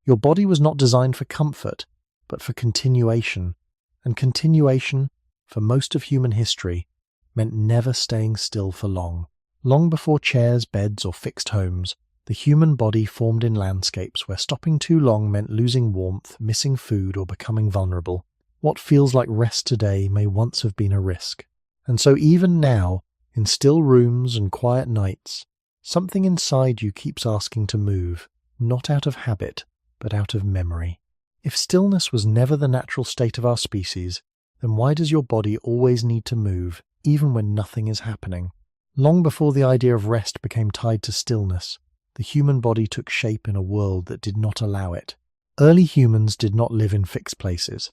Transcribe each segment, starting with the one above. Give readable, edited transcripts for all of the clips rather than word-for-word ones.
Your body was not designed for comfort, but for continuation. And continuation, for most of human history, meant never staying still for long. Long before chairs, beds, or fixed homes, the human body formed in landscapes where stopping too long meant losing warmth, missing food, or becoming vulnerable. What feels like rest today may once have been a risk. And so even now, in still rooms and quiet nights, something inside you keeps asking to move, not out of habit, but out of memory. If stillness was never the natural state of our species, then why does your body always need to move, even when nothing is happening? Long before the idea of rest became tied to stillness, the human body took shape in a world that did not allow it. Early humans did not live in fixed places,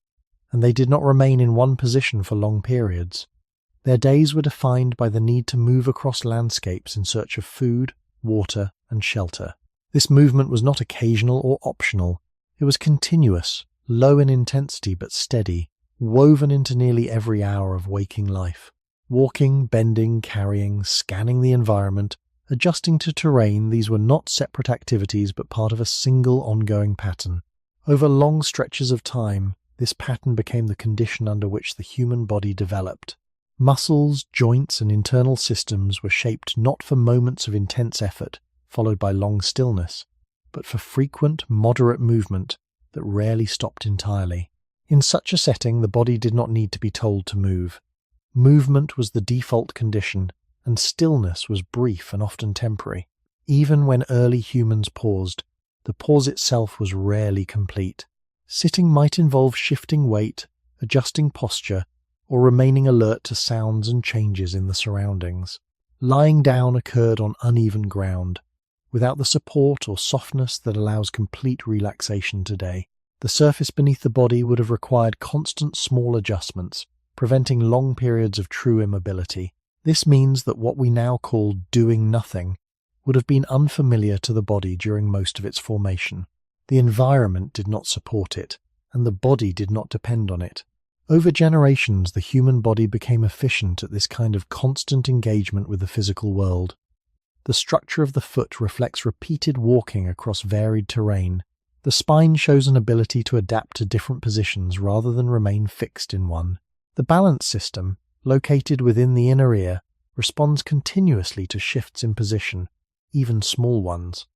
and they did not remain in one position for long periods. Their days were defined by the need to move across landscapes in search of food, water, and shelter. This movement was not occasional or optional. It was continuous, low in intensity but steady, woven into nearly every hour of waking life. Walking, bending, carrying, scanning the environment, adjusting to terrain, these were not separate activities but part of a single ongoing pattern. Over long stretches of time, this pattern became the condition under which the human body developed. Muscles, joints, and internal systems were shaped not for moments of intense effort, followed by long stillness, but for frequent, moderate movement that rarely stopped entirely. In such a setting, the body did not need to be told to move. Movement was the default condition, and stillness was brief and often temporary. Even when early humans paused, the pause itself was rarely complete. Sitting might involve shifting weight, adjusting posture, or remaining alert to sounds and changes in the surroundings. Lying down occurred on uneven ground, without the support or softness that allows complete relaxation today. The surface beneath the body would have required constant small adjustments, preventing long periods of true immobility. This means that what we now call doing nothing would have been unfamiliar to the body during most of its formation. The environment did not support it, and the body did not depend on it. Over generations, the human body became efficient at this kind of constant engagement with the physical world. The structure of the foot reflects repeated walking across varied terrain. The spine shows an ability to adapt to different positions rather than remain fixed in one. The balance system, located within the inner ear, responds continuously to shifts in position, even small ones.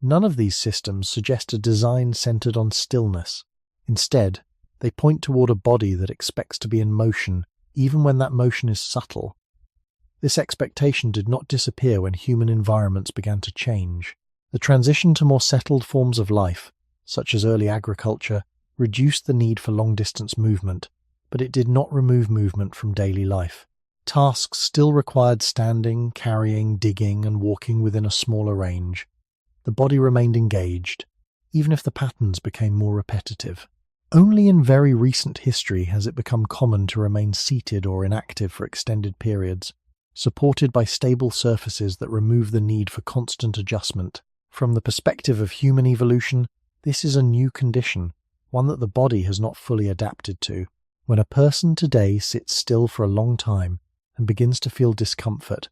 None of these systems suggest a design centered on stillness. Instead, they point toward a body that expects to be in motion, even when that motion is subtle. This expectation did not disappear when human environments began to change. The transition to more settled forms of life, such as early agriculture, reduced the need for long-distance movement, but it did not remove movement from daily life. Tasks still required standing, carrying, digging, and walking within a smaller range. The body remained engaged, even if the patterns became more repetitive. Only in very recent history has it become common to remain seated or inactive for extended periods, supported by stable surfaces that remove the need for constant adjustment. From the perspective of human evolution, this is a new condition, one that the body has not fully adapted to. When a person today sits still for a long time and begins to feel discomfort,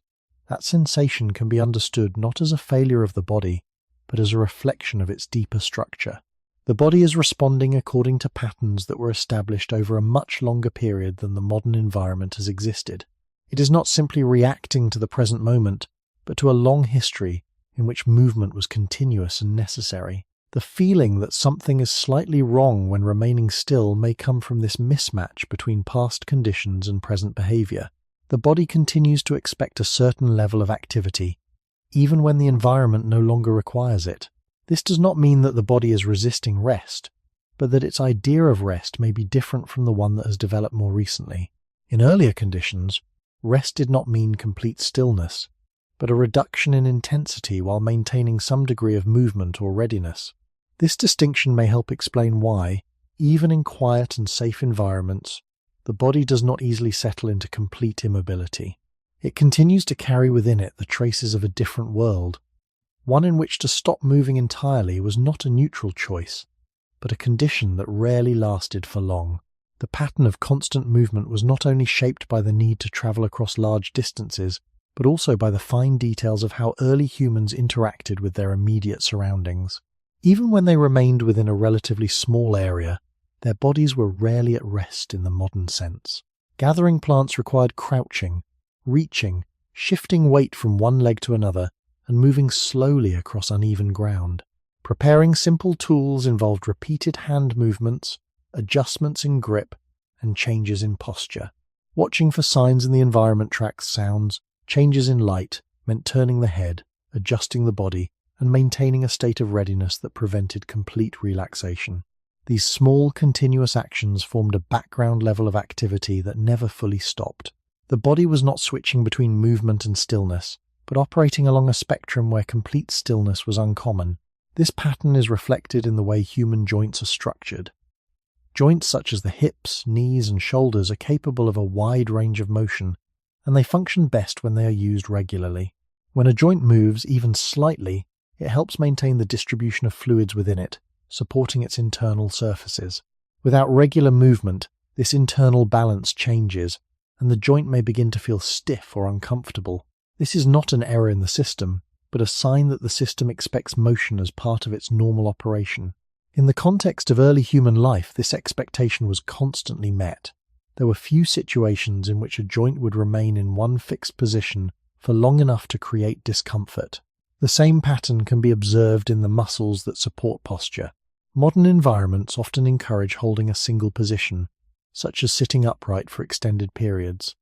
that sensation can be understood not as a failure of the body, but as a reflection of its deeper structure. The body is responding according to patterns that were established over a much longer period than the modern environment has existed. It is not simply reacting to the present moment, but to a long history in which movement was continuous and necessary. The feeling that something is slightly wrong when remaining still may come from this mismatch between past conditions and present behavior. The body continues to expect a certain level of activity, even when the environment no longer requires it. This does not mean that the body is resisting rest, but that its idea of rest may be different from the one that has developed more recently. In earlier conditions, rest did not mean complete stillness, but a reduction in intensity while maintaining some degree of movement or readiness. This distinction may help explain why, even in quiet and safe environments, the body does not easily settle into complete immobility. It continues to carry within it the traces of a different world, one in which to stop moving entirely was not a neutral choice, but a condition that rarely lasted for long. The pattern of constant movement was not only shaped by the need to travel across large distances, but also by the fine details of how early humans interacted with their immediate surroundings. Even when they remained within a relatively small area, their bodies were rarely at rest in the modern sense. Gathering plants required crouching, reaching, shifting weight from one leg to another, and moving slowly across uneven ground. Preparing simple tools involved repeated hand movements, adjustments in grip, and changes in posture. Watching for signs in the environment tracks sounds, changes in light meant turning the head, adjusting the body, and maintaining a state of readiness that prevented complete relaxation. These small, continuous actions formed a background level of activity that never fully stopped. The body was not switching between movement and stillness, but operating along a spectrum where complete stillness was uncommon. This pattern is reflected in the way human joints are structured. Joints such as the hips, knees, and shoulders are capable of a wide range of motion, and they function best when they are used regularly. When a joint moves even slightly, it helps maintain the distribution of fluids within it, supporting its internal surfaces. Without regular movement, this internal balance changes, and the joint may begin to feel stiff or uncomfortable. This is not an error in the system, but a sign that the system expects motion as part of its normal operation. In the context of early human life, this expectation was constantly met. There were few situations in which a joint would remain in one fixed position for long enough to create discomfort. The same pattern can be observed in the muscles that support posture. Modern environments often encourage holding a single position, such as sitting upright for extended periods.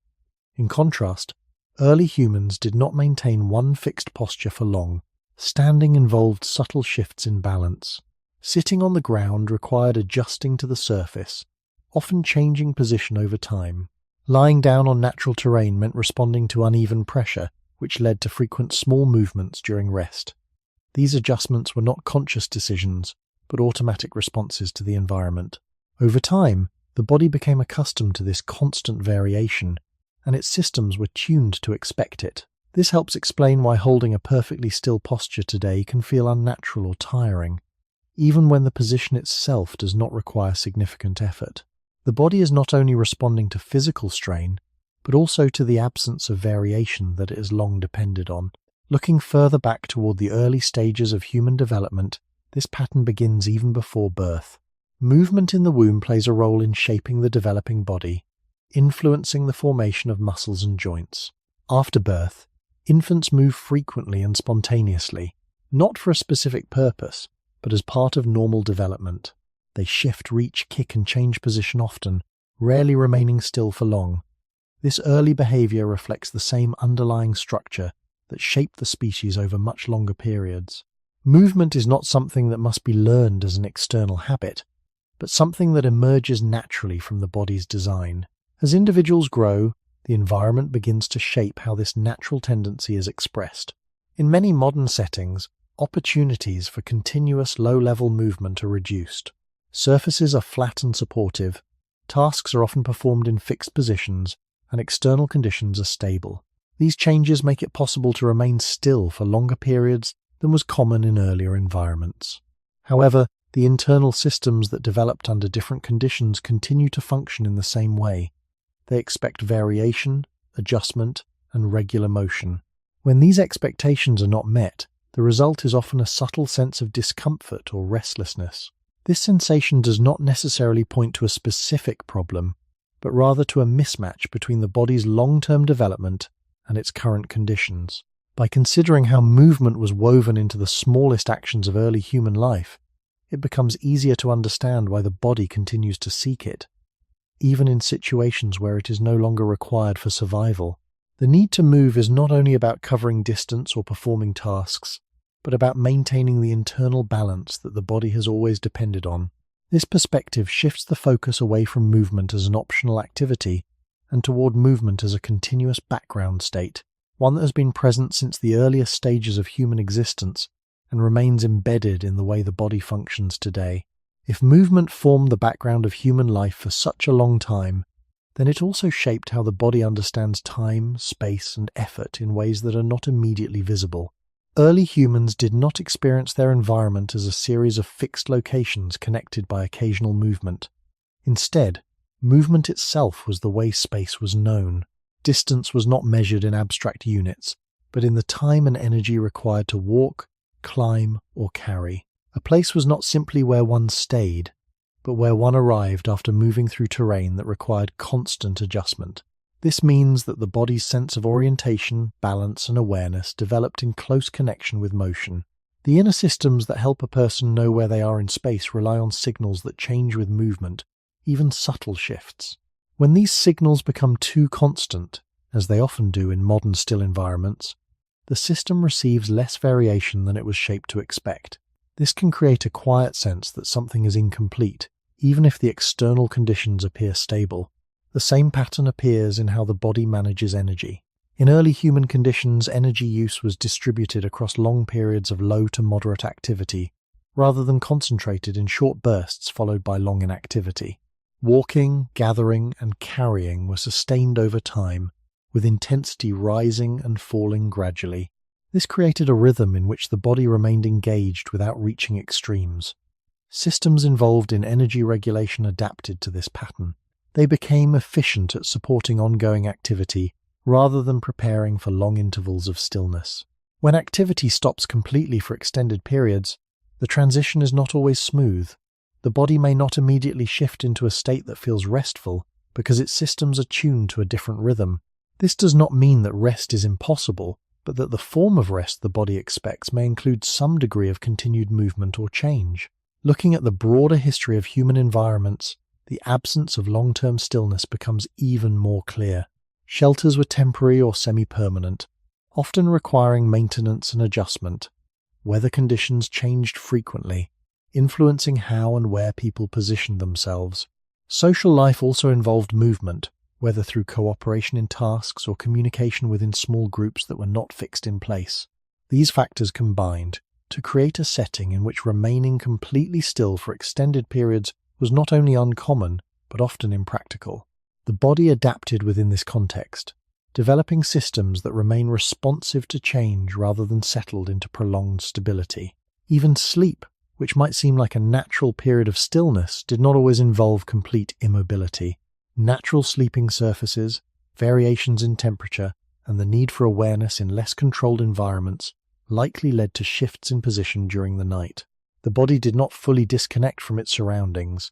In contrast, early humans did not maintain one fixed posture for long. Standing involved subtle shifts in balance. Sitting on the ground required adjusting to the surface, often changing position over time. Lying down on natural terrain meant responding to uneven pressure, which led to frequent small movements during rest. These adjustments were not conscious decisions, but automatic responses to the environment. Over time, the body became accustomed to this constant variation, and its systems were tuned to expect it. This helps explain why holding a perfectly still posture today can feel unnatural or tiring, even when the position itself does not require significant effort. The body is not only responding to physical strain, but also to the absence of variation that it has long depended on. Looking further back toward the early stages of human development, this pattern begins even before birth. Movement in the womb plays a role in shaping the developing body, influencing the formation of muscles and joints. After birth, infants move frequently and spontaneously, not for a specific purpose, but as part of normal development. They shift, reach, kick, and change position often, rarely remaining still for long. This early behavior reflects the same underlying structure that shaped the species over much longer periods. Movement is not something that must be learned as an external habit, but something that emerges naturally from the body's design. As individuals grow, the environment begins to shape how this natural tendency is expressed. In many modern settings, opportunities for continuous low-level movement are reduced. Surfaces are flat and supportive, tasks are often performed in fixed positions, and external conditions are stable. These changes make it possible to remain still for longer periods than was common in earlier environments. However, the internal systems that developed under different conditions continue to function in the same way. They expect variation, adjustment, and regular motion. When these expectations are not met, the result is often a subtle sense of discomfort or restlessness. This sensation does not necessarily point to a specific problem, but rather to a mismatch between the body's long-term development and its current conditions. By considering how movement was woven into the smallest actions of early human life, it becomes easier to understand why the body continues to seek it, even in situations where it is no longer required for survival. The need to move is not only about covering distance or performing tasks, but about maintaining the internal balance that the body has always depended on. This perspective shifts the focus away from movement as an optional activity and toward movement as a continuous background state, one that has been present since the earliest stages of human existence and remains embedded in the way the body functions today. If movement formed the background of human life for such a long time, then it also shaped how the body understands time, space, and effort in ways that are not immediately visible. Early humans did not experience their environment as a series of fixed locations connected by occasional movement. Instead, movement itself was the way space was known. Distance was not measured in abstract units, but in the time and energy required to walk, climb, or carry. A place was not simply where one stayed, but where one arrived after moving through terrain that required constant adjustment. This means that the body's sense of orientation, balance, and awareness developed in close connection with motion. The inner systems that help a person know where they are in space rely on signals that change with movement, even subtle shifts. When these signals become too constant, as they often do in modern still environments, the system receives less variation than it was shaped to expect. This can create a quiet sense that something is incomplete, even if the external conditions appear stable. The same pattern appears in how the body manages energy. In early human conditions, energy use was distributed across long periods of low to moderate activity, rather than concentrated in short bursts followed by long inactivity. Walking, gathering, and carrying were sustained over time, with intensity rising and falling gradually. This created a rhythm in which the body remained engaged without reaching extremes. Systems involved in energy regulation adapted to this pattern. They became efficient at supporting ongoing activity rather than preparing for long intervals of stillness. When activity stops completely for extended periods, the transition is not always smooth. The body may not immediately shift into a state that feels restful because its systems are tuned to a different rhythm. This does not mean that rest is impossible, but that the form of rest the body expects may include some degree of continued movement or change. Looking at the broader history of human environments, the absence of long-term stillness becomes even more clear. Shelters were temporary or semi-permanent, often requiring maintenance and adjustment. Weather conditions changed frequently, influencing how and where people positioned themselves. Social life also involved movement, whether through cooperation in tasks or communication within small groups that were not fixed in place. These factors combined to create a setting in which remaining completely still for extended periods was not only uncommon, but often impractical. The body adapted within this context, developing systems that remain responsive to change rather than settled into prolonged stability. Even sleep, which might seem like a natural period of stillness, did not always involve complete immobility. Natural sleeping surfaces, variations in temperature, and the need for awareness in less controlled environments likely led to shifts in position during the night. The body did not fully disconnect from its surroundings,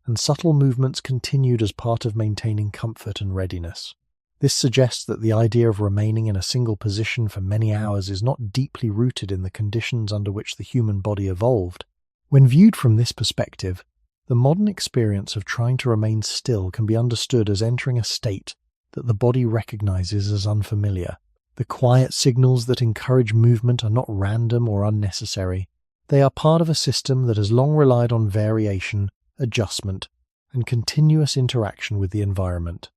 and subtle movements continued as part of maintaining comfort and readiness. This suggests that the idea of remaining in a single position for many hours is not deeply rooted in the conditions under which the human body evolved. When viewed from this perspective, the modern experience of trying to remain still can be understood as entering a state that the body recognizes as unfamiliar. The quiet signals that encourage movement are not random or unnecessary. They are part of a system that has long relied on variation, adjustment, and continuous interaction with the environment.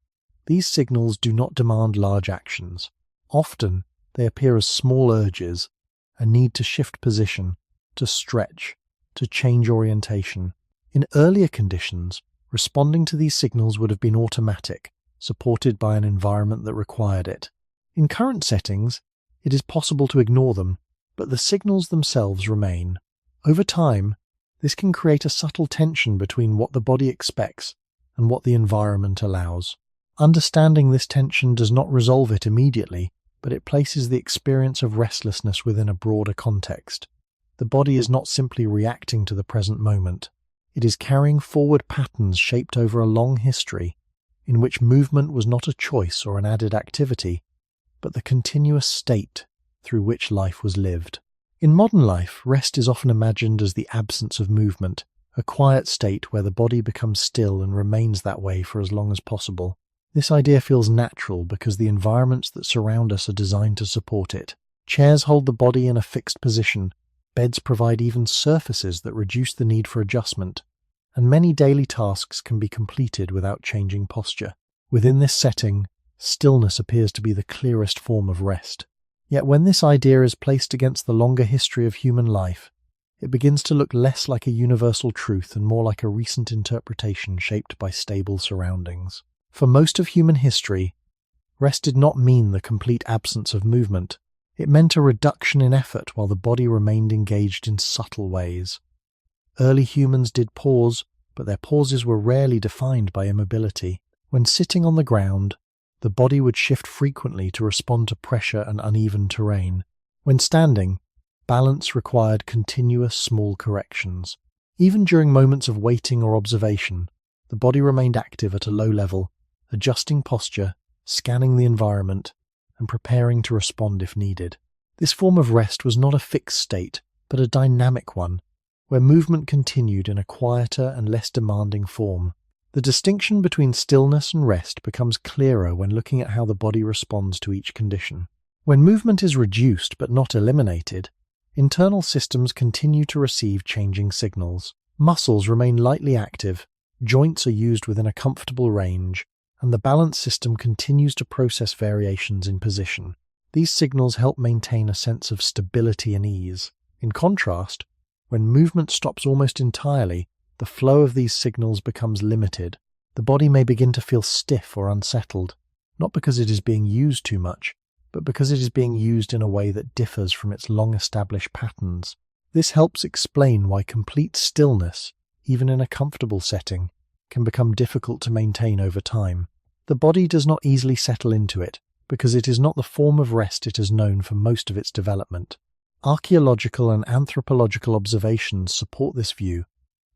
These signals do not demand large actions. Often, they appear as small urges, a need to shift position, to stretch, to change orientation. In earlier conditions, responding to these signals would have been automatic, supported by an environment that required it. In current settings, it is possible to ignore them, but the signals themselves remain. Over time, this can create a subtle tension between what the body expects and what the environment allows. Understanding this tension does not resolve it immediately, but it places the experience of restlessness within a broader context. The body is not simply reacting to the present moment. It is carrying forward patterns shaped over a long history, in which movement was not a choice or an added activity, but the continuous state through which life was lived. In modern life, rest is often imagined as the absence of movement, a quiet state where the body becomes still and remains that way for as long as possible. This idea feels natural because the environments that surround us are designed to support it. Chairs hold the body in a fixed position, beds provide even surfaces that reduce the need for adjustment, and many daily tasks can be completed without changing posture. Within this setting, stillness appears to be the clearest form of rest. Yet when this idea is placed against the longer history of human life, it begins to look less like a universal truth and more like a recent interpretation shaped by stable surroundings. For most of human history, rest did not mean the complete absence of movement. It meant a reduction in effort while the body remained engaged in subtle ways. Early humans did pause, but their pauses were rarely defined by immobility. When sitting on the ground, the body would shift frequently to respond to pressure and uneven terrain. When standing, balance required continuous small corrections. Even during moments of waiting or observation, the body remained active at a low level, adjusting posture, scanning the environment, and preparing to respond if needed. This form of rest was not a fixed state, but a dynamic one, where movement continued in a quieter and less demanding form. The distinction between stillness and rest becomes clearer when looking at how the body responds to each condition. When movement is reduced but not eliminated, internal systems continue to receive changing signals. Muscles remain lightly active, joints are used within a comfortable range, and the balance system continues to process variations in position. These signals help maintain a sense of stability and ease. In contrast, when movement stops almost entirely, the flow of these signals becomes limited. The body may begin to feel stiff or unsettled, not because it is being used too much, but because it is being used in a way that differs from its long-established patterns. This helps explain why complete stillness, even in a comfortable setting, can become difficult to maintain over time. The body does not easily settle into it, because it is not the form of rest it has known for most of its development. Archaeological and anthropological observations support this view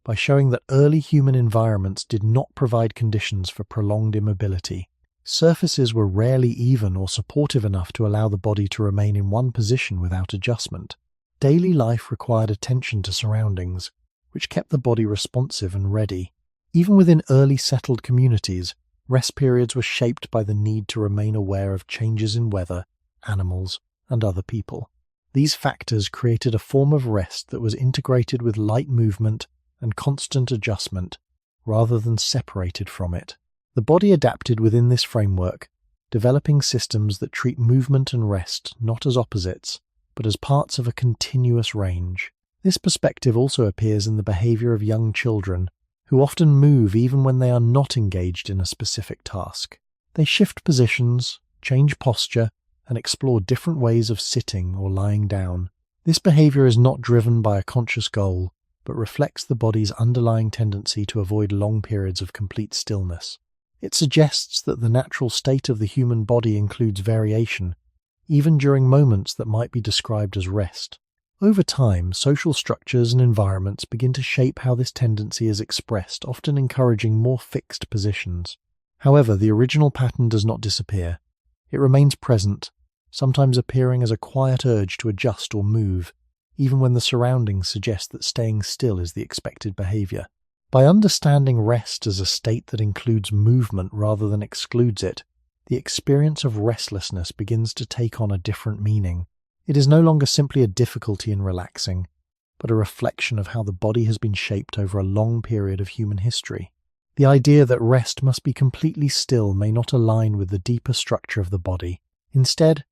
by showing that early human environments did not provide conditions for prolonged immobility. Surfaces were rarely even or supportive enough to allow the body to remain in one position without adjustment. Daily life required attention to surroundings, which kept the body responsive and ready. Even within early settled communities, rest periods were shaped by the need to remain aware of changes in weather, animals, and other people. These factors created a form of rest that was integrated with light movement and constant adjustment, rather than separated from it. The body adapted within this framework, developing systems that treat movement and rest not as opposites, but as parts of a continuous range. This perspective also appears in the behavior of young children, who often move even when they are not engaged in a specific task. They shift positions, change posture, and explore different ways of sitting or lying down. This behavior is not driven by a conscious goal, but reflects the body's underlying tendency to avoid long periods of complete stillness. It suggests that the natural state of the human body includes variation, even during moments that might be described as rest. Over time, social structures and environments begin to shape how this tendency is expressed, often encouraging more fixed positions. However, the original pattern does not disappear. It remains present, sometimes appearing as a quiet urge to adjust or move, even when the surroundings suggest that staying still is the expected behavior. By understanding rest as a state that includes movement rather than excludes it, the experience of restlessness begins to take on a different meaning. It is no longer simply a difficulty in relaxing, but a reflection of how the body has been shaped over a long period of human history. The idea that rest must be completely still may not align with the deeper structure of the body. Instead,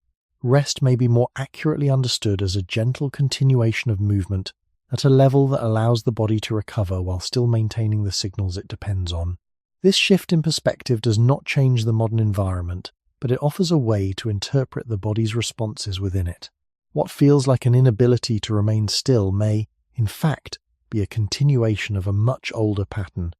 rest may be more accurately understood as a gentle continuation of movement at a level that allows the body to recover while still maintaining the signals it depends on. This shift in perspective does not change the modern environment, but it offers a way to interpret the body's responses within it. What feels like an inability to remain still may, in fact, be a continuation of a much older pattern,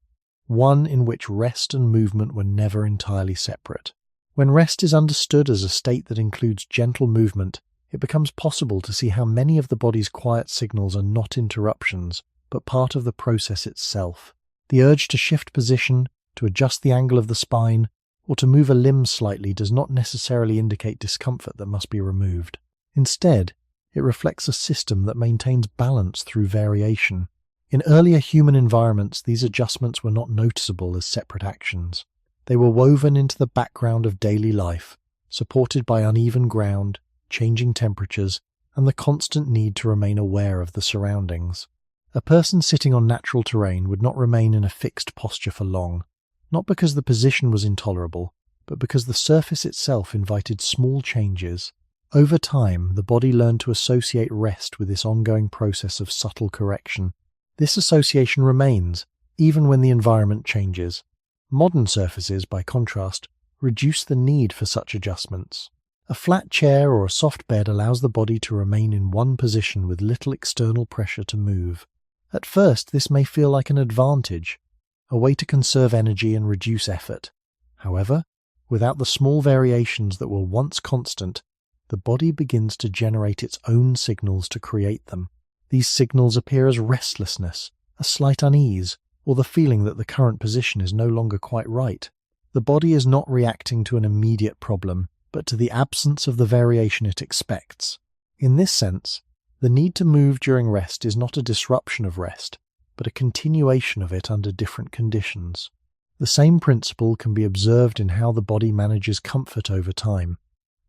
one in which rest and movement were never entirely separate. When rest is understood as a state that includes gentle movement, it becomes possible to see how many of the body's quiet signals are not interruptions, but part of the process itself. The urge to shift position, to adjust the angle of the spine, or to move a limb slightly does not necessarily indicate discomfort that must be removed. Instead, it reflects a system that maintains balance through variation. In earlier human environments, these adjustments were not noticeable as separate actions. They were woven into the background of daily life, supported by uneven ground, changing temperatures, and the constant need to remain aware of the surroundings. A person sitting on natural terrain would not remain in a fixed posture for long, not because the position was intolerable, but because the surface itself invited small changes. Over time, the body learned to associate rest with this ongoing process of subtle correction. This association remains, even when the environment changes. Modern surfaces, by contrast, reduce the need for such adjustments. A flat chair or a soft bed allows the body to remain in one position with little external pressure to move. At first, this may feel like an advantage, a way to conserve energy and reduce effort. However, without the small variations that were once constant, the body begins to generate its own signals to create them. These signals appear as restlessness, a slight unease, or the feeling that the current position is no longer quite right. The body is not reacting to an immediate problem, but to the absence of the variation it expects. In this sense, the need to move during rest is not a disruption of rest, but a continuation of it under different conditions. The same principle can be observed in how the body manages comfort over time.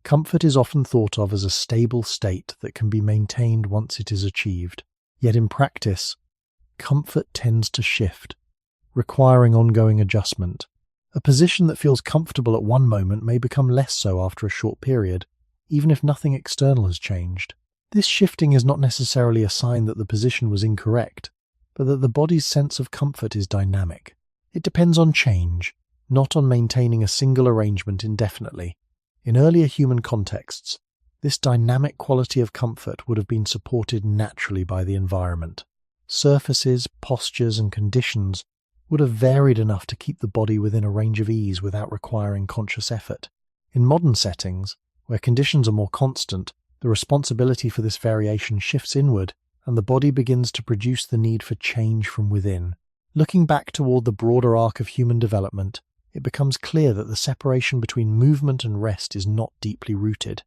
Comfort is often thought of as a stable state that can be maintained once it is achieved. Yet in practice, comfort tends to shift, requiring ongoing adjustment. A position that feels comfortable at one moment may become less so after a short period, even if nothing external has changed. This shifting is not necessarily a sign that the position was incorrect, but that the body's sense of comfort is dynamic. It depends on change, not on maintaining a single arrangement indefinitely. In earlier human contexts, this dynamic quality of comfort would have been supported naturally by the environment. Surfaces, postures, and conditions would have varied enough to keep the body within a range of ease without requiring conscious effort. In modern settings, where conditions are more constant, the responsibility for this variation shifts inward, and the body begins to produce the need for change from within. Looking back toward the broader arc of human development, it becomes clear that the separation between movement and rest is not deeply rooted.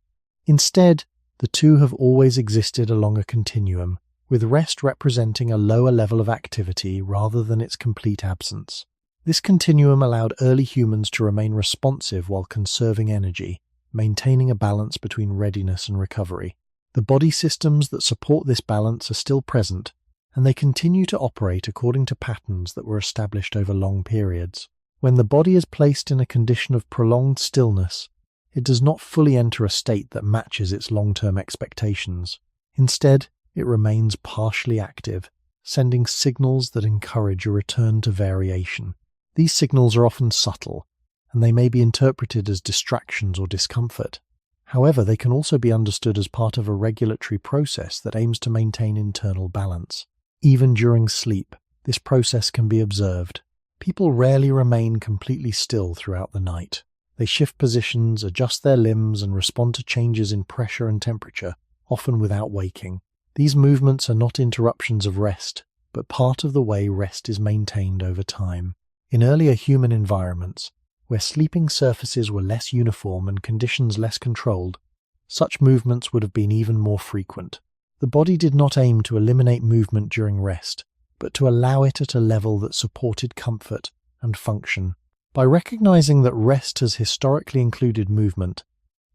Instead, the two have always existed along a continuum, with rest representing a lower level of activity rather than its complete absence. This continuum allowed early humans to remain responsive while conserving energy, maintaining a balance between readiness and recovery. The body systems that support this balance are still present, and they continue to operate according to patterns that were established over long periods. When the body is placed in a condition of prolonged stillness, it does not fully enter a state that matches its long-term expectations. Instead, it remains partially active, sending signals that encourage a return to variation. These signals are often subtle, and they may be interpreted as distractions or discomfort. However, they can also be understood as part of a regulatory process that aims to maintain internal balance. Even during sleep, this process can be observed. People rarely remain completely still throughout the night. They shift positions, adjust their limbs, and respond to changes in pressure and temperature, often without waking. These movements are not interruptions of rest, but part of the way rest is maintained over time. In earlier human environments, where sleeping surfaces were less uniform and conditions less controlled, such movements would have been even more frequent. The body did not aim to eliminate movement during rest, but to allow it at a level that supported comfort and function. By recognizing that rest has historically included movement,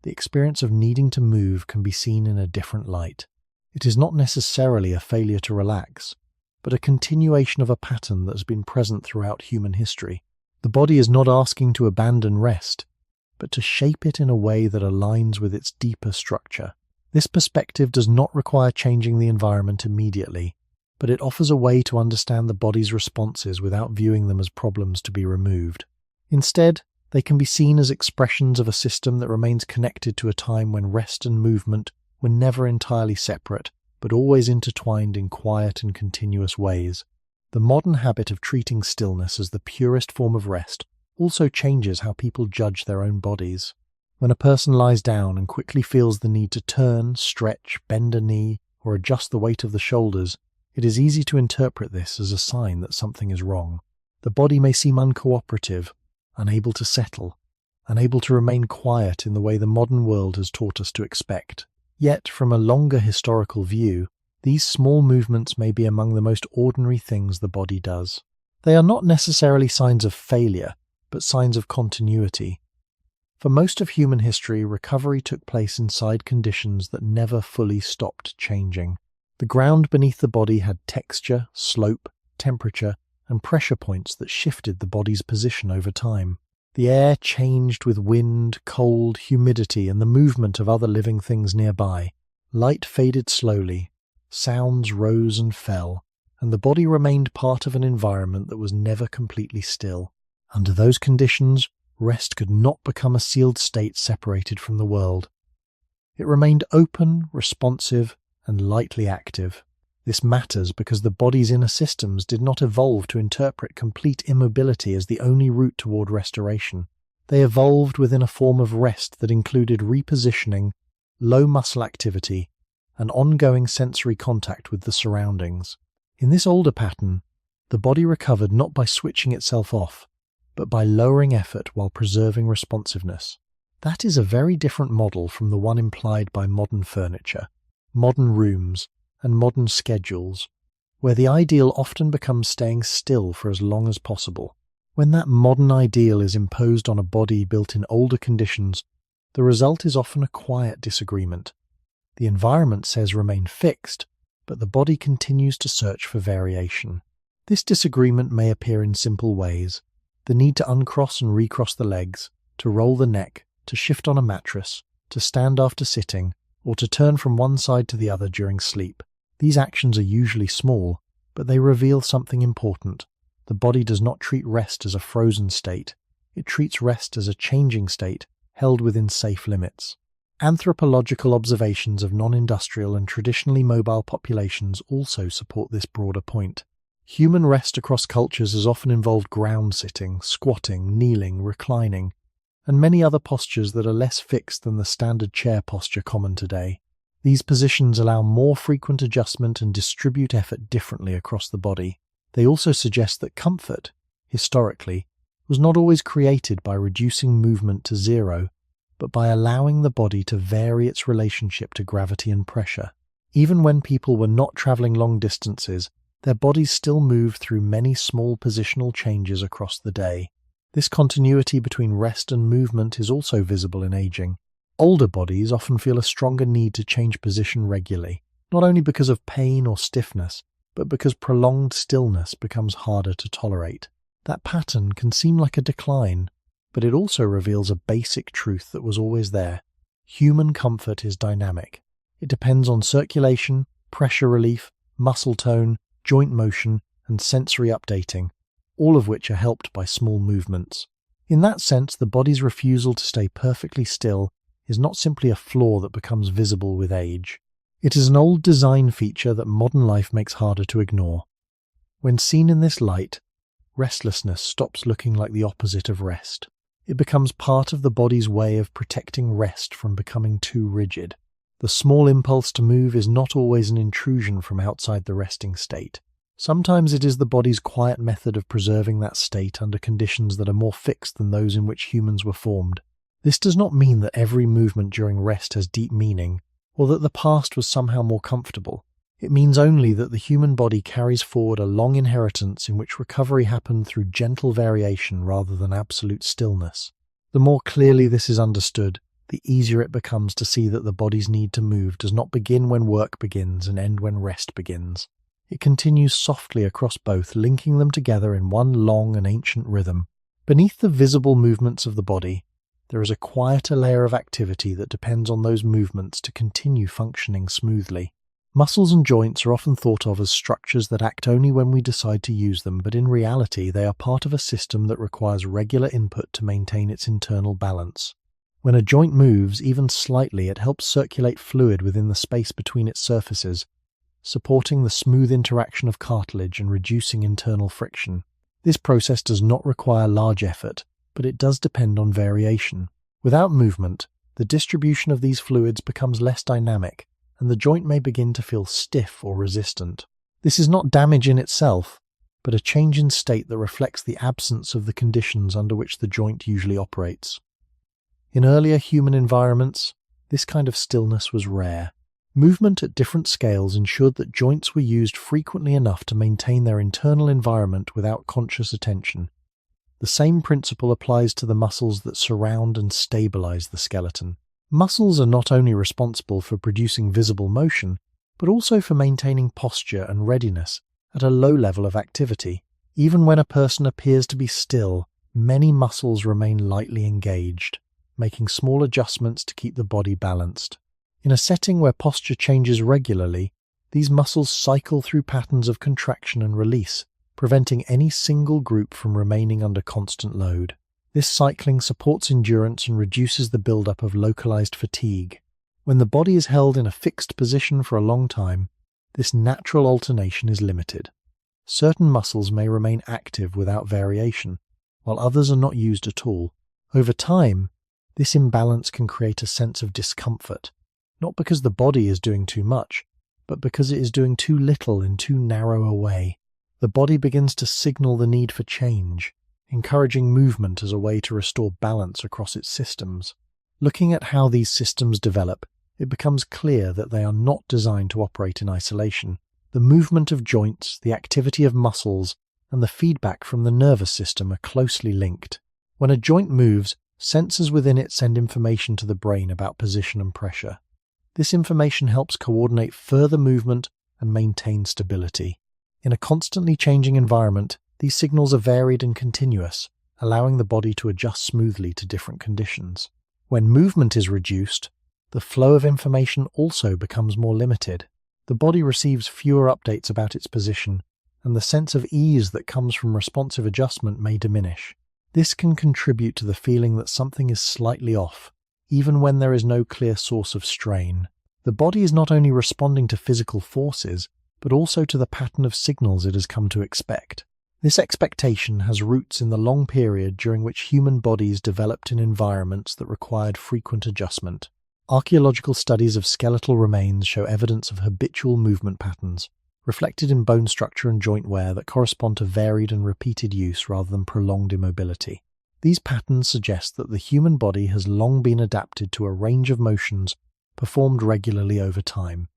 the experience of needing to move can be seen in a different light. It is not necessarily a failure to relax, but a continuation of a pattern that has been present throughout human history. The body is not asking to abandon rest, but to shape it in a way that aligns with its deeper structure. This perspective does not require changing the environment immediately, but it offers a way to understand the body's responses without viewing them as problems to be removed. Instead, they can be seen as expressions of a system that remains connected to a time when rest and movement were never entirely separate, but always intertwined in quiet and continuous ways. The modern habit of treating stillness as the purest form of rest also changes how people judge their own bodies. When a person lies down and quickly feels the need to turn, stretch, bend a knee, or adjust the weight of the shoulders, it is easy to interpret this as a sign that something is wrong. The body may seem uncooperative, unable to settle, unable to remain quiet in the way the modern world has taught us to expect. Yet, from a longer historical view, these small movements may be among the most ordinary things the body does. They are not necessarily signs of failure, but signs of continuity. For most of human history, recovery took place inside conditions that never fully stopped changing. The ground beneath the body had texture, slope, temperature, and pressure points that shifted the body's position over time. The air changed with wind, cold, humidity, and the movement of other living things nearby. Light faded slowly, sounds rose and fell, and the body remained part of an environment that was never completely still. Under those conditions, rest could not become a sealed state separated from the world. It remained open, responsive, and lightly active. This matters because the body's inner systems did not evolve to interpret complete immobility as the only route toward restoration. They evolved within a form of rest that included repositioning, low muscle activity, and ongoing sensory contact with the surroundings. In this older pattern, the body recovered not by switching itself off, but by lowering effort while preserving responsiveness. That is a very different model from the one implied by modern furniture, modern rooms, and modern schedules, where the ideal often becomes staying still for as long as possible. When that modern ideal is imposed on a body built in older conditions, the result is often a quiet disagreement. The environment says remain fixed, but the body continues to search for variation. This disagreement may appear in simple ways: the need to uncross and recross the legs, to roll the neck, to shift on a mattress, to stand after sitting, or to turn from one side to the other during sleep. These actions are usually small, but they reveal something important. The body does not treat rest as a frozen state. It treats rest as a changing state, held within safe limits. Anthropological observations of non-industrial and traditionally mobile populations also support this broader point. Human rest across cultures has often involved ground sitting, squatting, kneeling, reclining, and many other postures that are less fixed than the standard chair posture common today. These positions allow more frequent adjustment and distribute effort differently across the body. They also suggest that comfort, historically, was not always created by reducing movement to zero, but by allowing the body to vary its relationship to gravity and pressure. Even when people were not traveling long distances, their bodies still moved through many small positional changes across the day. This continuity between rest and movement is also visible in aging. Older bodies often feel a stronger need to change position regularly, not only because of pain or stiffness, but because prolonged stillness becomes harder to tolerate. That pattern can seem like a decline, but it also reveals a basic truth that was always there. Human comfort is dynamic. It depends on circulation, pressure relief, muscle tone, joint motion, and sensory updating, all of which are helped by small movements. In that sense, the body's refusal to stay perfectly still is not simply a flaw that becomes visible with age. It is an old design feature that modern life makes harder to ignore. When seen in this light, restlessness stops looking like the opposite of rest. It becomes part of the body's way of protecting rest from becoming too rigid. The small impulse to move is not always an intrusion from outside the resting state. Sometimes it is the body's quiet method of preserving that state under conditions that are more fixed than those in which humans were formed. This does not mean that every movement during rest has deep meaning, or that the past was somehow more comfortable. It means only that the human body carries forward a long inheritance in which recovery happened through gentle variation rather than absolute stillness. The more clearly this is understood, the easier it becomes to see that the body's need to move does not begin when work begins and end when rest begins. It continues softly across both, linking them together in one long and ancient rhythm. Beneath the visible movements of the body, there is a quieter layer of activity that depends on those movements to continue functioning smoothly. Muscles and joints are often thought of as structures that act only when we decide to use them, but in reality they are part of a system that requires regular input to maintain its internal balance. When a joint moves, even slightly, it helps circulate fluid within the space between its surfaces, supporting the smooth interaction of cartilage and reducing internal friction. This process does not require large effort, but it does depend on variation. Without movement, the distribution of these fluids becomes less dynamic, and the joint may begin to feel stiff or resistant. This is not damage in itself, but a change in state that reflects the absence of the conditions under which the joint usually operates. In earlier human environments, this kind of stillness was rare. Movement at different scales ensured that joints were used frequently enough to maintain their internal environment without conscious attention. The same principle applies to the muscles that surround and stabilize the skeleton. Muscles are not only responsible for producing visible motion, but also for maintaining posture and readiness at a low level of activity. Even when a person appears to be still, many muscles remain lightly engaged, making small adjustments to keep the body balanced. In a setting where posture changes regularly, these muscles cycle through patterns of contraction and release, preventing any single group from remaining under constant load. This cycling supports endurance and reduces the buildup of localized fatigue. When the body is held in a fixed position for a long time, this natural alternation is limited. Certain muscles may remain active without variation, while others are not used at all. Over time, this imbalance can create a sense of discomfort, not because the body is doing too much, but because it is doing too little in too narrow a way. The body begins to signal the need for change, encouraging movement as a way to restore balance across its systems. Looking at how these systems develop, it becomes clear that they are not designed to operate in isolation. The movement of joints, the activity of muscles, and the feedback from the nervous system are closely linked. When a joint moves, sensors within it send information to the brain about position and pressure. This information helps coordinate further movement and maintain stability. In a constantly changing environment, these signals are varied and continuous, allowing the body to adjust smoothly to different conditions. When movement is reduced, the flow of information also becomes more limited. The body receives fewer updates about its position, and the sense of ease that comes from responsive adjustment may diminish. This can contribute to the feeling that something is slightly off, even when there is no clear source of strain. The body is not only responding to physical forces, but also to the pattern of signals it has come to expect. This expectation has roots in the long period during which human bodies developed in environments that required frequent adjustment. Archaeological studies of skeletal remains show evidence of habitual movement patterns, reflected in bone structure and joint wear that correspond to varied and repeated use rather than prolonged immobility. These patterns suggest that the human body has long been adapted to a range of motions performed regularly over time.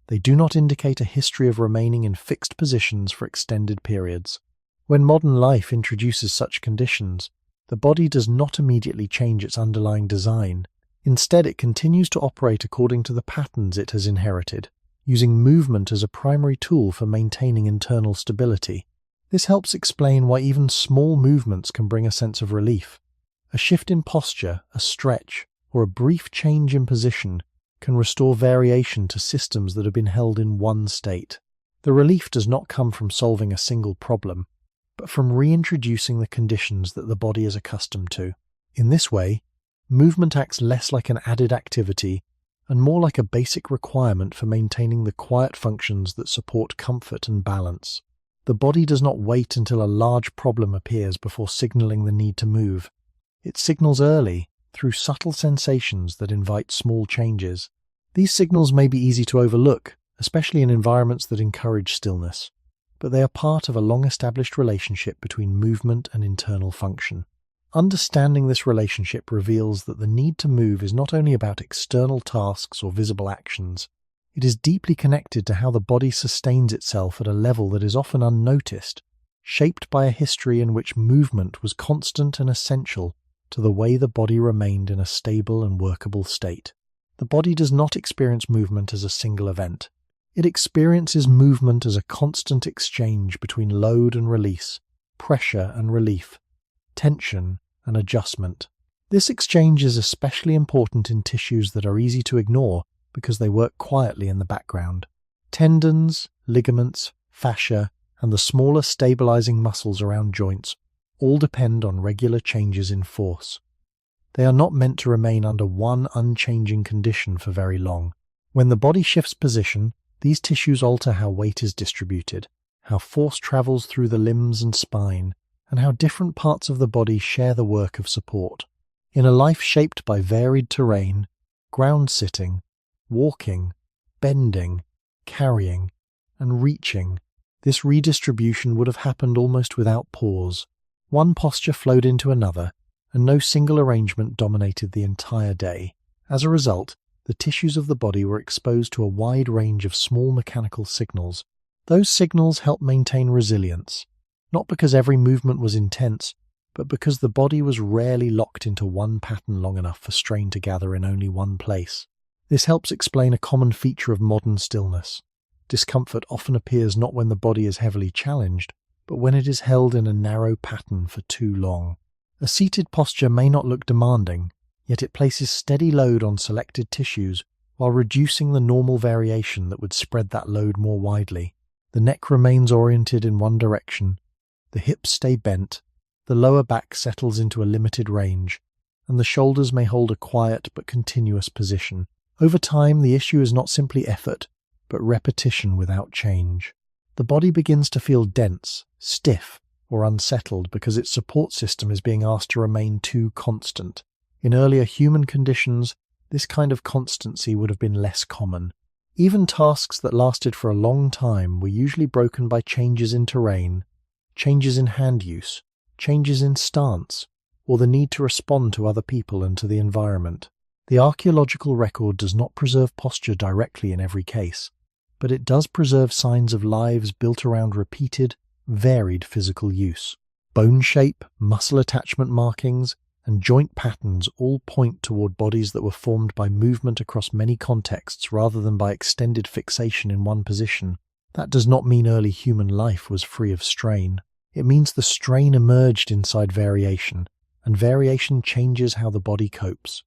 They do not indicate a history of remaining in fixed positions for extended periods. When modern life introduces such conditions, the body does not immediately change its underlying design. Instead, it continues to operate according to the patterns it has inherited, using movement as a primary tool for maintaining internal stability. This helps explain why even small movements can bring a sense of relief. A shift in posture, a stretch, or a brief change in position can restore variation to systems that have been held in one state. The relief does not come from solving a single problem, but from reintroducing the conditions that the body is accustomed to. In this way, movement acts less like an added activity and more like a basic requirement for maintaining the quiet functions that support comfort and balance. The body does not wait until a large problem appears before signaling the need to move. It signals early, through subtle sensations that invite small changes. These signals may be easy to overlook, especially in environments that encourage stillness, but they are part of a long-established relationship between movement and internal function. Understanding this relationship reveals that the need to move is not only about external tasks or visible actions. It is deeply connected to how the body sustains itself at a level that is often unnoticed, shaped by a history in which movement was constant and essential to the way the body remained in a stable and workable state. The body does not experience movement as a single event. It experiences movement as a constant exchange between load and release, pressure and relief, tension and adjustment. This exchange is especially important in tissues that are easy to ignore because they work quietly in the background. Tendons, ligaments, fascia, and the smaller stabilizing muscles around joints all depend on regular changes in force. They are not meant to remain under one unchanging condition for very long. When the body shifts position, these tissues alter how weight is distributed, how force travels through the limbs and spine, and how different parts of the body share the work of support. In a life shaped by varied terrain, ground sitting, walking, bending, carrying, and reaching, this redistribution would have happened almost without pause. One posture flowed into another, and no single arrangement dominated the entire day. As a result, the tissues of the body were exposed to a wide range of small mechanical signals. Those signals help maintain resilience, not because every movement was intense, but because the body was rarely locked into one pattern long enough for strain to gather in only one place. This helps explain a common feature of modern stillness. Discomfort often appears not when the body is heavily challenged, but when it is held in a narrow pattern for too long. A seated posture may not look demanding, yet it places steady load on selected tissues while reducing the normal variation that would spread that load more widely. The neck remains oriented in one direction, the hips stay bent, the lower back settles into a limited range, and the shoulders may hold a quiet but continuous position. Over time, the issue is not simply effort, but repetition without change. The body begins to feel dense, stiff, or unsettled because its support system is being asked to remain too constant. In earlier human conditions, this kind of constancy would have been less common. Even tasks that lasted for a long time were usually broken by changes in terrain, changes in hand use, changes in stance, or the need to respond to other people and to the environment. The archaeological record does not preserve posture directly in every case, but it does preserve signs of lives built around repeated, varied physical use. Bone shape, muscle attachment markings, and joint patterns all point toward bodies that were formed by movement across many contexts rather than by extended fixation in one position. That does not mean early human life was free of strain. It means the strain emerged inside variation, and variation changes how the body copes.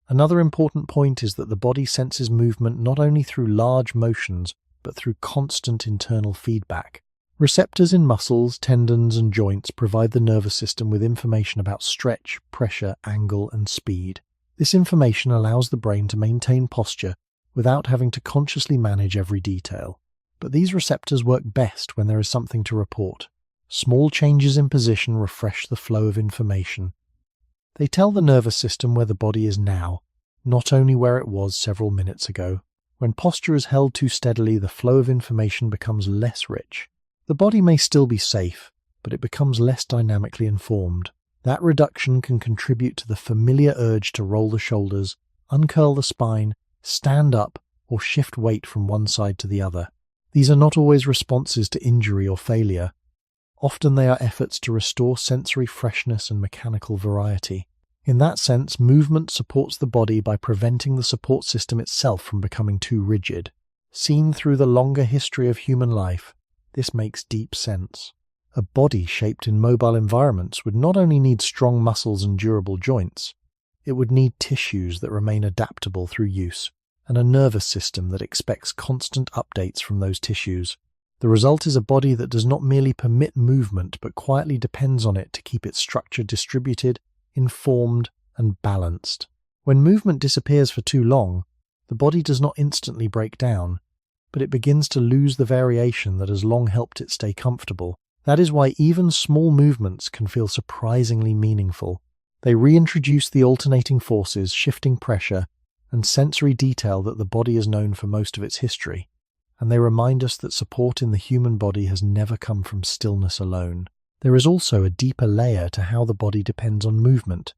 Another important point is that the body senses movement not only through large motions, but through constant internal feedback. Receptors in muscles, tendons, and joints provide the nervous system with information about stretch, pressure, angle, and speed. This information allows the brain to maintain posture without having to consciously manage every detail. But these receptors work best when there is something to report. Small changes in position refresh the flow of information. They tell the nervous system where the body is now, not only where it was several minutes ago. When posture is held too steadily, the flow of information becomes less rich. The body may still be safe, but it becomes less dynamically informed. That reduction can contribute to the familiar urge to roll the shoulders, uncurl the spine, stand up, or shift weight from one side to the other. These are not always responses to injury or failure. Often they are efforts to restore sensory freshness and mechanical variety. In that sense, movement supports the body by preventing the support system itself from becoming too rigid. Seen through the longer history of human life, this makes deep sense. A body shaped in mobile environments would not only need strong muscles and durable joints, it would need tissues that remain adaptable through use, and a nervous system that expects constant updates from those tissues. The result is a body that does not merely permit movement but quietly depends on it to keep its structure distributed, informed, and balanced. When movement disappears for too long, the body does not instantly break down, but it begins to lose the variation that has long helped it stay comfortable. That is why even small movements can feel surprisingly meaningful. They reintroduce the alternating forces, shifting pressure, and sensory detail that the body has known for most of its history, and they remind us that support in the human body has never come from stillness alone. There is also a deeper layer to how the body depends on movement,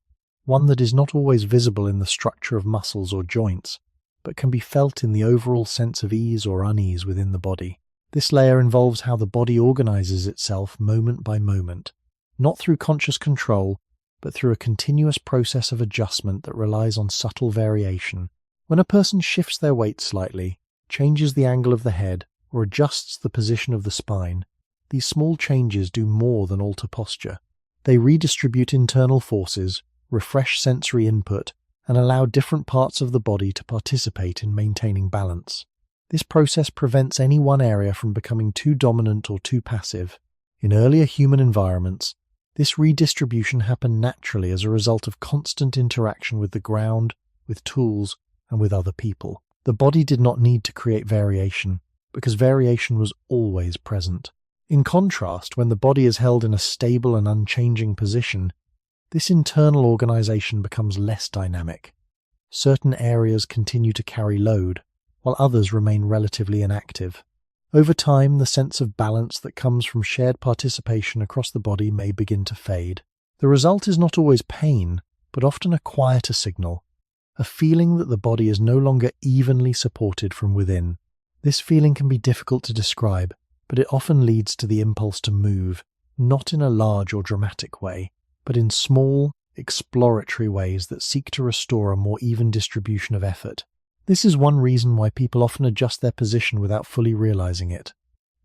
one that is not always visible in the structure of muscles or joints, but can be felt in the overall sense of ease or unease within the body. This layer involves how the body organizes itself moment by moment, not through conscious control, but through a continuous process of adjustment that relies on subtle variation. When a person shifts their weight slightly, changes the angle of the head, or adjusts the position of the spine, these small changes do more than alter posture. They redistribute internal forces, refresh sensory input, and allow different parts of the body to participate in maintaining balance. This process prevents any one area from becoming too dominant or too passive. In earlier human environments, this redistribution happened naturally as a result of constant interaction with the ground, with tools, and with other people. The body did not need to create variation, because variation was always present. In contrast, when the body is held in a stable and unchanging position, this internal organization becomes less dynamic. Certain areas continue to carry load, while others remain relatively inactive. Over time, the sense of balance that comes from shared participation across the body may begin to fade. The result is not always pain, but often a quieter signal, a feeling that the body is no longer evenly supported from within. This feeling can be difficult to describe, but it often leads to the impulse to move, not in a large or dramatic way, but in small, exploratory ways that seek to restore a more even distribution of effort. This is one reason why people often adjust their position without fully realizing it.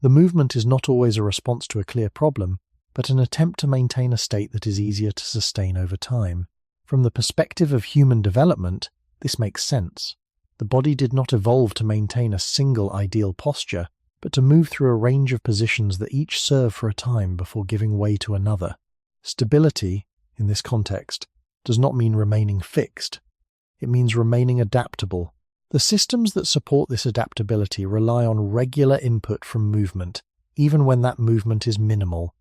The movement is not always a response to a clear problem, but an attempt to maintain a state that is easier to sustain over time. From the perspective of human development, this makes sense. The body did not evolve to maintain a single ideal posture, but to move through a range of positions that each serve for a time before giving way to another. Stability, in this context, does not mean remaining fixed. It means remaining adaptable. The systems that support this adaptability rely on regular input from movement, even when that movement is minimal.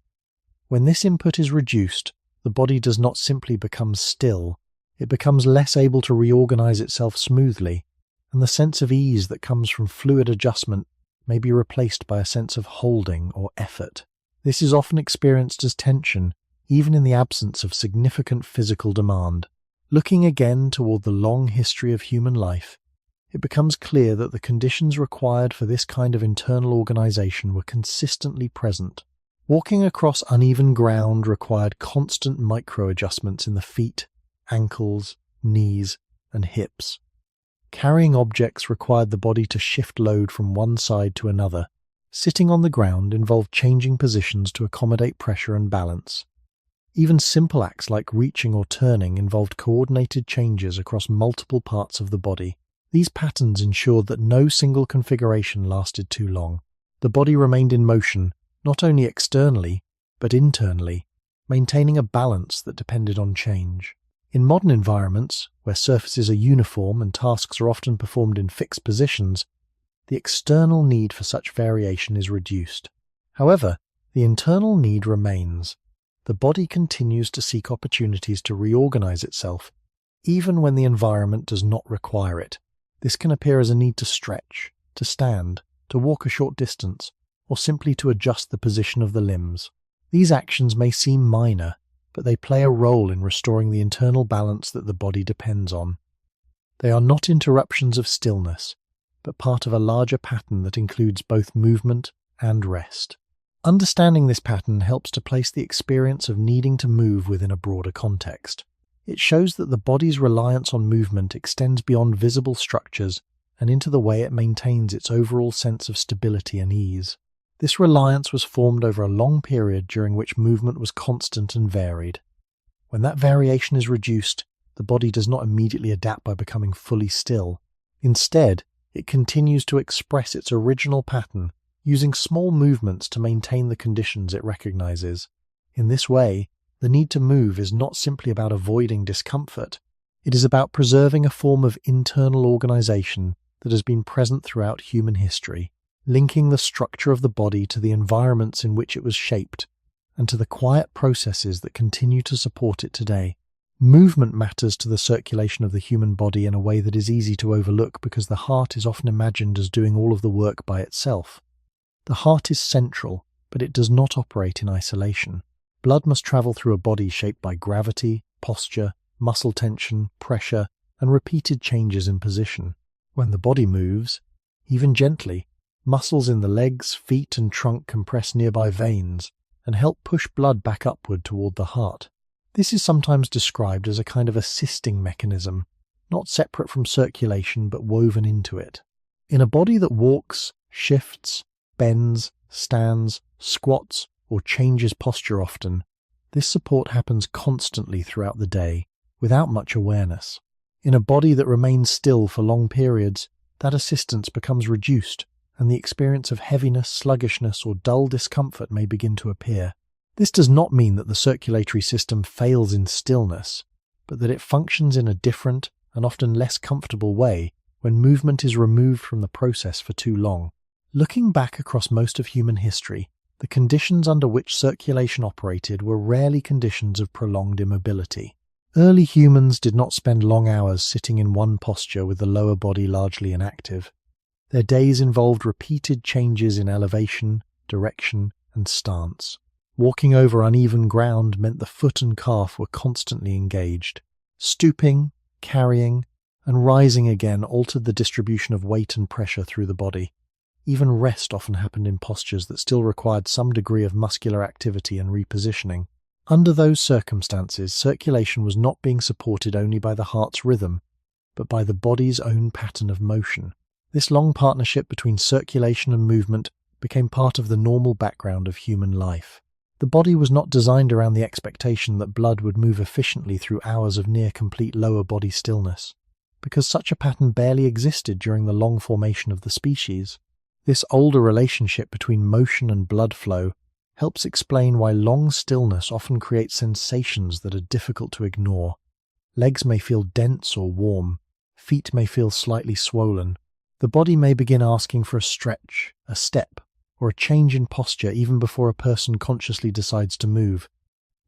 When this input is reduced, the body does not simply become still, It becomes less able to reorganize itself smoothly, and the sense of ease that comes from fluid adjustment may be replaced by a sense of holding or effort. This is often experienced as tension, even in the absence of significant physical demand. Looking again toward the long history of human life, it becomes clear that the conditions required for this kind of internal organization were consistently present. Walking across uneven ground required constant micro-adjustments in the feet, ankles, knees, and hips. Carrying objects required the body to shift load from one side to another. Sitting on the ground involved changing positions to accommodate pressure and balance. Even simple acts like reaching or turning involved coordinated changes across multiple parts of the body. These patterns ensured that no single configuration lasted too long. The body remained in motion, not only externally, but internally, maintaining a balance that depended on change. In modern environments, where surfaces are uniform and tasks are often performed in fixed positions, the external need for such variation is reduced. However, the internal need remains. The body continues to seek opportunities to reorganize itself, even when the environment does not require it. This can appear as a need to stretch, to stand, to walk a short distance, or simply to adjust the position of the limbs. These actions may seem minor, but they play a role in restoring the internal balance that the body depends on. They are not interruptions of stillness, but part of a larger pattern that includes both movement and rest. Understanding this pattern helps to place the experience of needing to move within a broader context. It shows that the body's reliance on movement extends beyond visible structures and into the way it maintains its overall sense of stability and ease. This reliance was formed over a long period during which movement was constant and varied. When that variation is reduced, the body does not immediately adapt by becoming fully still. Instead, it continues to express its original pattern, using small movements to maintain the conditions it recognizes. In this way, the need to move is not simply about avoiding discomfort. It is about preserving a form of internal organization that has been present throughout human history, linking the structure of the body to the environments in which it was shaped, and to the quiet processes that continue to support it today. Movement matters to the circulation of the human body in a way that is easy to overlook because the heart is often imagined as doing all of the work by itself. The heart is central, but it does not operate in isolation. Blood must travel through a body shaped by gravity, posture, muscle tension, pressure, and repeated changes in position. When the body moves, even gently, muscles in the legs, feet, and trunk compress nearby veins and help push blood back upward toward the heart. This is sometimes described as a kind of assisting mechanism, not separate from circulation but woven into it. In a body that walks, shifts, bends, stands, squats, or changes posture often, this support happens constantly throughout the day, without much awareness. In a body that remains still for long periods, that assistance becomes reduced, and the experience of heaviness, sluggishness, or dull discomfort may begin to appear. This does not mean that the circulatory system fails in stillness, but that it functions in a different and often less comfortable way when movement is removed from the process for too long. Looking back across most of human history, the conditions under which circulation operated were rarely conditions of prolonged immobility. Early humans did not spend long hours sitting in one posture with the lower body largely inactive. Their days involved repeated changes in elevation, direction, and stance. Walking over uneven ground meant the foot and calf were constantly engaged. Stooping, carrying, and rising again altered the distribution of weight and pressure through the body. Even rest often happened in postures that still required some degree of muscular activity and repositioning. Under those circumstances, circulation was not being supported only by the heart's rhythm, but by the body's own pattern of motion. This long partnership between circulation and movement became part of the normal background of human life. The body was not designed around the expectation that blood would move efficiently through hours of near-complete lower body stillness, because such a pattern barely existed during the long formation of the species. This older relationship between motion and blood flow helps explain why long stillness often creates sensations that are difficult to ignore. Legs may feel dense or warm, feet may feel slightly swollen. The body may begin asking for a stretch, a step, or a change in posture even before a person consciously decides to move.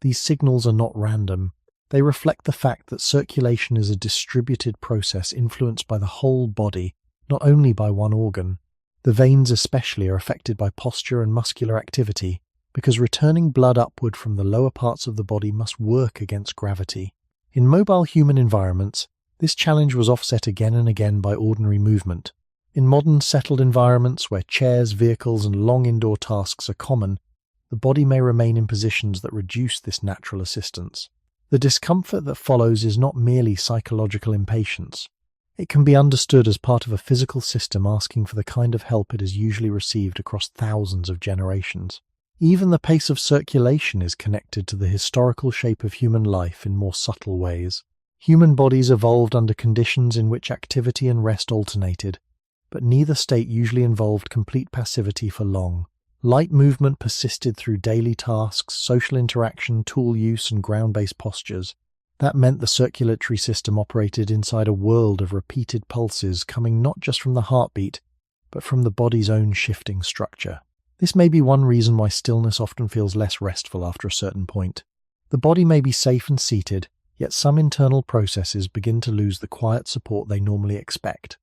These signals are not random. They reflect the fact that circulation is a distributed process influenced by the whole body, not only by one organ. The veins especially are affected by posture and muscular activity, because returning blood upward from the lower parts of the body must work against gravity. In mobile human environments, this challenge was offset again and again by ordinary movement. In modern settled environments where chairs, vehicles, and long indoor tasks are common, the body may remain in positions that reduce this natural assistance. The discomfort that follows is not merely psychological impatience. It can be understood as part of a physical system asking for the kind of help it has usually received across thousands of generations. Even the pace of circulation is connected to the historical shape of human life in more subtle ways. Human bodies evolved under conditions in which activity and rest alternated, but neither state usually involved complete passivity for long. Light movement persisted through daily tasks, social interaction, tool use, and ground-based postures. That meant the circulatory system operated inside a world of repeated pulses coming not just from the heartbeat, but from the body's own shifting structure. This may be one reason why stillness often feels less restful after a certain point. The body may be safe and seated, yet some internal processes begin to lose the quiet support they normally expect.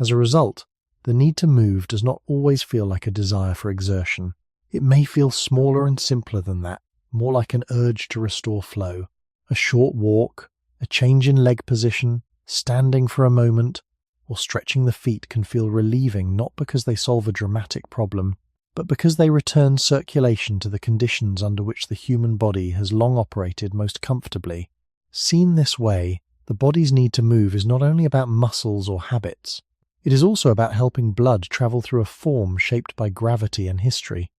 As a result, the need to move does not always feel like a desire for exertion. It may feel smaller and simpler than that, more like an urge to restore flow. A short walk, a change in leg position, standing for a moment, or stretching the feet can feel relieving not because they solve a dramatic problem, but because they return circulation to the conditions under which the human body has long operated most comfortably. Seen this way, the body's need to move is not only about muscles or habits. It is also about helping blood travel through a form shaped by gravity and history,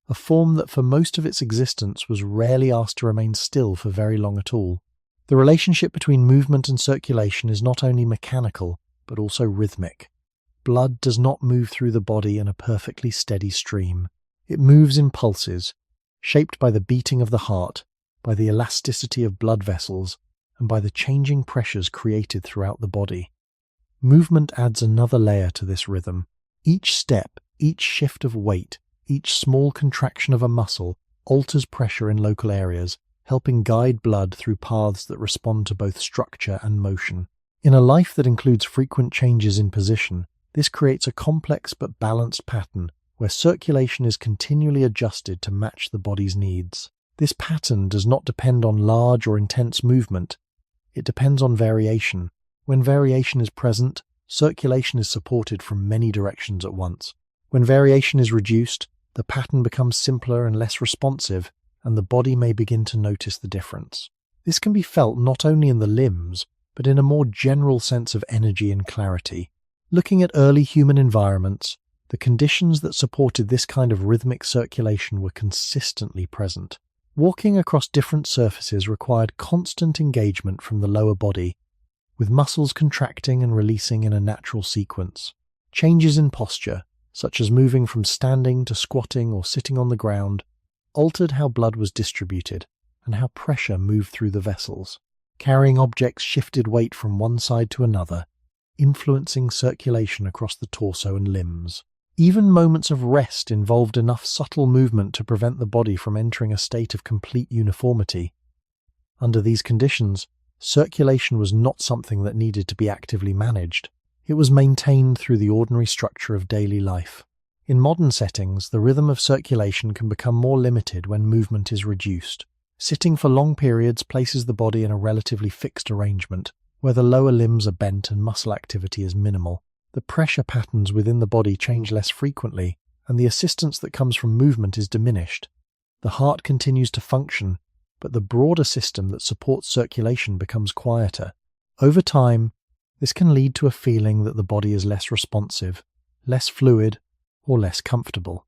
a form that for most of its existence was rarely asked to remain still for very long at all. The relationship between movement and circulation is not only mechanical, but also rhythmic. Blood does not move through the body in a perfectly steady stream. It moves in pulses, shaped by the beating of the heart, by the elasticity of blood vessels, and by the changing pressures created throughout the body. Movement adds another layer to this rhythm. Each step, each shift of weight, each small contraction of a muscle alters pressure in local areas, helping guide blood through paths that respond to both structure and motion. In a life that includes frequent changes in position, this creates a complex but balanced pattern where circulation is continually adjusted to match the body's needs. This pattern does not depend on large or intense movement. It depends on variation. When variation is present, circulation is supported from many directions at once. When variation is reduced, the pattern becomes simpler and less responsive, and the body may begin to notice the difference. This can be felt not only in the limbs, but in a more general sense of energy and clarity. Looking at early human environments, the conditions that supported this kind of rhythmic circulation were consistently present. Walking across different surfaces required constant engagement from the lower body, with muscles contracting and releasing in a natural sequence. Changes in posture, such as moving from standing to squatting or sitting on the ground, altered how blood was distributed and how pressure moved through the vessels. Carrying objects shifted weight from one side to another, influencing circulation across the torso and limbs. Even moments of rest involved enough subtle movement to prevent the body from entering a state of complete uniformity. Under these conditions, circulation was not something that needed to be actively managed. It was maintained through the ordinary structure of daily life. In modern settings, the rhythm of circulation can become more limited when movement is reduced. Sitting for long periods places the body in a relatively fixed arrangement, where the lower limbs are bent and muscle activity is minimal. The pressure patterns within the body change less frequently, and the assistance that comes from movement is diminished. The heart continues to function, but the broader system that supports circulation becomes quieter. Over time, this can lead to a feeling that the body is less responsive, less fluid, or less comfortable.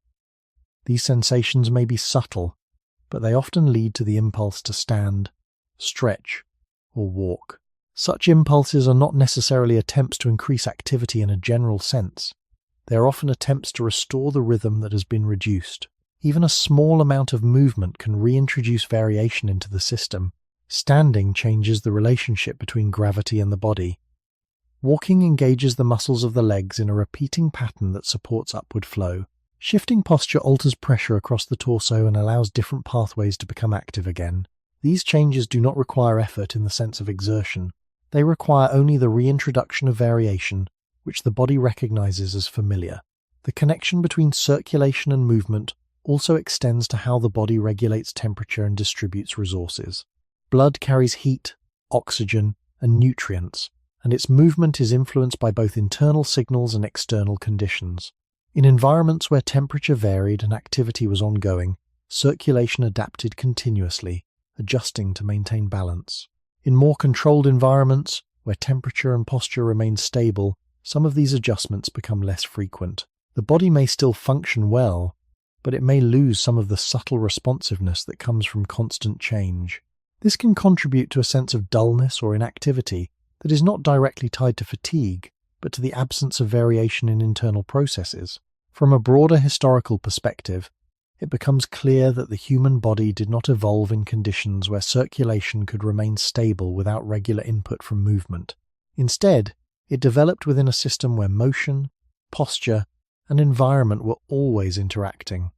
These sensations may be subtle, but they often lead to the impulse to stand, stretch, or walk. Such impulses are not necessarily attempts to increase activity in a general sense. They are often attempts to restore the rhythm that has been reduced. Even a small amount of movement can reintroduce variation into the system. Standing changes the relationship between gravity and the body. Walking engages the muscles of the legs in a repeating pattern that supports upward flow. Shifting posture alters pressure across the torso and allows different pathways to become active again. These changes do not require effort in the sense of exertion. They require only the reintroduction of variation, which the body recognizes as familiar. The connection between circulation and movement also extends to how the body regulates temperature and distributes resources. Blood carries heat, oxygen, and nutrients, and its movement is influenced by both internal signals and external conditions. In environments where temperature varied and activity was ongoing, circulation adapted continuously, adjusting to maintain balance. In more controlled environments, where temperature and posture remain stable, some of these adjustments become less frequent. The body may still function well, but it may lose some of the subtle responsiveness that comes from constant change. This can contribute to a sense of dullness or inactivity that is not directly tied to fatigue, but to the absence of variation in internal processes. From a broader historical perspective, it becomes clear that the human body did not evolve in conditions where circulation could remain stable without regular input from movement. Instead, it developed within a system where motion, posture, and environment were always interacting.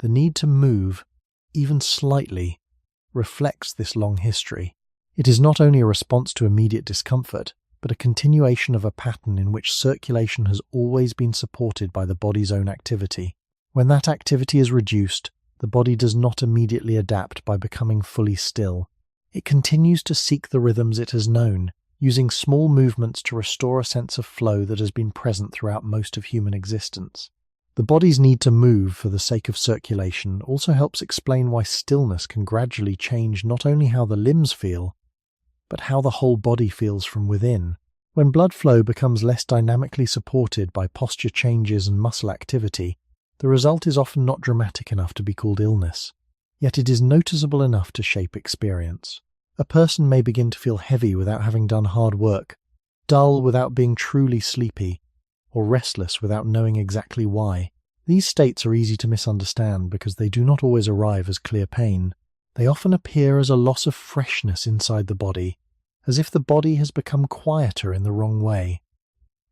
The need to move, even slightly, reflects this long history. It is not only a response to immediate discomfort, but a continuation of a pattern in which circulation has always been supported by the body's own activity. When that activity is reduced, the body does not immediately adapt by becoming fully still. It continues to seek the rhythms it has known, using small movements to restore a sense of flow that has been present throughout most of human existence. The body's need to move for the sake of circulation also helps explain why stillness can gradually change not only how the limbs feel, but how the whole body feels from within. When blood flow becomes less dynamically supported by posture changes and muscle activity, the result is often not dramatic enough to be called illness, yet it is noticeable enough to shape experience. A person may begin to feel heavy without having done hard work, dull without being truly sleepy, or restless without knowing exactly why. These states are easy to misunderstand because they do not always arrive as clear pain. They often appear as a loss of freshness inside the body, as if the body has become quieter in the wrong way.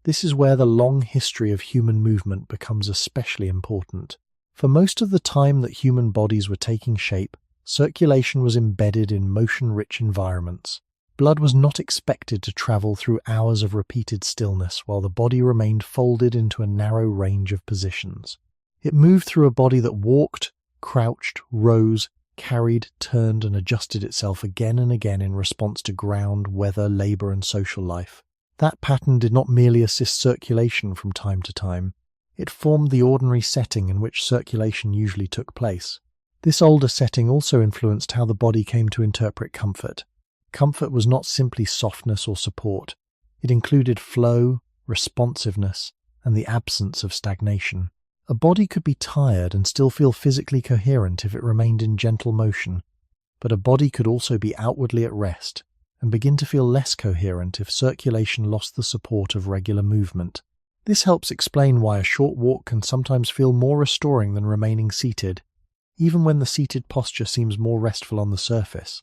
This is where the long history of human movement becomes especially important. For most of the time that human bodies were taking shape, circulation was embedded in motion-rich environments. Blood was not expected to travel through hours of repeated stillness while the body remained folded into a narrow range of positions. It moved through a body that walked, crouched, rose, carried, turned, and adjusted itself again and again in response to ground, weather, labor, and social life. That pattern did not merely assist circulation from time to time. It formed the ordinary setting in which circulation usually took place. This older setting also influenced how the body came to interpret comfort. Comfort was not simply softness or support. It included flow, responsiveness, and the absence of stagnation. A body could be tired and still feel physically coherent if it remained in gentle motion, but a body could also be outwardly at rest and begin to feel less coherent if circulation lost the support of regular movement. This helps explain why a short walk can sometimes feel more restoring than remaining seated, even when the seated posture seems more restful on the surface.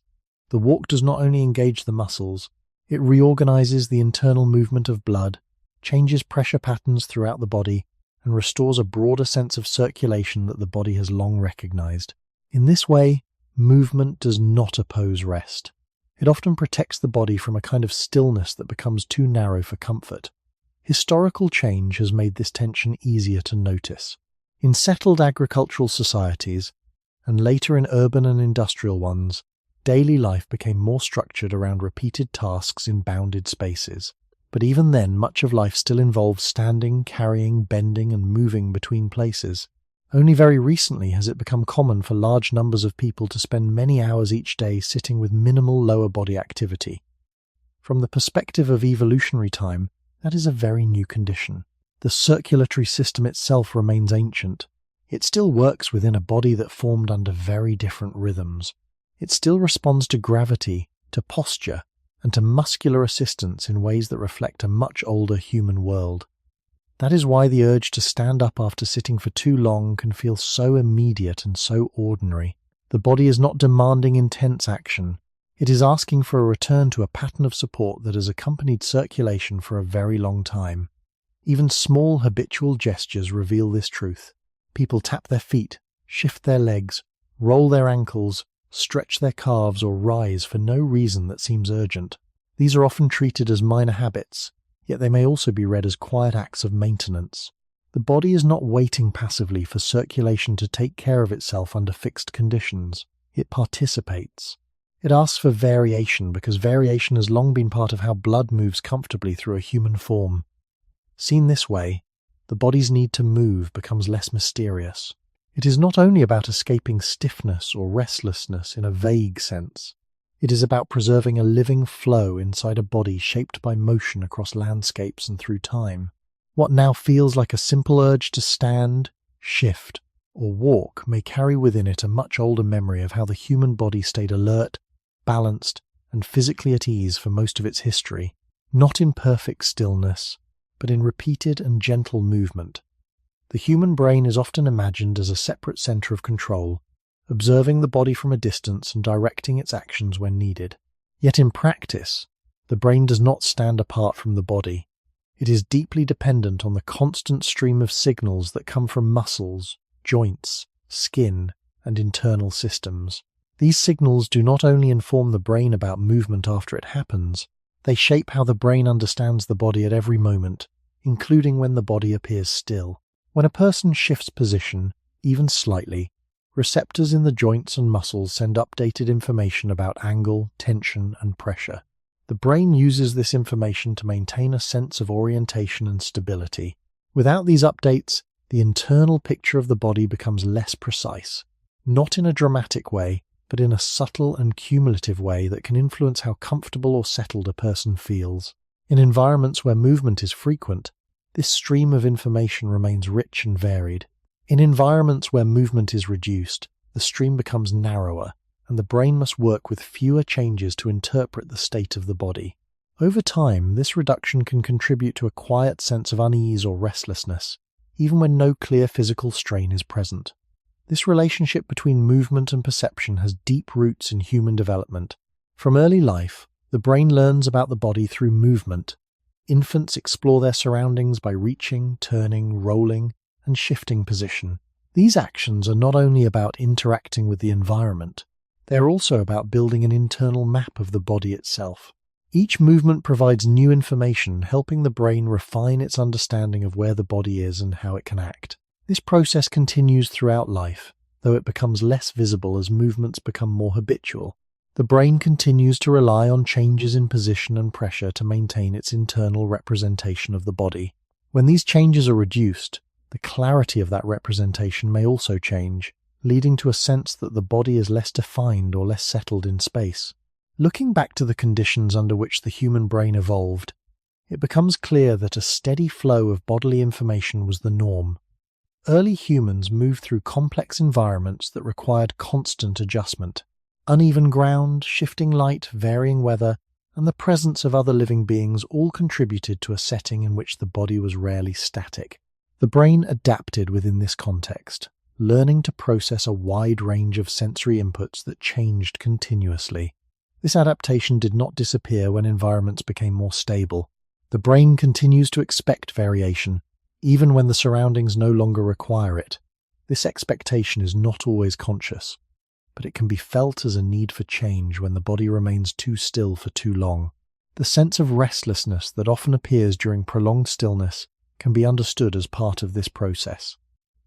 The walk does not only engage the muscles, it reorganizes the internal movement of blood, changes pressure patterns throughout the body, and restores a broader sense of circulation that the body has long recognized. In this way, movement does not oppose rest. It often protects the body from a kind of stillness that becomes too narrow for comfort. Historical change has made this tension easier to notice. In settled agricultural societies, and later in urban and industrial ones, daily life became more structured around repeated tasks in bounded spaces. But even then, much of life still involved standing, carrying, bending, and moving between places. Only very recently has it become common for large numbers of people to spend many hours each day sitting with minimal lower body activity. From the perspective of evolutionary time, that is a very new condition. The circulatory system itself remains ancient. It still works within a body that formed under very different rhythms. It still responds to gravity, to posture, and to muscular assistance in ways that reflect a much older human world. That is why the urge to stand up after sitting for too long can feel so immediate and so ordinary. The body is not demanding intense action. It is asking for a return to a pattern of support that has accompanied circulation for a very long time. Even small habitual gestures reveal this truth. People tap their feet, shift their legs, roll their ankles, stretch their calves or rise for no reason that seems urgent. These are often treated as minor habits, yet they may also be read as quiet acts of maintenance. The body is not waiting passively for circulation to take care of itself under fixed conditions. It participates. It asks for variation because variation has long been part of how blood moves comfortably through a human form. Seen this way, the body's need to move becomes less mysterious. It is not only about escaping stiffness or restlessness in a vague sense. It is about preserving a living flow inside a body shaped by motion across landscapes and through time. What now feels like a simple urge to stand, shift, or walk may carry within it a much older memory of how the human body stayed alert, balanced, and physically at ease for most of its history, not in perfect stillness, but in repeated and gentle movement. The human brain is often imagined as a separate center of control, observing the body from a distance and directing its actions when needed. Yet in practice, the brain does not stand apart from the body. It is deeply dependent on the constant stream of signals that come from muscles, joints, skin, and internal systems. These signals do not only inform the brain about movement after it happens, they shape how the brain understands the body at every moment, including when the body appears still. When a person shifts position, even slightly, receptors in the joints and muscles send updated information about angle, tension, and pressure. The brain uses this information to maintain a sense of orientation and stability. Without these updates, the internal picture of the body becomes less precise, not in a dramatic way, but in a subtle and cumulative way that can influence how comfortable or settled a person feels. In environments where movement is frequent, this stream of information remains rich and varied. In environments where movement is reduced, the stream becomes narrower, and the brain must work with fewer changes to interpret the state of the body. Over time, this reduction can contribute to a quiet sense of unease or restlessness, even when no clear physical strain is present. This relationship between movement and perception has deep roots in human development. From early life, the brain learns about the body through movement. Infants explore their surroundings by reaching, turning, rolling, and shifting position. These actions are not only about interacting with the environment, they are also about building an internal map of the body itself. Each movement provides new information, helping the brain refine its understanding of where the body is and how it can act. This process continues throughout life, though it becomes less visible as movements become more habitual. The brain continues to rely on changes in position and pressure to maintain its internal representation of the body. When these changes are reduced, the clarity of that representation may also change, leading to a sense that the body is less defined or less settled in space. Looking back to the conditions under which the human brain evolved, it becomes clear that a steady flow of bodily information was the norm. Early humans moved through complex environments that required constant adjustment. Uneven ground, shifting light, varying weather, and the presence of other living beings all contributed to a setting in which the body was rarely static. The brain adapted within this context, learning to process a wide range of sensory inputs that changed continuously. This adaptation did not disappear when environments became more stable. The brain continues to expect variation, even when the surroundings no longer require it. This expectation is not always conscious, but it can be felt as a need for change when the body remains too still for too long. The sense of restlessness that often appears during prolonged stillness can be understood as part of this process.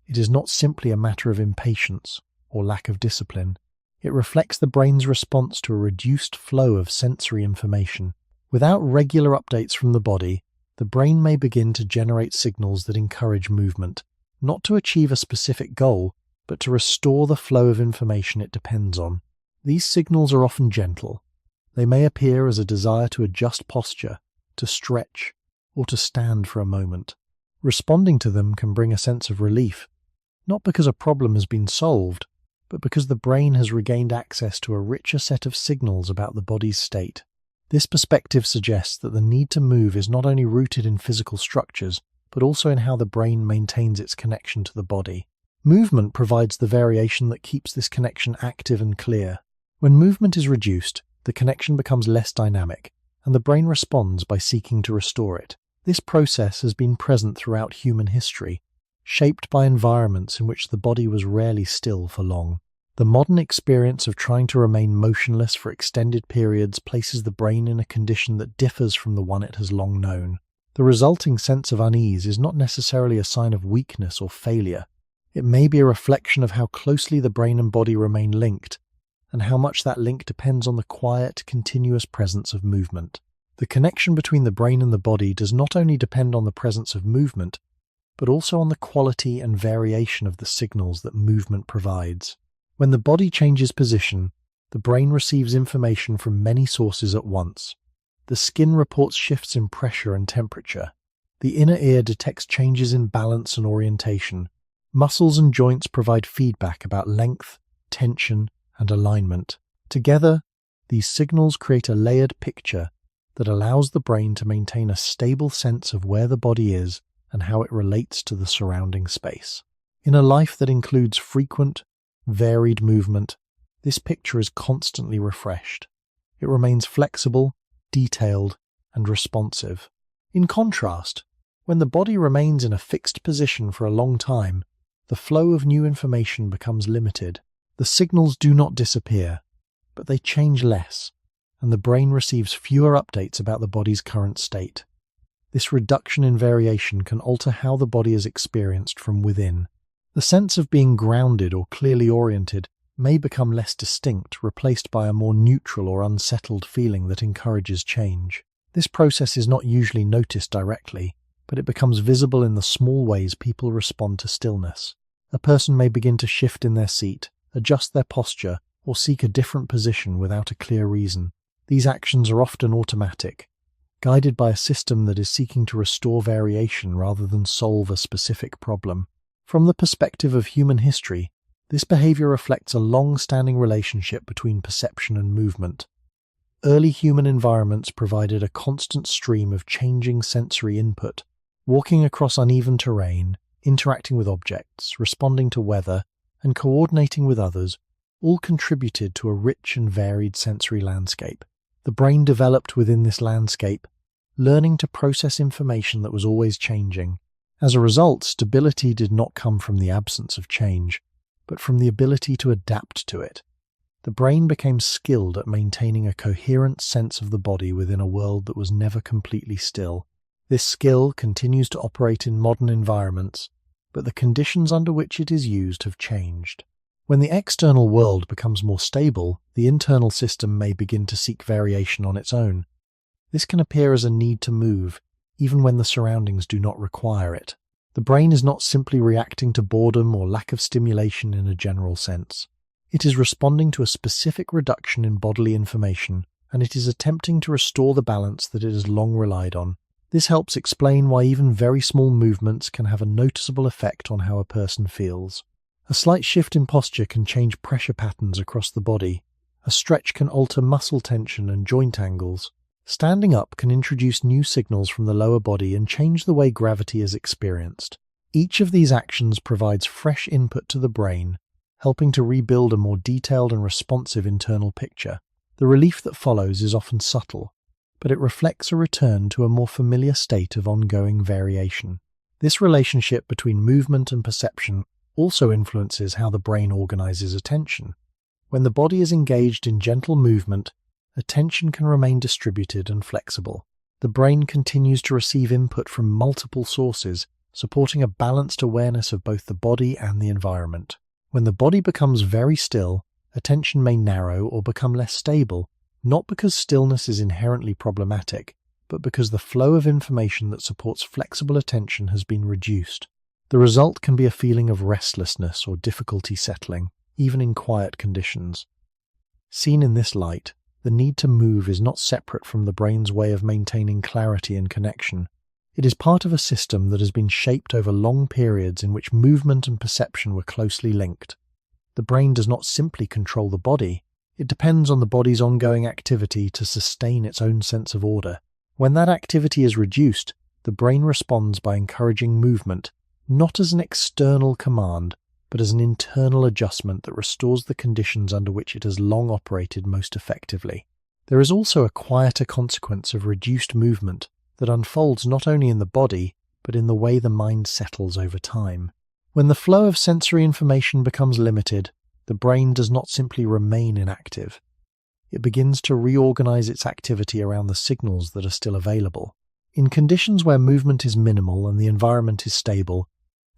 It is not simply a matter of impatience or lack of discipline. It reflects the brain's response to a reduced flow of sensory information. Without regular updates from the body, the brain may begin to generate signals that encourage movement, not to achieve a specific goal, but to restore the flow of information it depends on. These signals are often gentle. They may appear as a desire to adjust posture, to stretch, or to stand for a moment. Responding to them can bring a sense of relief, not because a problem has been solved, but because the brain has regained access to a richer set of signals about the body's state. This perspective suggests that the need to move is not only rooted in physical structures, but also in how the brain maintains its connection to the body. Movement provides the variation that keeps this connection active and clear. When movement is reduced, the connection becomes less dynamic, and the brain responds by seeking to restore it. This process has been present throughout human history, shaped by environments in which the body was rarely still for long. The modern experience of trying to remain motionless for extended periods places the brain in a condition that differs from the one it has long known. The resulting sense of unease is not necessarily a sign of weakness or failure. It may be a reflection of how closely the brain and body remain linked, and how much that link depends on the quiet, continuous presence of movement. The connection between the brain and the body does not only depend on the presence of movement, but also on the quality and variation of the signals that movement provides. When the body changes position, the brain receives information from many sources at once. The skin reports shifts in pressure and temperature. The inner ear detects changes in balance and orientation. Muscles and joints provide feedback about length, tension, and alignment. Together, these signals create a layered picture that allows the brain to maintain a stable sense of where the body is and how it relates to the surrounding space. In a life that includes frequent, varied movement, this picture is constantly refreshed. It remains flexible, detailed, and responsive. In contrast, when the body remains in a fixed position for a long time, the flow of new information becomes limited. The signals do not disappear, but they change less, and the brain receives fewer updates about the body's current state. This reduction in variation can alter how the body is experienced from within. The sense of being grounded or clearly oriented may become less distinct, replaced by a more neutral or unsettled feeling that encourages change. This process is not usually noticed directly, but it becomes visible in the small ways people respond to stillness. A person may begin to shift in their seat, adjust their posture, or seek a different position without a clear reason. These actions are often automatic, guided by a system that is seeking to restore variation rather than solve a specific problem. From the perspective of human history, this behavior reflects a long-standing relationship between perception and movement. Early human environments provided a constant stream of changing sensory input. Walking across uneven terrain, interacting with objects, responding to weather, and coordinating with others all contributed to a rich and varied sensory landscape. The brain developed within this landscape, learning to process information that was always changing. As a result, stability did not come from the absence of change, but from the ability to adapt to it. The brain became skilled at maintaining a coherent sense of the body within a world that was never completely still. This skill continues to operate in modern environments, but the conditions under which it is used have changed. When the external world becomes more stable, the internal system may begin to seek variation on its own. This can appear as a need to move, even when the surroundings do not require it. The brain is not simply reacting to boredom or lack of stimulation in a general sense. It is responding to a specific reduction in bodily information, and it is attempting to restore the balance that it has long relied on. This helps explain why even very small movements can have a noticeable effect on how a person feels. A slight shift in posture can change pressure patterns across the body. A stretch can alter muscle tension and joint angles. Standing up can introduce new signals from the lower body and change the way gravity is experienced. Each of these actions provides fresh input to the brain, helping to rebuild a more detailed and responsive internal picture. The relief that follows is often subtle, but it reflects a return to a more familiar state of ongoing variation. This relationship between movement and perception also influences how the brain organizes attention. When the body is engaged in gentle movement, attention can remain distributed and flexible. The brain continues to receive input from multiple sources, supporting a balanced awareness of both the body and the environment. When the body becomes very still, attention may narrow or become less stable, not because stillness is inherently problematic, but because the flow of information that supports flexible attention has been reduced. The result can be a feeling of restlessness or difficulty settling, even in quiet conditions. Seen in this light, the need to move is not separate from the brain's way of maintaining clarity and connection. It is part of a system that has been shaped over long periods in which movement and perception were closely linked. The brain does not simply control the body, it depends on the body's ongoing activity to sustain its own sense of order. When that activity is reduced, the brain responds by encouraging movement, not as an external command, but as an internal adjustment that restores the conditions under which it has long operated most effectively. There is also a quieter consequence of reduced movement that unfolds not only in the body, but in the way the mind settles over time. When the flow of sensory information becomes limited, the brain does not simply remain inactive. It begins to reorganize its activity around the signals that are still available. In conditions where movement is minimal and the environment is stable,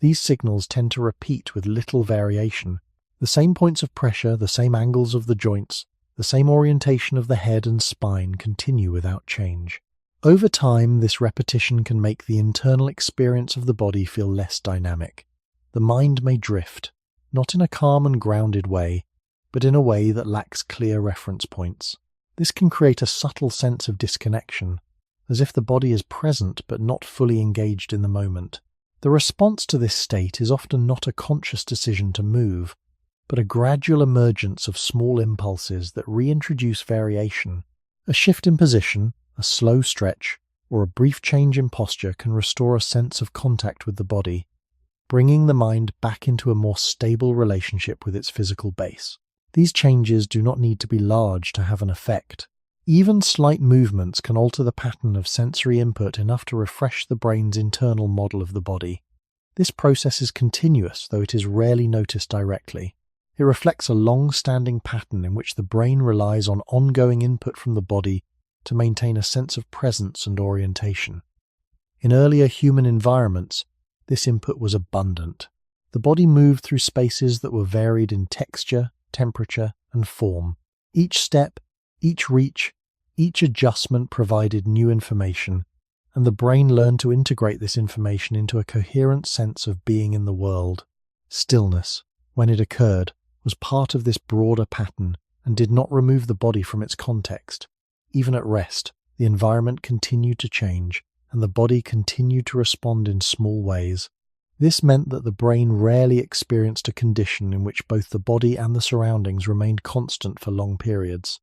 these signals tend to repeat with little variation. The same points of pressure, the same angles of the joints, the same orientation of the head and spine continue without change. Over time, this repetition can make the internal experience of the body feel less dynamic. The mind may drift, not in a calm and grounded way, but in a way that lacks clear reference points. This can create a subtle sense of disconnection, as if the body is present but not fully engaged in the moment. The response to this state is often not a conscious decision to move, but a gradual emergence of small impulses that reintroduce variation. A shift in position, a slow stretch, or a brief change in posture can restore a sense of contact with the body, bringing the mind back into a more stable relationship with its physical base. These changes do not need to be large to have an effect. Even slight movements can alter the pattern of sensory input enough to refresh the brain's internal model of the body. This process is continuous, though it is rarely noticed directly. It reflects a long-standing pattern in which the brain relies on ongoing input from the body to maintain a sense of presence and orientation. In earlier human environments, this input was abundant. The body moved through spaces that were varied in texture, temperature, and form. Each step, each reach, each adjustment provided new information, and the brain learned to integrate this information into a coherent sense of being in the world. Stillness, when it occurred, was part of this broader pattern and did not remove the body from its context. Even at rest, the environment continued to change, and the body continued to respond in small ways. This meant that the brain rarely experienced a condition in which both the body and the surroundings remained constant for long periods.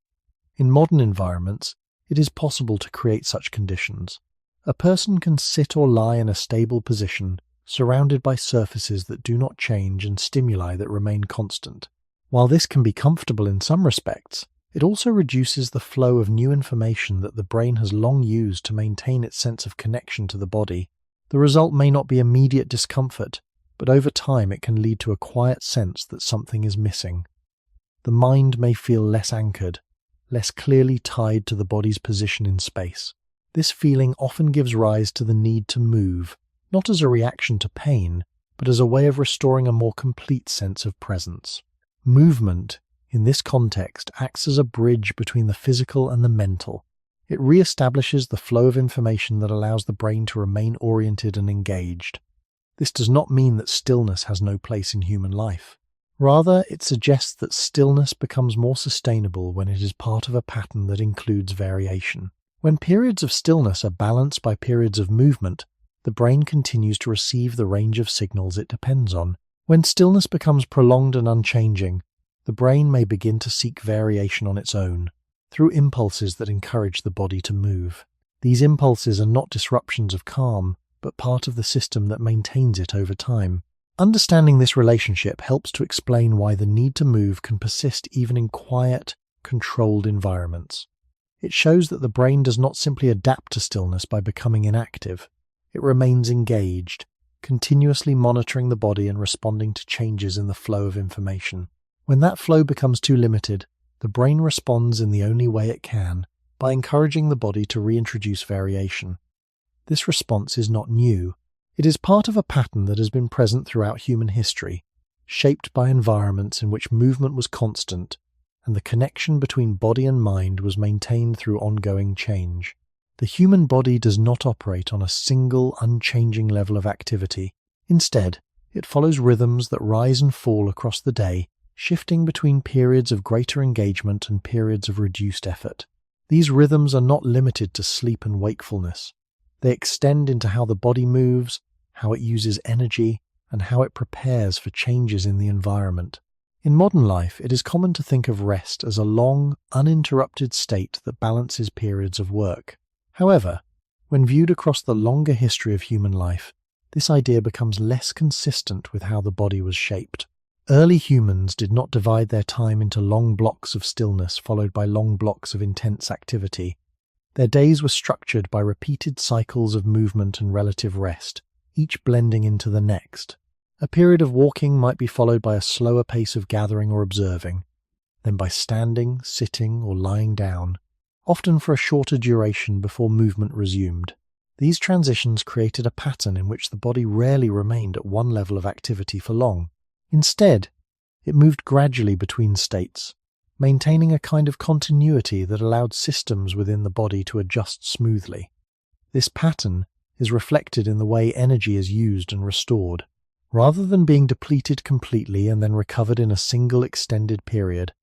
In modern environments, it is possible to create such conditions. A person can sit or lie in a stable position, surrounded by surfaces that do not change and stimuli that remain constant. While this can be comfortable in some respects, it also reduces the flow of new information that the brain has long used to maintain its sense of connection to the body. The result may not be immediate discomfort, but over time it can lead to a quiet sense that something is missing. The mind may feel less anchored, less clearly tied to the body's position in space. This feeling often gives rise to the need to move, not as a reaction to pain, but as a way of restoring a more complete sense of presence. Movement, in this context, acts as a bridge between the physical and the mental. It re-establishes the flow of information that allows the brain to remain oriented and engaged. This does not mean that stillness has no place in human life. Rather, it suggests that stillness becomes more sustainable when it is part of a pattern that includes variation. When periods of stillness are balanced by periods of movement, the brain continues to receive the range of signals it depends on. When stillness becomes prolonged and unchanging, the brain may begin to seek variation on its own, through impulses that encourage the body to move. These impulses are not disruptions of calm, but part of the system that maintains it over time. Understanding this relationship helps to explain why the need to move can persist even in quiet, controlled environments. It shows that the brain does not simply adapt to stillness by becoming inactive. It remains engaged, continuously monitoring the body and responding to changes in the flow of information. When that flow becomes too limited, the brain responds in the only way it can, by encouraging the body to reintroduce variation. This response is not new. It is part of a pattern that has been present throughout human history, shaped by environments in which movement was constant, and the connection between body and mind was maintained through ongoing change. The human body does not operate on a single, unchanging level of activity. Instead, it follows rhythms that rise and fall across the day, shifting between periods of greater engagement and periods of reduced effort. These rhythms are not limited to sleep and wakefulness. They extend into how the body moves, how it uses energy, and how it prepares for changes in the environment. In modern life, it is common to think of rest as a long, uninterrupted state that balances periods of work. However, when viewed across the longer history of human life, this idea becomes less consistent with how the body was shaped. Early humans did not divide their time into long blocks of stillness followed by long blocks of intense activity. Their days were structured by repeated cycles of movement and relative rest, each blending into the next. A period of walking might be followed by a slower pace of gathering or observing, then by standing, sitting, or lying down, often for a shorter duration before movement resumed. These transitions created a pattern in which the body rarely remained at one level of activity for long. Instead, it moved gradually between states, maintaining a kind of continuity that allowed systems within the body to adjust smoothly. This pattern is reflected in the way energy is used and restored. Rather than being depleted completely and then recovered in a single extended period,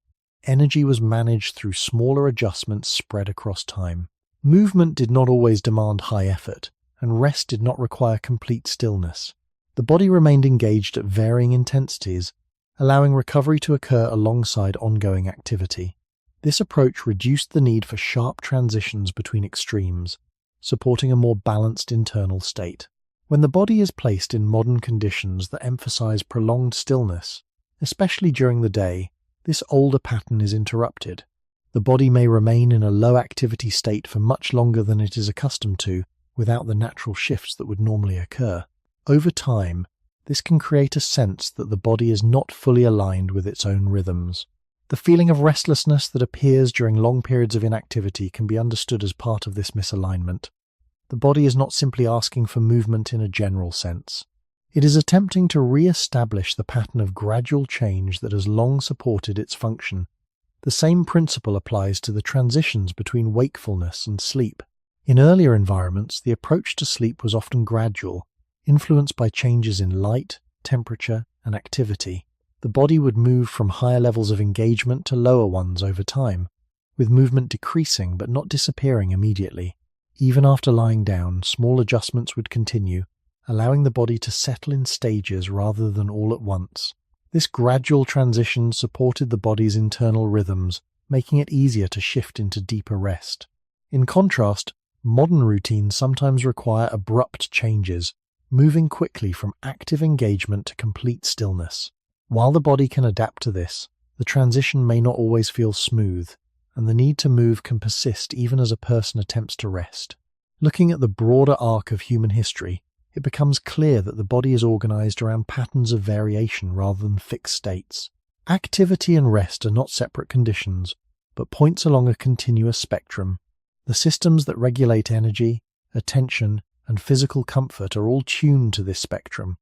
energy was managed through smaller adjustments spread across time. Movement did not always demand high effort, and rest did not require complete stillness. The body remained engaged at varying intensities, allowing recovery to occur alongside ongoing activity. This approach reduced the need for sharp transitions between extremes, supporting a more balanced internal state. When the body is placed in modern conditions that emphasize prolonged stillness, especially during the day, this older pattern is interrupted. The body may remain in a low activity state for much longer than it is accustomed to without the natural shifts that would normally occur. Over time, this can create a sense that the body is not fully aligned with its own rhythms. The feeling of restlessness that appears during long periods of inactivity can be understood as part of this misalignment. The body is not simply asking for movement in a general sense. It is attempting to re-establish the pattern of gradual change that has long supported its function. The same principle applies to the transitions between wakefulness and sleep. In earlier environments, the approach to sleep was often gradual, influenced by changes in light, temperature, and activity. The body would move from higher levels of engagement to lower ones over time, with movement decreasing but not disappearing immediately. Even after lying down, small adjustments would continue, allowing the body to settle in stages rather than all at once. This gradual transition supported the body's internal rhythms, making it easier to shift into deeper rest. In contrast, modern routines sometimes require abrupt changes, moving quickly from active engagement to complete stillness. While the body can adapt to this, the transition may not always feel smooth, and the need to move can persist even as a person attempts to rest. Looking at the broader arc of human history, it becomes clear that the body is organized around patterns of variation rather than fixed states. Activity and rest are not separate conditions, but points along a continuous spectrum. The systems that regulate energy, attention, and physical comfort are all tuned to this spectrum,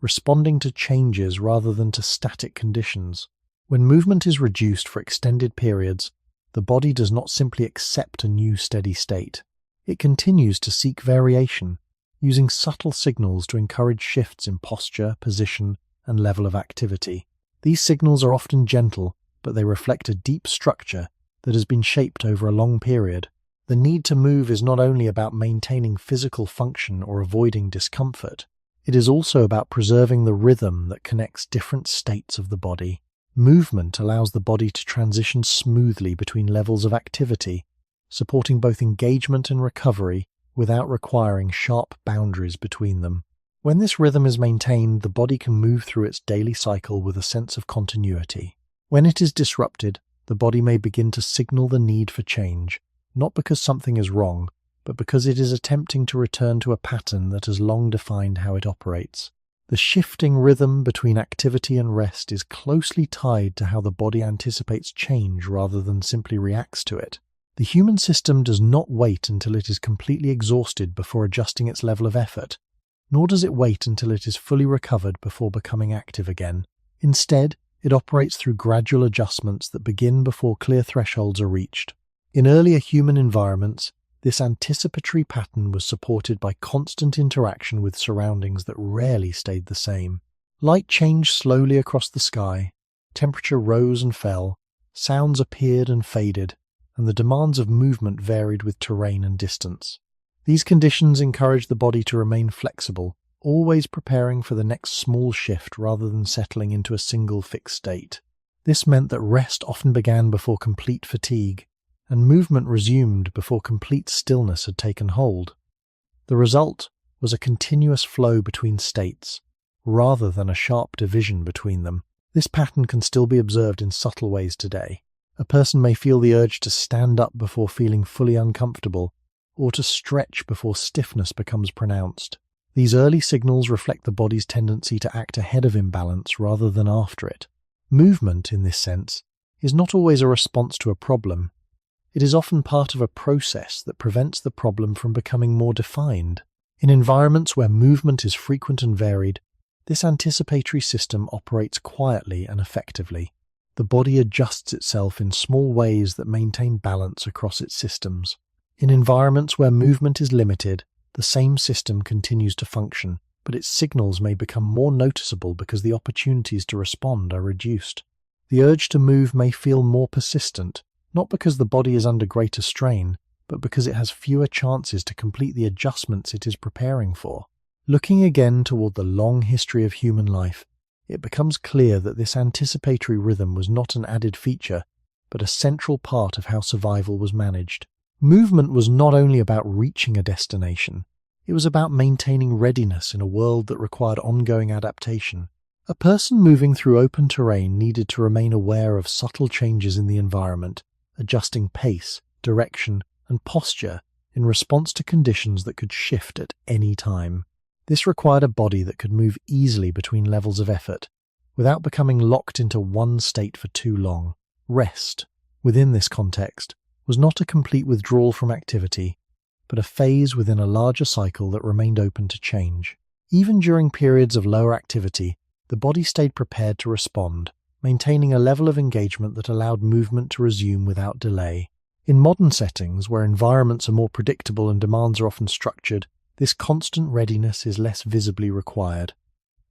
responding to changes rather than to static conditions. When movement is reduced for extended periods, the body does not simply accept a new steady state. It continues to seek variation, using subtle signals to encourage shifts in posture, position, and level of activity. These signals are often gentle, but they reflect a deep structure that has been shaped over a long period. The need to move is not only about maintaining physical function or avoiding discomfort, it is also about preserving the rhythm that connects different states of the body. Movement allows the body to transition smoothly between levels of activity, supporting both engagement and recovery without requiring sharp boundaries between them. When this rhythm is maintained, the body can move through its daily cycle with a sense of continuity. When it is disrupted, the body may begin to signal the need for change, not because something is wrong, but because it is attempting to return to a pattern that has long defined how it operates. The shifting rhythm between activity and rest is closely tied to how the body anticipates change rather than simply reacts to it. The human system does not wait until it is completely exhausted before adjusting its level of effort, nor does it wait until it is fully recovered before becoming active again. Instead, it operates through gradual adjustments that begin before clear thresholds are reached. In earlier human environments, this anticipatory pattern was supported by constant interaction with surroundings that rarely stayed the same. Light changed slowly across the sky, temperature rose and fell, sounds appeared and faded, and the demands of movement varied with terrain and distance. These conditions encourage the body to remain flexible, always preparing for the next small shift rather than settling into a single fixed state. This meant that rest often began before complete fatigue, and movement resumed before complete stillness had taken hold. The result was a continuous flow between states, rather than a sharp division between them. This pattern can still be observed in subtle ways today. A person may feel the urge to stand up before feeling fully uncomfortable, or to stretch before stiffness becomes pronounced. These early signals reflect the body's tendency to act ahead of imbalance rather than after it. Movement, in this sense, is not always a response to a problem. It is often part of a process that prevents the problem from becoming more defined. In environments where movement is frequent and varied, this anticipatory system operates quietly and effectively. The body adjusts itself in small ways that maintain balance across its systems. In environments where movement is limited, the same system continues to function, but its signals may become more noticeable because the opportunities to respond are reduced. The urge to move may feel more persistent, not because the body is under greater strain, but because it has fewer chances to complete the adjustments it is preparing for. Looking again toward the long history of human life, it becomes clear that this anticipatory rhythm was not an added feature, but a central part of how survival was managed. Movement was not only about reaching a destination, it was about maintaining readiness in a world that required ongoing adaptation. A person moving through open terrain needed to remain aware of subtle changes in the environment, adjusting pace, direction, and posture in response to conditions that could shift at any time. This required a body that could move easily between levels of effort, without becoming locked into one state for too long. Rest, within this context, was not a complete withdrawal from activity, but a phase within a larger cycle that remained open to change. Even during periods of lower activity, the body stayed prepared to respond, maintaining a level of engagement that allowed movement to resume without delay. In modern settings, where environments are more predictable and demands are often structured, this constant readiness is less visibly required.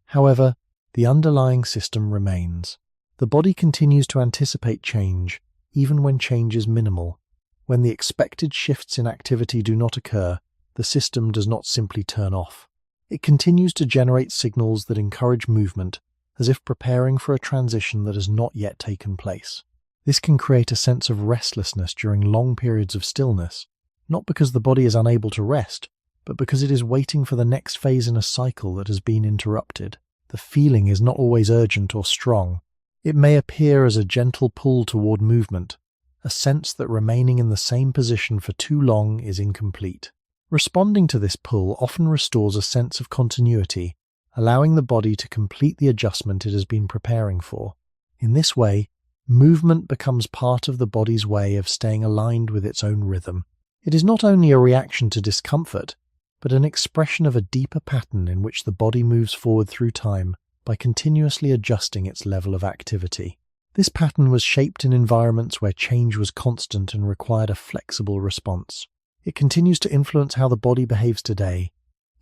However, the underlying system remains. The body continues to anticipate change, even when change is minimal. When the expected shifts in activity do not occur, the system does not simply turn off. It continues to generate signals that encourage movement, as if preparing for a transition that has not yet taken place. This can create a sense of restlessness during long periods of stillness, not because the body is unable to rest, but because it is waiting for the next phase in a cycle that has been interrupted. The feeling is not always urgent or strong. It may appear as a gentle pull toward movement, a sense that remaining in the same position for too long is incomplete. Responding to this pull often restores a sense of continuity, allowing the body to complete the adjustment it has been preparing for. In this way, movement becomes part of the body's way of staying aligned with its own rhythm. It is not only a reaction to discomfort, but an expression of a deeper pattern in which the body moves forward through time by continuously adjusting its level of activity. This pattern was shaped in environments where change was constant and required a flexible response. It continues to influence how the body behaves today,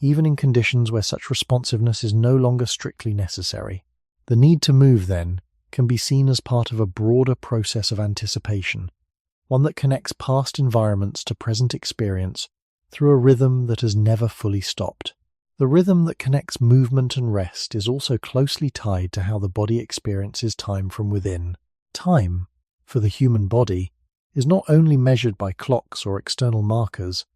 even in conditions where such responsiveness is no longer strictly necessary. The need to move, then, can be seen as part of a broader process of anticipation, one that connects past environments to present experience through a rhythm that has never fully stopped. The rhythm that connects movement and rest is also closely tied to how the body experiences time from within. Time, for the human body, is not only measured by clocks or external markers,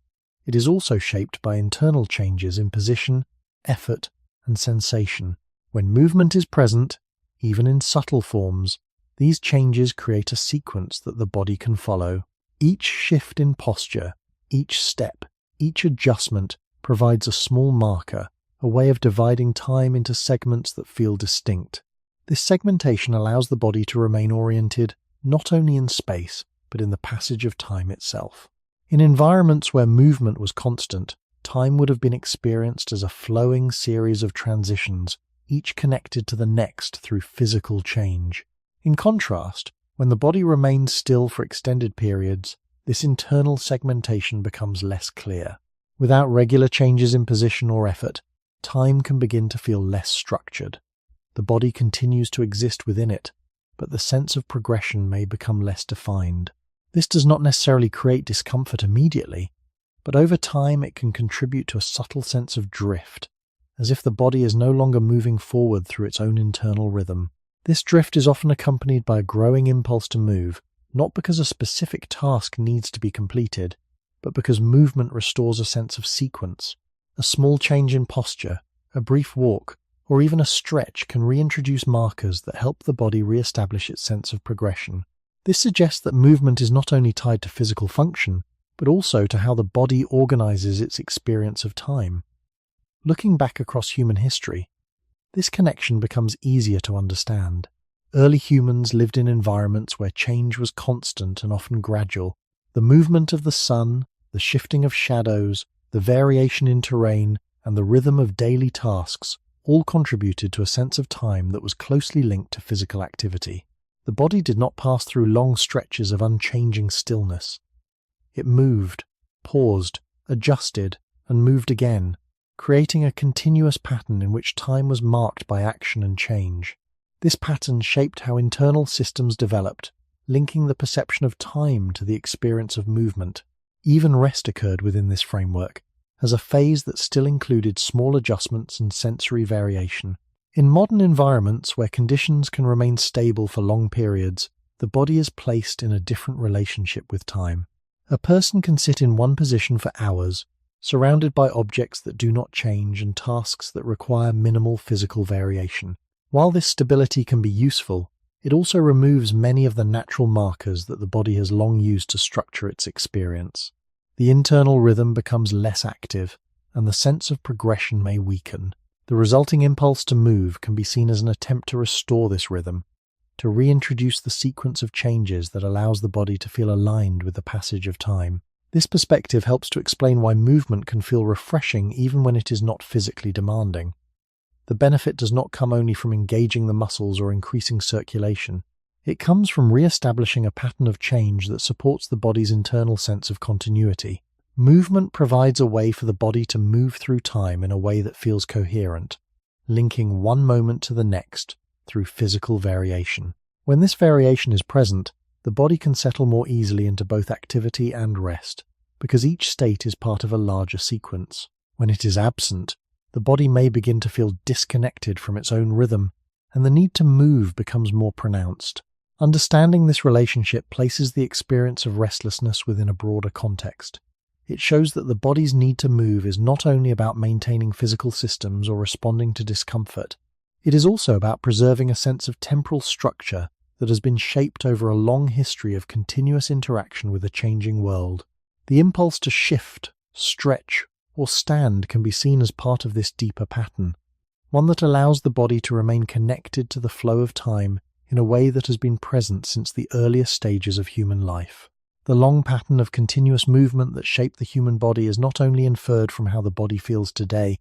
it is also shaped by internal changes in position, effort, and sensation. When movement is present, even in subtle forms, these changes create a sequence that the body can follow. Each shift in posture, each step, each adjustment provides a small marker, a way of dividing time into segments that feel distinct. This segmentation allows the body to remain oriented not only in space, but in the passage of time itself. In environments where movement was constant, time would have been experienced as a flowing series of transitions, each connected to the next through physical change. In contrast, when the body remains still for extended periods, this internal segmentation becomes less clear. Without regular changes in position or effort, time can begin to feel less structured. The body continues to exist within it, but the sense of progression may become less defined. This does not necessarily create discomfort immediately, but over time it can contribute to a subtle sense of drift, as if the body is no longer moving forward through its own internal rhythm. This drift is often accompanied by a growing impulse to move, not because a specific task needs to be completed, but because movement restores a sense of sequence. A small change in posture, a brief walk, or even a stretch can reintroduce markers that help the body re-establish its sense of progression. This suggests that movement is not only tied to physical function, but also to how the body organizes its experience of time. Looking back across human history, this connection becomes easier to understand. Early humans lived in environments where change was constant and often gradual. The movement of the sun, the shifting of shadows, the variation in terrain, and the rhythm of daily tasks all contributed to a sense of time that was closely linked to physical activity. The body did not pass through long stretches of unchanging stillness. It moved, paused, adjusted, and moved again, creating a continuous pattern in which time was marked by action and change. This pattern shaped how internal systems developed, linking the perception of time to the experience of movement. Even rest occurred within this framework, as a phase that still included small adjustments and sensory variation. In modern environments where conditions can remain stable for long periods, the body is placed in a different relationship with time. A person can sit in one position for hours, surrounded by objects that do not change and tasks that require minimal physical variation. While this stability can be useful, it also removes many of the natural markers that the body has long used to structure its experience. The internal rhythm becomes less active, and the sense of progression may weaken. The resulting impulse to move can be seen as an attempt to restore this rhythm, to reintroduce the sequence of changes that allows the body to feel aligned with the passage of time. This perspective helps to explain why movement can feel refreshing even when it is not physically demanding. The benefit does not come only from engaging the muscles or increasing circulation. It comes from re-establishing a pattern of change that supports the body's internal sense of continuity. Movement provides a way for the body to move through time in a way that feels coherent, linking one moment to the next through physical variation. When this variation is present, the body can settle more easily into both activity and rest, because each state is part of a larger sequence. When it is absent, the body may begin to feel disconnected from its own rhythm, and the need to move becomes more pronounced. Understanding this relationship places the experience of restlessness within a broader context. It shows that the body's need to move is not only about maintaining physical systems or responding to discomfort, it is also about preserving a sense of temporal structure that has been shaped over a long history of continuous interaction with a changing world. The impulse to shift, stretch, or stand can be seen as part of this deeper pattern, one that allows the body to remain connected to the flow of time in a way that has been present since the earliest stages of human life. The long pattern of continuous movement that shaped the human body is not only inferred from how the body feels today,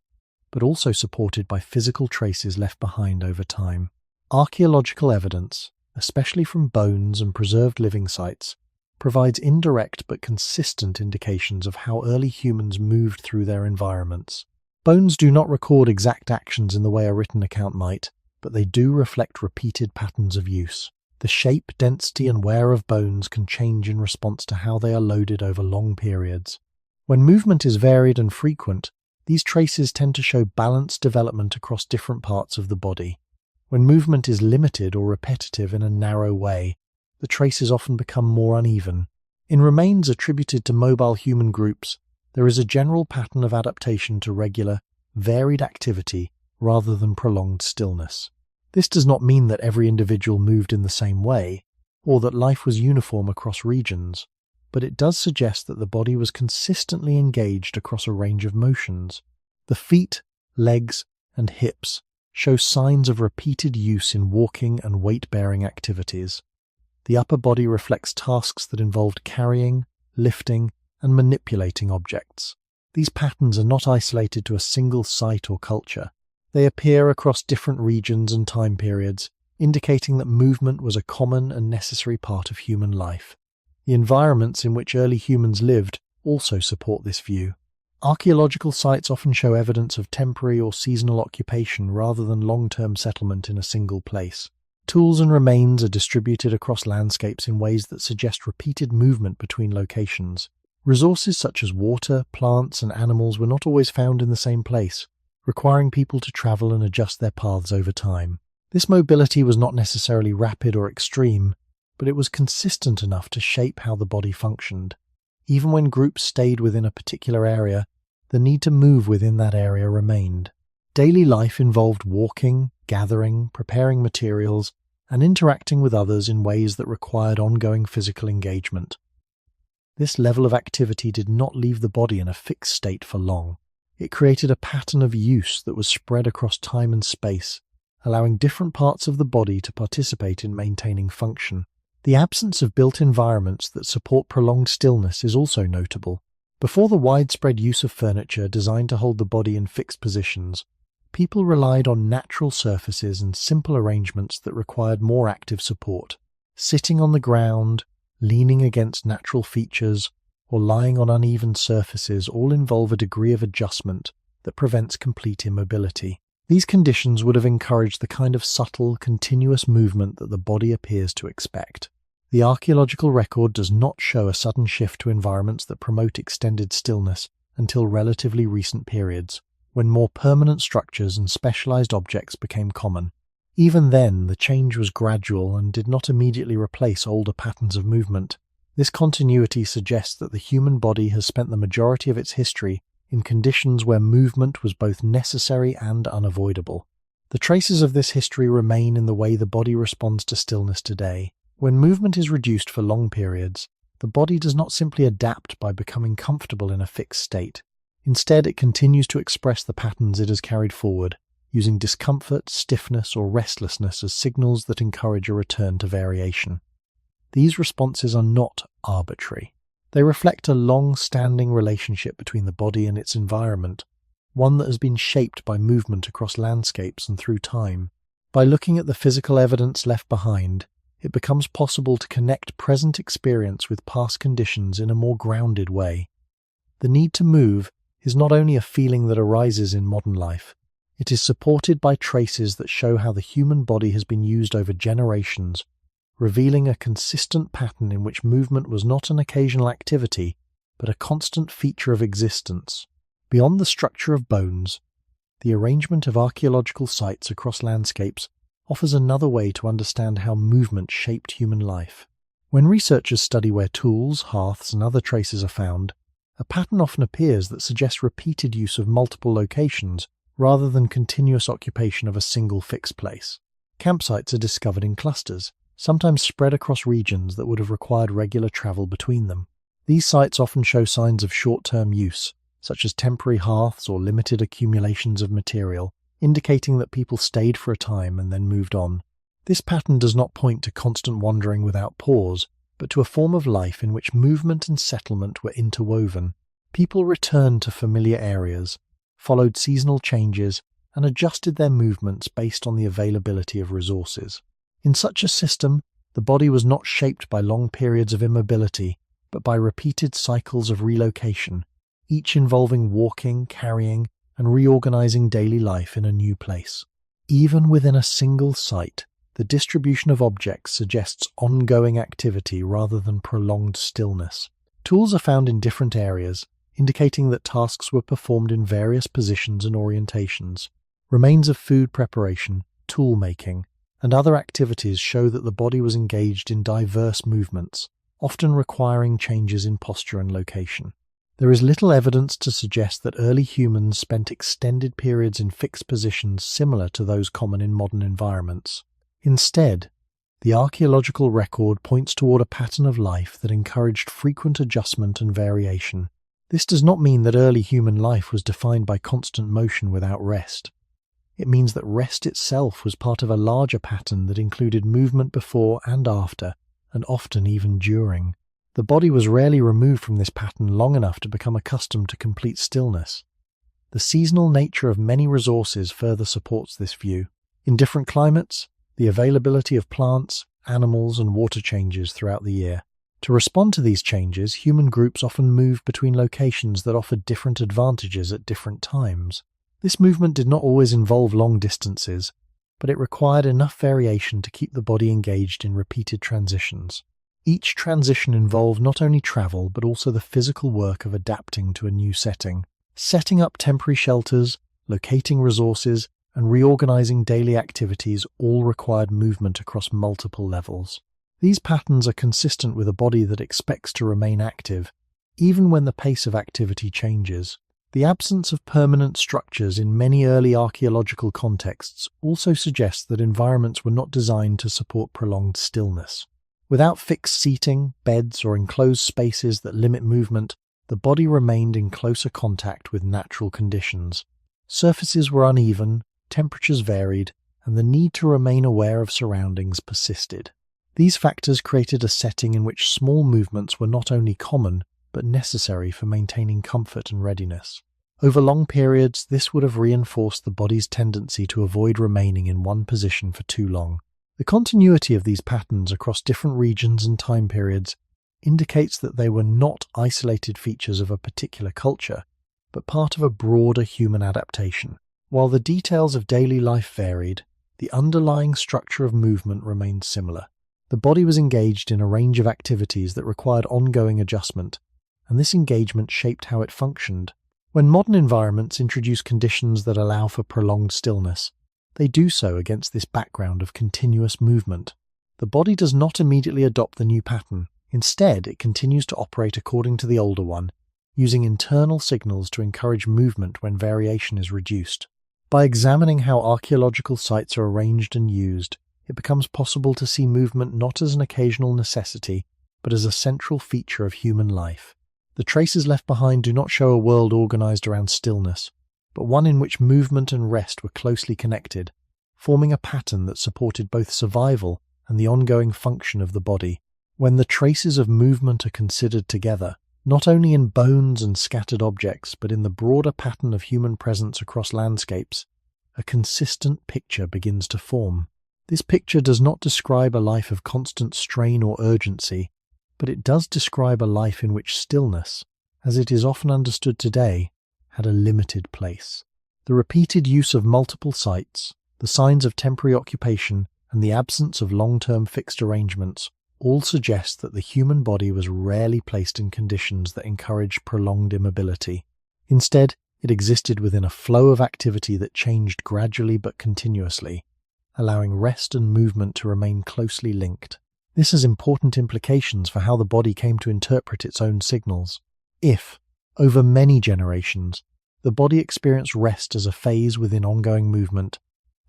but also supported by physical traces left behind over time. Archaeological evidence, especially from bones and preserved living sites, provides indirect but consistent indications of how early humans moved through their environments. Bones do not record exact actions in the way a written account might, but they do reflect repeated patterns of use. The shape, density, and wear of bones can change in response to how they are loaded over long periods. When movement is varied and frequent, these traces tend to show balanced development across different parts of the body. When movement is limited or repetitive in a narrow way, the traces often become more uneven. In remains attributed to mobile human groups, there is a general pattern of adaptation to regular, varied activity rather than prolonged stillness. This does not mean that every individual moved in the same way, or that life was uniform across regions, but it does suggest that the body was consistently engaged across a range of motions. The feet, legs, and hips show signs of repeated use in walking and weight-bearing activities. The upper body reflects tasks that involved carrying, lifting, and manipulating objects. These patterns are not isolated to a single site or culture. They appear across different regions and time periods, indicating that movement was a common and necessary part of human life. The environments in which early humans lived also support this view. Archaeological sites often show evidence of temporary or seasonal occupation rather than long-term settlement in a single place. Tools and remains are distributed across landscapes in ways that suggest repeated movement between locations. Resources such as water, plants, and animals were not always found in the same place, requiring people to travel and adjust their paths over time. This mobility was not necessarily rapid or extreme, but it was consistent enough to shape how the body functioned. Even when groups stayed within a particular area, the need to move within that area remained. Daily life involved walking, gathering, preparing materials, and interacting with others in ways that required ongoing physical engagement. This level of activity did not leave the body in a fixed state for long. It created a pattern of use that was spread across time and space, allowing different parts of the body to participate in maintaining function. The absence of built environments that support prolonged stillness is also notable. Before the widespread use of furniture designed to hold the body in fixed positions, people relied on natural surfaces and simple arrangements that required more active support. Sitting on the ground, leaning against natural features, or lying on uneven surfaces all involve a degree of adjustment that prevents complete immobility. These conditions would have encouraged the kind of subtle, continuous movement that the body appears to expect. The archaeological record does not show a sudden shift to environments that promote extended stillness until relatively recent periods, when more permanent structures and specialized objects became common. Even then, the change was gradual and did not immediately replace older patterns of movement. This continuity suggests that the human body has spent the majority of its history in conditions where movement was both necessary and unavoidable. The traces of this history remain in the way the body responds to stillness today. When movement is reduced for long periods, the body does not simply adapt by becoming comfortable in a fixed state. Instead, it continues to express the patterns it has carried forward, using discomfort, stiffness, or restlessness as signals that encourage a return to variation. These responses are not arbitrary. They reflect a long-standing relationship between the body and its environment, one that has been shaped by movement across landscapes and through time. By looking at the physical evidence left behind, it becomes possible to connect present experience with past conditions in a more grounded way. The need to move is not only a feeling that arises in modern life, it is supported by traces that show how the human body has been used over generations, revealing a consistent pattern in which movement was not an occasional activity, but a constant feature of existence. Beyond the structure of bones, the arrangement of archaeological sites across landscapes offers another way to understand how movement shaped human life. When researchers study where tools, hearths, and other traces are found, a pattern often appears that suggests repeated use of multiple locations rather than continuous occupation of a single fixed place. Campsites are discovered in clusters, sometimes spread across regions that would have required regular travel between them. These sites often show signs of short-term use, such as temporary hearths or limited accumulations of material, indicating that people stayed for a time and then moved on. This pattern does not point to constant wandering without pause, but to a form of life in which movement and settlement were interwoven. People returned to familiar areas, followed seasonal changes, and adjusted their movements based on the availability of resources. In such a system, the body was not shaped by long periods of immobility, but by repeated cycles of relocation, each involving walking, carrying, and reorganizing daily life in a new place. Even within a single site, the distribution of objects suggests ongoing activity rather than prolonged stillness. Tools are found in different areas, indicating that tasks were performed in various positions and orientations. Remains of food preparation, tool making, and other activities show that the body was engaged in diverse movements, often requiring changes in posture and location. There is little evidence to suggest that early humans spent extended periods in fixed positions similar to those common in modern environments. Instead, the archaeological record points toward a pattern of life that encouraged frequent adjustment and variation. This does not mean that early human life was defined by constant motion without rest. It means that rest itself was part of a larger pattern that included movement before and after, and often even during. The body was rarely removed from this pattern long enough to become accustomed to complete stillness. The seasonal nature of many resources further supports this view. In different climates, the availability of plants, animals, and water changes throughout the year. To respond to these changes, human groups often moved between locations that offered different advantages at different times. This movement did not always involve long distances, but it required enough variation to keep the body engaged in repeated transitions. Each transition involved not only travel, but also the physical work of adapting to a new setting. Setting up temporary shelters, locating resources, and reorganizing daily activities all required movement across multiple levels. These patterns are consistent with a body that expects to remain active, even when the pace of activity changes. The absence of permanent structures in many early archaeological contexts also suggests that environments were not designed to support prolonged stillness. Without fixed seating, beds, or enclosed spaces that limit movement, the body remained in closer contact with natural conditions. Surfaces were uneven, temperatures varied, and the need to remain aware of surroundings persisted. These factors created a setting in which small movements were not only common, but necessary for maintaining comfort and readiness. Over long periods, this would have reinforced the body's tendency to avoid remaining in one position for too long. The continuity of these patterns across different regions and time periods indicates that they were not isolated features of a particular culture, but part of a broader human adaptation. While the details of daily life varied, the underlying structure of movement remained similar. The body was engaged in a range of activities that required ongoing adjustment, and this engagement shaped how it functioned. When modern environments introduce conditions that allow for prolonged stillness, they do so against this background of continuous movement. The body does not immediately adopt the new pattern. Instead, it continues to operate according to the older one, using internal signals to encourage movement when variation is reduced. By examining how archaeological sites are arranged and used, it becomes possible to see movement not as an occasional necessity, but as a central feature of human life. The traces left behind do not show a world organized around stillness, but one in which movement and rest were closely connected, forming a pattern that supported both survival and the ongoing function of the body. When the traces of movement are considered together, not only in bones and scattered objects, but in the broader pattern of human presence across landscapes, a consistent picture begins to form. This picture does not describe a life of constant strain or urgency, but it does describe a life in which stillness, as it is often understood today, had a limited place. The repeated use of multiple sites, the signs of temporary occupation, and the absence of long-term fixed arrangements all suggest that the human body was rarely placed in conditions that encouraged prolonged immobility. Instead, it existed within a flow of activity that changed gradually but continuously, allowing rest and movement to remain closely linked. This has important implications for how the body came to interpret its own signals. If, over many generations, the body experienced rest as a phase within ongoing movement,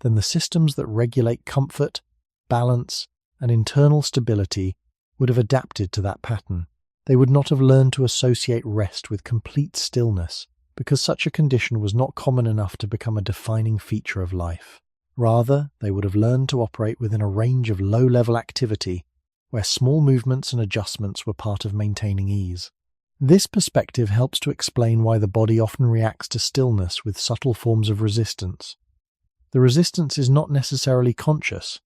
then the systems that regulate comfort, balance, and internal stability would have adapted to that pattern. They would not have learned to associate rest with complete stillness, because such a condition was not common enough to become a defining feature of life. Rather, they would have learned to operate within a range of low-level activity, where small movements and adjustments were part of maintaining ease. This perspective helps to explain why the body often reacts to stillness with subtle forms of resistance. The resistance is not necessarily conscious,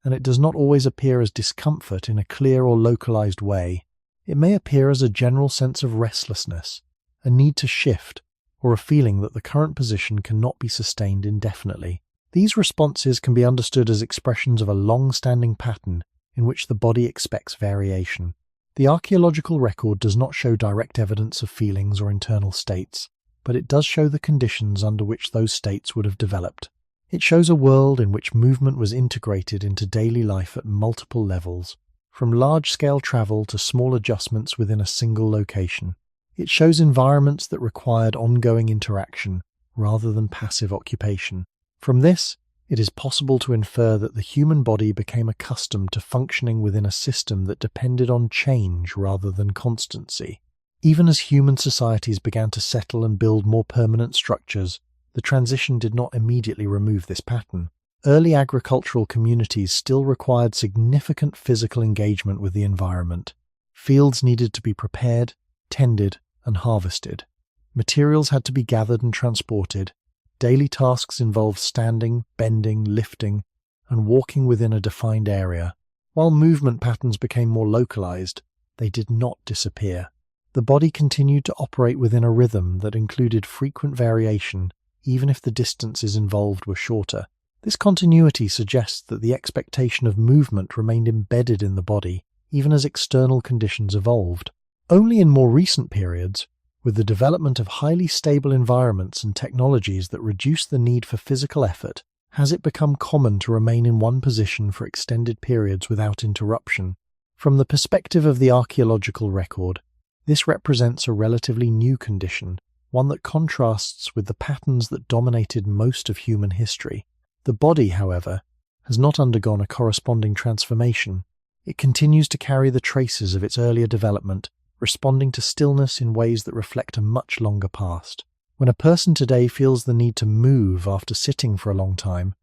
and it does not always appear as discomfort in a clear or localized way. It may appear as a general sense of restlessness, a need to shift, or a feeling that the current position cannot be sustained indefinitely. These responses can be understood as expressions of a long-standing pattern in which the body expects variation. The archaeological record does not show direct evidence of feelings or internal states, but it does show the conditions under which those states would have developed. It shows a world in which movement was integrated into daily life at multiple levels, from large-scale travel to small adjustments within a single location. It shows environments that required ongoing interaction rather than passive occupation. From this, it is possible to infer that the human body became accustomed to functioning within a system that depended on change rather than constancy. Even as human societies began to settle and build more permanent structures, the transition did not immediately remove this pattern. Early agricultural communities still required significant physical engagement with the environment. Fields needed to be prepared, tended, and harvested. Materials had to be gathered and transported. Daily tasks involved standing, bending, lifting, and walking within a defined area. While movement patterns became more localized, they did not disappear. The body continued to operate within a rhythm that included frequent variation, even if the distances involved were shorter. This continuity suggests that the expectation of movement remained embedded in the body, even as external conditions evolved. Only in more recent periods, with the development of highly stable environments and technologies that reduce the need for physical effort, has it become common to remain in one position for extended periods without interruption. From the perspective of the archaeological record, this represents a relatively new condition, one that contrasts with the patterns that dominated most of human history. The body, however, has not undergone a corresponding transformation. It continues to carry the traces of its earlier development, responding to stillness in ways that reflect a much longer past. When a person today feels the need to move after sitting for a long time,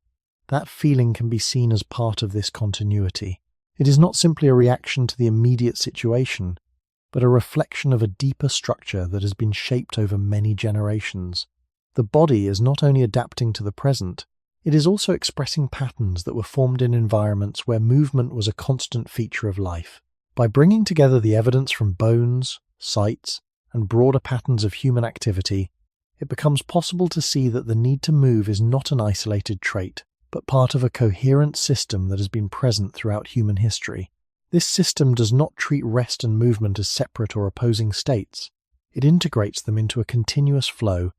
that feeling can be seen as part of this continuity. It is not simply a reaction to the immediate situation, but a reflection of a deeper structure that has been shaped over many generations. The body is not only adapting to the present, it is also expressing patterns that were formed in environments where movement was a constant feature of life. By bringing together the evidence from bones, sites, and broader patterns of human activity, it becomes possible to see that the need to move is not an isolated trait, but part of a coherent system that has been present throughout human history. This system does not treat rest and movement as separate or opposing states. It integrates them into a continuous flow,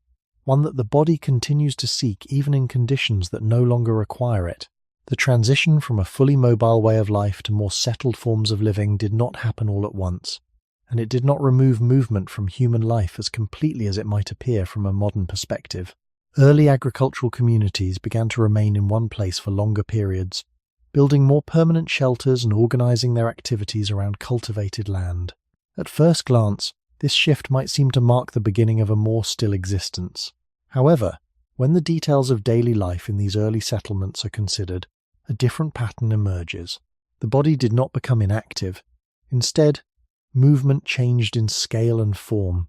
one that the body continues to seek even in conditions that no longer require it. The transition from a fully mobile way of life to more settled forms of living did not happen all at once, and it did not remove movement from human life as completely as it might appear from a modern perspective. Early agricultural communities began to remain in one place for longer periods, building more permanent shelters and organizing their activities around cultivated land. At first glance, this shift might seem to mark the beginning of a more still existence. However, when the details of daily life in these early settlements are considered, a different pattern emerges. The body did not become inactive. Instead, movement changed in scale and form.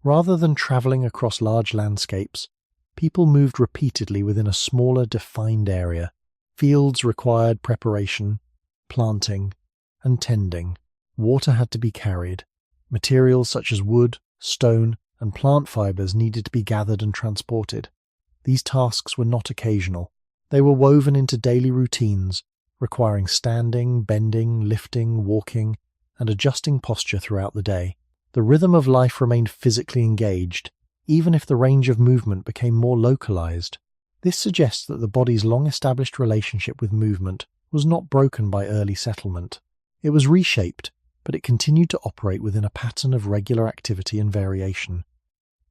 Rather than traveling across large landscapes, people moved repeatedly within a smaller, defined area. Fields required preparation, planting, and tending. Water had to be carried. Materials such as wood, stone, and plant fibers needed to be gathered and transported. These tasks were not occasional. They were woven into daily routines, requiring standing, bending, lifting, walking, and adjusting posture throughout the day. The rhythm of life remained physically engaged, even if the range of movement became more localized. This suggests that the body's long-established relationship with movement was not broken by early settlement. It was reshaped, but it continued to operate within a pattern of regular activity and variation.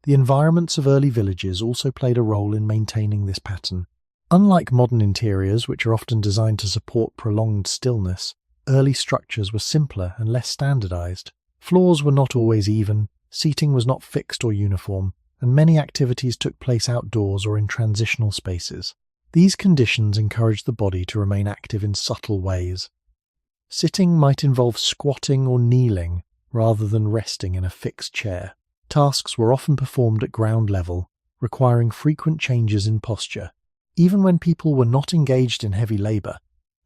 The environments of early villages also played a role in maintaining this pattern. Unlike modern interiors, which are often designed to support prolonged stillness, early structures were simpler and less standardized. Floors were not always even, seating was not fixed or uniform, and many activities took place outdoors or in transitional spaces. These conditions encouraged the body to remain active in subtle ways. Sitting might involve squatting or kneeling rather than resting in a fixed chair. Tasks were often performed at ground level, requiring frequent changes in posture. Even when people were not engaged in heavy labor,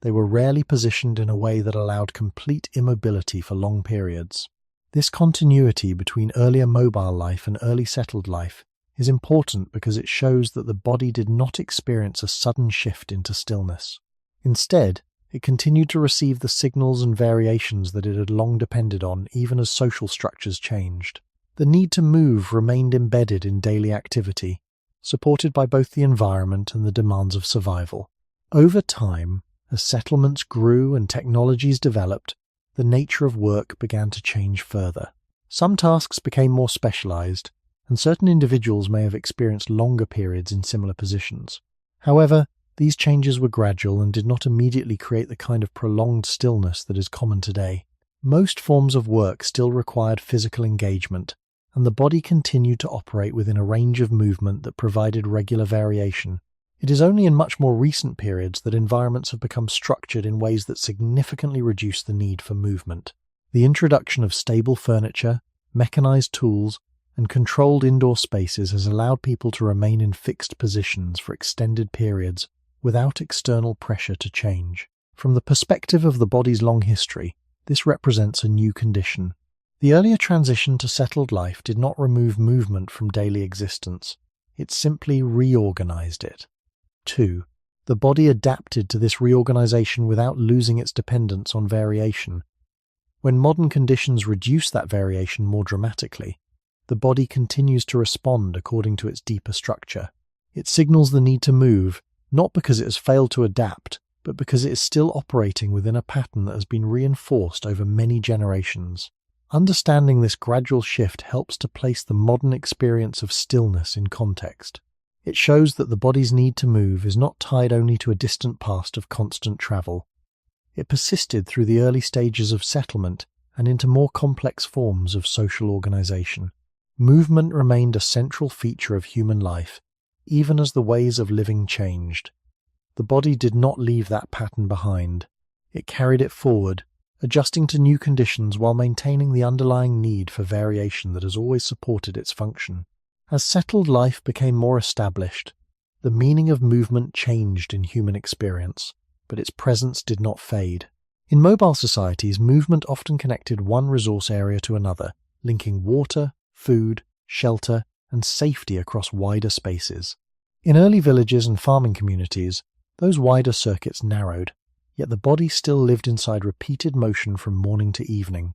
they were rarely positioned in a way that allowed complete immobility for long periods. This continuity between earlier mobile life and early settled life is important because it shows that the body did not experience a sudden shift into stillness. Instead, it continued to receive the signals and variations that it had long depended on even as social structures changed. The need to move remained embedded in daily activity, supported by both the environment and the demands of survival. Over time, as settlements grew and technologies developed, the nature of work began to change further. Some tasks became more specialized, and certain individuals may have experienced longer periods in similar positions. However, these changes were gradual and did not immediately create the kind of prolonged stillness that is common today. Most forms of work still required physical engagement, and the body continued to operate within a range of movement that provided regular variation. It is only in much more recent periods that environments have become structured in ways that significantly reduce the need for movement. The introduction of stable furniture, mechanized tools, and controlled indoor spaces has allowed people to remain in fixed positions for extended periods without external pressure to change. From the perspective of the body's long history, this represents a new condition. The earlier transition to settled life did not remove movement from daily existence. It simply reorganized it. 2. The body adapted to this reorganization without losing its dependence on variation. When modern conditions reduce that variation more dramatically, the body continues to respond according to its deeper structure. It signals the need to move, not because it has failed to adapt, but because it is still operating within a pattern that has been reinforced over many generations. Understanding this gradual shift helps to place the modern experience of stillness in context. It shows that the body's need to move is not tied only to a distant past of constant travel. It persisted through the early stages of settlement and into more complex forms of social organization. Movement remained a central feature of human life, even as the ways of living changed. The body did not leave that pattern behind. It carried it forward, adjusting to new conditions while maintaining the underlying need for variation that has always supported its function. As settled life became more established, the meaning of movement changed in human experience, but its presence did not fade. In mobile societies, movement often connected one resource area to another, linking water, food, shelter, and safety across wider spaces. In early villages and farming communities, those wider circuits narrowed, yet the body still lived inside repeated motion from morning to evening.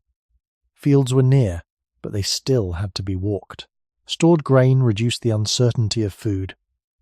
Fields were near, but they still had to be walked. Stored grain reduced the uncertainty of food,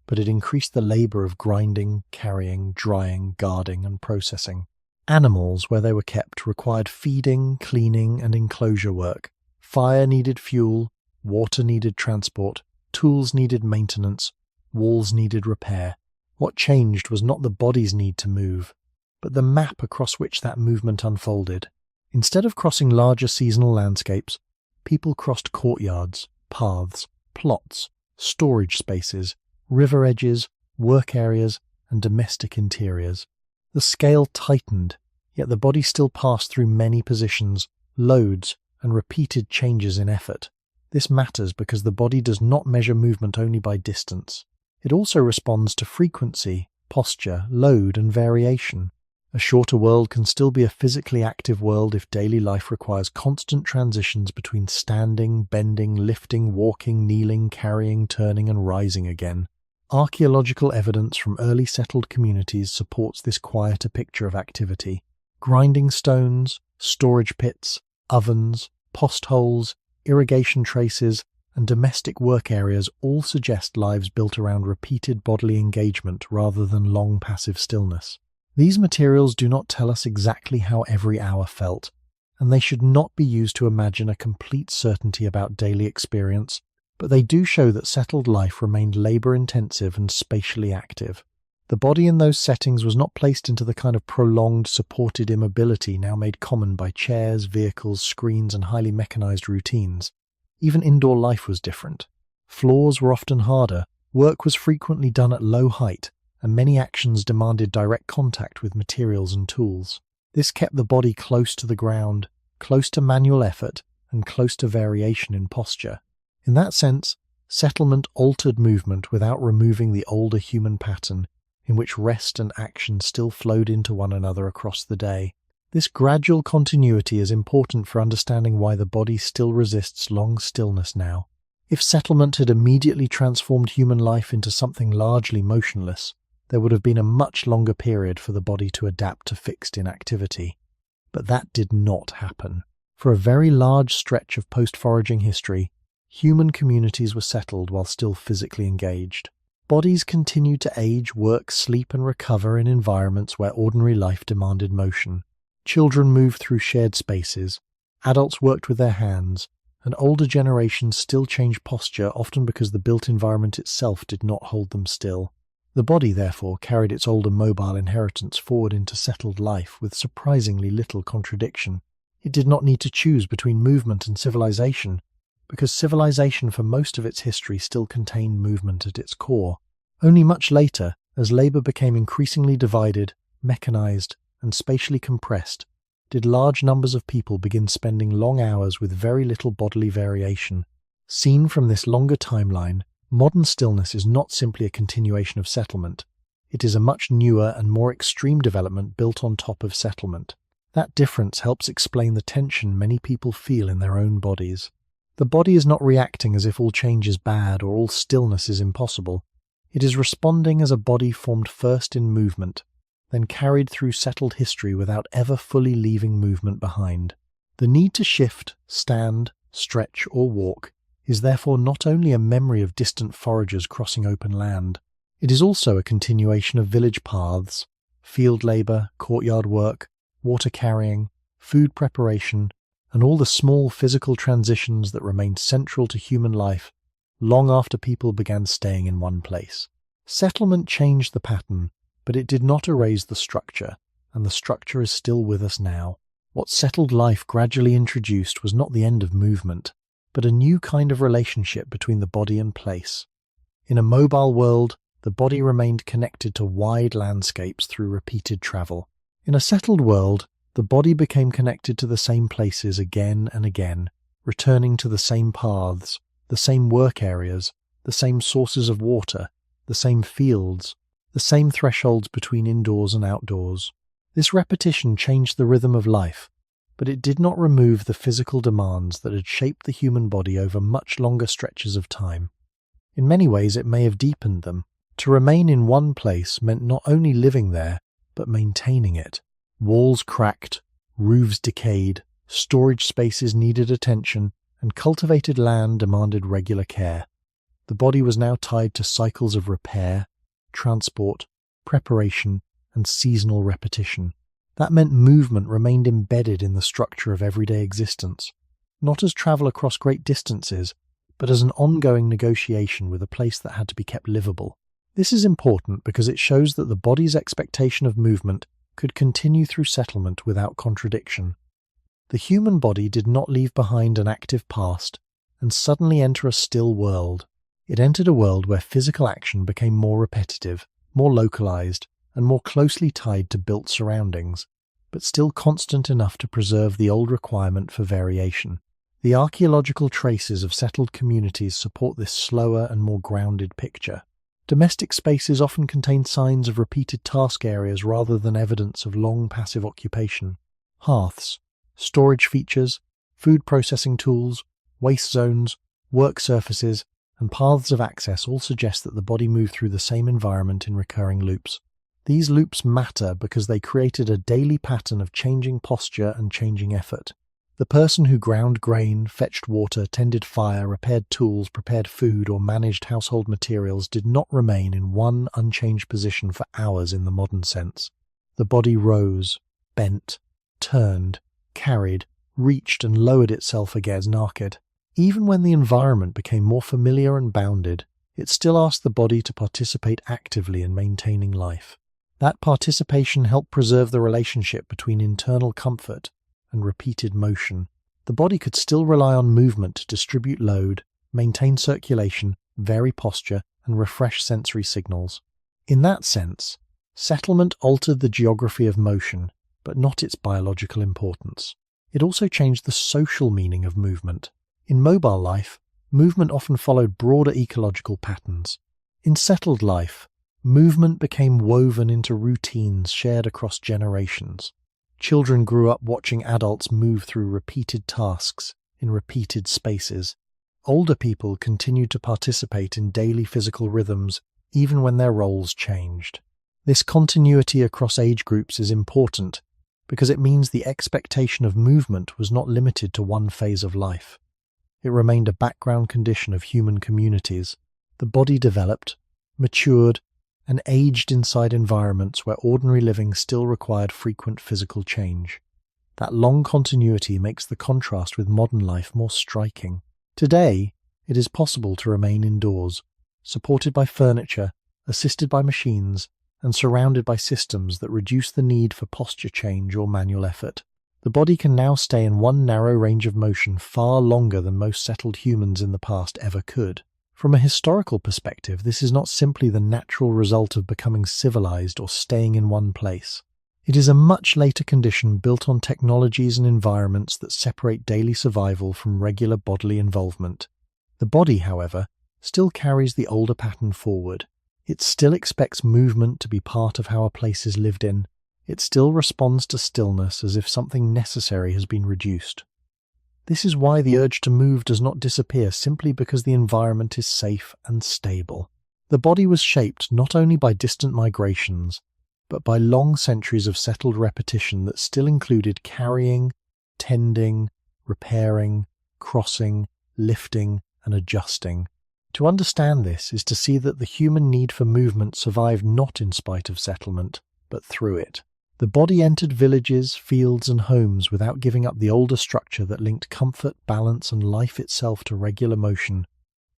but it increased the labor of grinding, carrying, drying, guarding, and processing. Animals, where they were kept, required feeding, cleaning, and enclosure work. Fire needed fuel, water needed transport, tools needed maintenance, walls needed repair. What changed was not the body's need to move, but the map across which that movement unfolded. Instead of crossing larger seasonal landscapes, people crossed courtyards, paths, plots, storage spaces, river edges, work areas, and domestic interiors. The scale tightened, yet the body still passed through many positions, loads, and repeated changes in effort. This matters because the body does not measure movement only by distance. It also responds to frequency, posture, load, and variation. A shorter world can still be a physically active world if daily life requires constant transitions between standing, bending, lifting, walking, kneeling, carrying, turning, and rising again. Archaeological evidence from early settled communities supports this quieter picture of activity. Grinding stones, storage pits, ovens, post holes, irrigation traces, and domestic work areas all suggest lives built around repeated bodily engagement rather than long passive stillness. These materials do not tell us exactly how every hour felt, and they should not be used to imagine a complete certainty about daily experience, but they do show that settled life remained labor-intensive and spatially active. The body in those settings was not placed into the kind of prolonged, supported immobility now made common by chairs, vehicles, screens, and highly mechanized routines. Even indoor life was different. Floors were often harder, work was frequently done at low height, and many actions demanded direct contact with materials and tools. This kept the body close to the ground, close to manual effort, and close to variation in posture. In that sense, settlement altered movement without removing the older human pattern, in which rest and action still flowed into one another across the day. This gradual continuity is important for understanding why the body still resists long stillness now. If settlement had immediately transformed human life into something largely motionless, there would have been a much longer period for the body to adapt to fixed inactivity. But that did not happen. For a very large stretch of post-foraging history, human communities were settled while still physically engaged. Bodies continued to age, work, sleep, and recover in environments where ordinary life demanded motion. Children moved through shared spaces, adults worked with their hands, and older generations still changed posture, often because the built environment itself did not hold them still. The body, therefore, carried its older mobile inheritance forward into settled life with surprisingly little contradiction. It did not need to choose between movement and civilization, because civilization for most of its history still contained movement at its core. Only much later, as labor became increasingly divided, mechanized, and spatially compressed, did large numbers of people begin spending long hours with very little bodily variation. Seen from this longer timeline, modern stillness is not simply a continuation of settlement. It is a much newer and more extreme development built on top of settlement. That difference helps explain the tension many people feel in their own bodies. The body is not reacting as if all change is bad or all stillness is impossible. It is responding as a body formed first in movement, then carried through settled history without ever fully leaving movement behind. The need to shift, stand, stretch, or walk is therefore not only a memory of distant foragers crossing open land, it is also a continuation of village paths, field labour, courtyard work, water carrying, food preparation, and all the small physical transitions that remained central to human life long after people began staying in one place. Settlement changed the pattern, but it did not erase the structure, and the structure is still with us now. What settled life gradually introduced was not the end of movement, but a new kind of relationship between the body and place. In a mobile world, the body remained connected to wide landscapes through repeated travel. In a settled world, the body became connected to the same places again and again, returning to the same paths, the same work areas, the same sources of water, the same fields, the same thresholds between indoors and outdoors. This repetition changed the rhythm of life, but it did not remove the physical demands that had shaped the human body over much longer stretches of time. In many ways, it may have deepened them. To remain in one place meant not only living there, but maintaining it. Walls cracked, roofs decayed, storage spaces needed attention, and cultivated land demanded regular care. The body was now tied to cycles of repair, transport, preparation, and seasonal repetition. That meant movement remained embedded in the structure of everyday existence, not as travel across great distances, but as an ongoing negotiation with a place that had to be kept livable. This is important because it shows that the body's expectation of movement could continue through settlement without contradiction. The human body did not leave behind an active past and suddenly enter a still world. It entered a world where physical action became more repetitive, more localized, and more closely tied to built surroundings, but still constant enough to preserve the old requirement for variation. The archaeological traces of settled communities support this slower and more grounded picture. Domestic spaces often contain signs of repeated task areas rather than evidence of long passive occupation. Hearths, storage features, food processing tools, waste zones, work surfaces, and paths of access all suggest that the body moved through the same environment in recurring loops. These loops matter because they created a daily pattern of changing posture and changing effort. The person who ground grain, fetched water, tended fire, repaired tools, prepared food, or managed household materials did not remain in one unchanged position for hours in the modern sense. The body rose, bent, turned, carried, reached, and lowered itself again naked. Even when the environment became more familiar and bounded, it still asked the body to participate actively in maintaining life. That participation helped preserve the relationship between internal comfort and repeated motion. The body could still rely on movement to distribute load, maintain circulation, vary posture, and refresh sensory signals. In that sense, settlement altered the geography of motion, but not its biological importance. It also changed the social meaning of movement. In mobile life, movement often followed broader ecological patterns. In settled life, movement became woven into routines shared across generations. Children grew up watching adults move through repeated tasks in repeated spaces. Older people continued to participate in daily physical rhythms even when their roles changed. This continuity across age groups is important because it means the expectation of movement was not limited to one phase of life. It remained a background condition of human communities. The body developed, matured, and aged inside environments where ordinary living still required frequent physical change. That long continuity makes the contrast with modern life more striking. Today, it is possible to remain indoors, supported by furniture, assisted by machines, and surrounded by systems that reduce the need for posture change or manual effort. The body can now stay in one narrow range of motion far longer than most settled humans in the past ever could. From a historical perspective, this is not simply the natural result of becoming civilized or staying in one place. It is a much later condition built on technologies and environments that separate daily survival from regular bodily involvement. The body, however, still carries the older pattern forward. It still expects movement to be part of how a place is lived in. It still responds to stillness as if something necessary has been reduced. This is why the urge to move does not disappear simply because the environment is safe and stable. The body was shaped not only by distant migrations, but by long centuries of settled repetition that still included carrying, tending, repairing, crossing, lifting, and adjusting. To understand this is to see that the human need for movement survived not in spite of settlement, but through it. The body entered villages, fields, and homes without giving up the older structure that linked comfort, balance, and life itself to regular motion,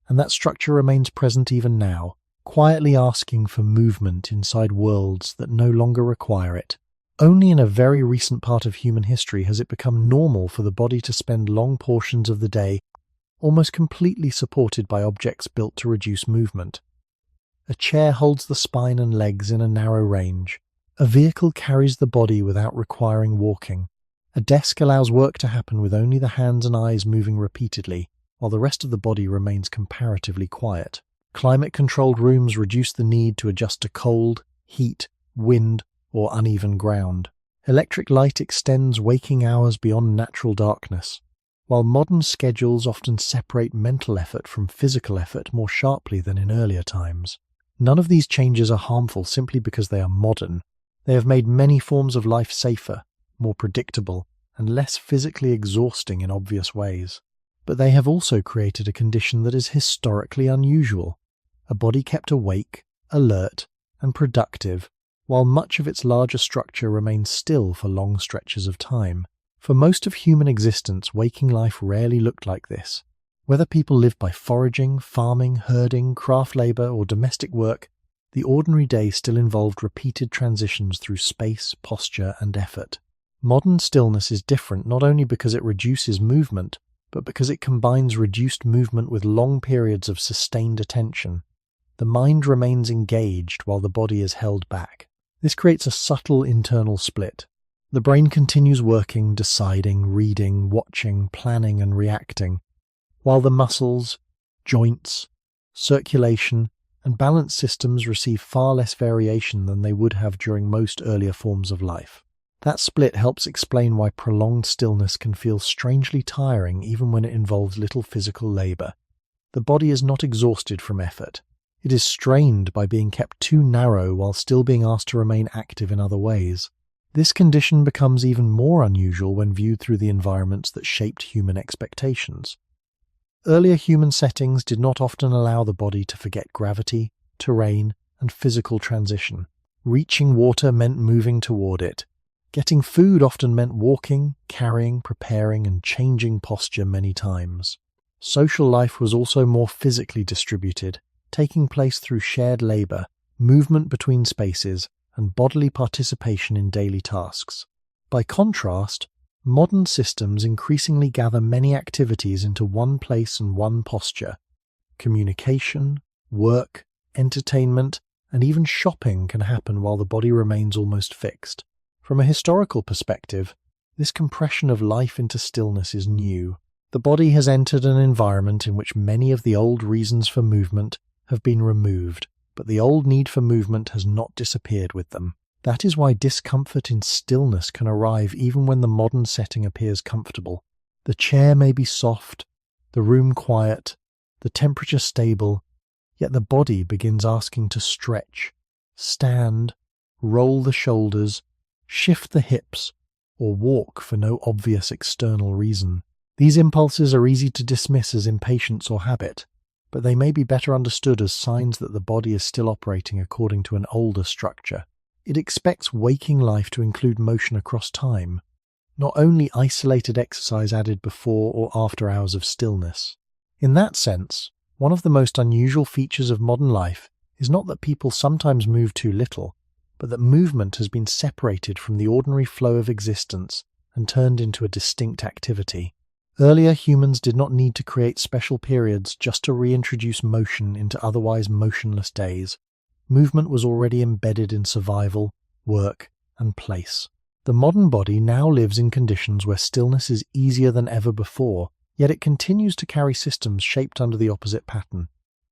and that structure remains present even now, quietly asking for movement inside worlds that no longer require it. Only in a very recent part of human history has it become normal for the body to spend long portions of the day almost completely supported by objects built to reduce movement. A chair holds the spine and legs in a narrow range. A vehicle carries the body without requiring walking. A desk allows work to happen with only the hands and eyes moving repeatedly, while the rest of the body remains comparatively quiet. Climate-controlled rooms reduce the need to adjust to cold, heat, wind, or uneven ground. Electric light extends waking hours beyond natural darkness, while modern schedules often separate mental effort from physical effort more sharply than in earlier times. None of these changes are harmful simply because they are modern. They have made many forms of life safer, more predictable, and less physically exhausting in obvious ways. But they have also created a condition that is historically unusual: a body kept awake, alert, and productive, while much of its larger structure remains still for long stretches of time. For most of human existence, waking life rarely looked like this. Whether people lived by foraging, farming, herding, craft labor, or domestic work, the ordinary day still involved repeated transitions through space, posture, and effort. Modern stillness is different not only because it reduces movement, but because it combines reduced movement with long periods of sustained attention. The mind remains engaged while the body is held back. This creates a subtle internal split. The brain continues working, deciding, reading, watching, planning, and reacting, while the muscles, joints, circulation, and balance systems receive far less variation than they would have during most earlier forms of life. That split helps explain why prolonged stillness can feel strangely tiring even when it involves little physical labor. The body is not exhausted from effort. It is strained by being kept too narrow while still being asked to remain active in other ways. This condition becomes even more unusual when viewed through the environments that shaped human expectations. Earlier human settings did not often allow the body to forget gravity, terrain, and physical transition. Reaching water meant moving toward it. Getting food often meant walking, carrying, preparing, and changing posture many times. Social life was also more physically distributed, taking place through shared labor, movement between spaces, and bodily participation in daily tasks. By contrast, modern systems increasingly gather many activities into one place and one posture. Communication, work, entertainment, and even shopping can happen while the body remains almost fixed. From a historical perspective, this compression of life into stillness is new. The body has entered an environment in which many of the old reasons for movement have been removed, but the old need for movement has not disappeared with them. That is why discomfort in stillness can arrive even when the modern setting appears comfortable. The chair may be soft, the room quiet, the temperature stable, yet the body begins asking to stretch, stand, roll the shoulders, shift the hips, or walk for no obvious external reason. These impulses are easy to dismiss as impatience or habit, but they may be better understood as signs that the body is still operating according to an older structure. It expects waking life to include motion across time, not only isolated exercise added before or after hours of stillness. In that sense, one of the most unusual features of modern life is not that people sometimes move too little, but that movement has been separated from the ordinary flow of existence and turned into a distinct activity. Earlier humans did not need to create special periods just to reintroduce motion into otherwise motionless days. Movement was already embedded in survival, work, and place. The modern body now lives in conditions where stillness is easier than ever before, yet it continues to carry systems shaped under the opposite pattern.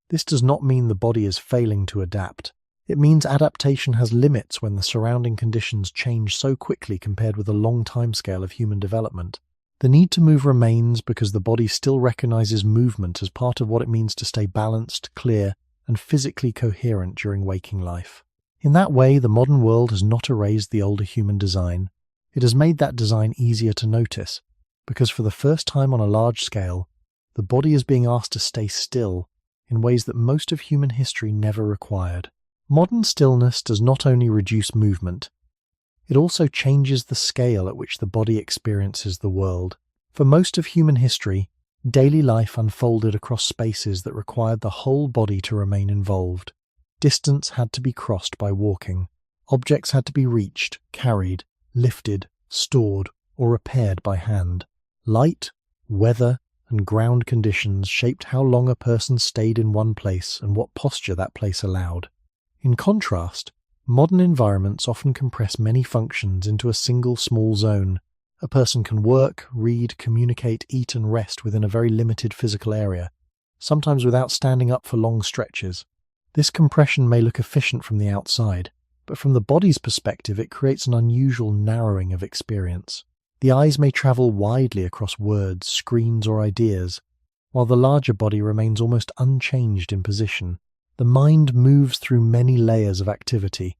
This does not mean the body is failing to adapt. It means adaptation has limits when the surrounding conditions change so quickly compared with a long timescale of human development. The need to move remains because the body still recognizes movement as part of what it means to stay balanced, clear, and physically coherent during waking life. In that way, the modern world has not erased the older human design. It has made that design easier to notice, because for the first time on a large scale, the body is being asked to stay still in ways that most of human history never required. Modern stillness does not only reduce movement, it also changes the scale at which the body experiences the world. For most of human history, daily life unfolded across spaces that required the whole body to remain involved. Distance had to be crossed by walking. Objects had to be reached, carried, lifted, stored, or repaired by hand. Light, weather, and ground conditions shaped how long a person stayed in one place and what posture that place allowed. In contrast, modern environments often compress many functions into a single small zone. A person can work, read, communicate, eat, and rest within a very limited physical area, sometimes without standing up for long stretches. This compression may look efficient from the outside, but from the body's perspective it creates an unusual narrowing of experience. The eyes may travel widely across words, screens, or ideas, while the larger body remains almost unchanged in position. The mind moves through many layers of activity,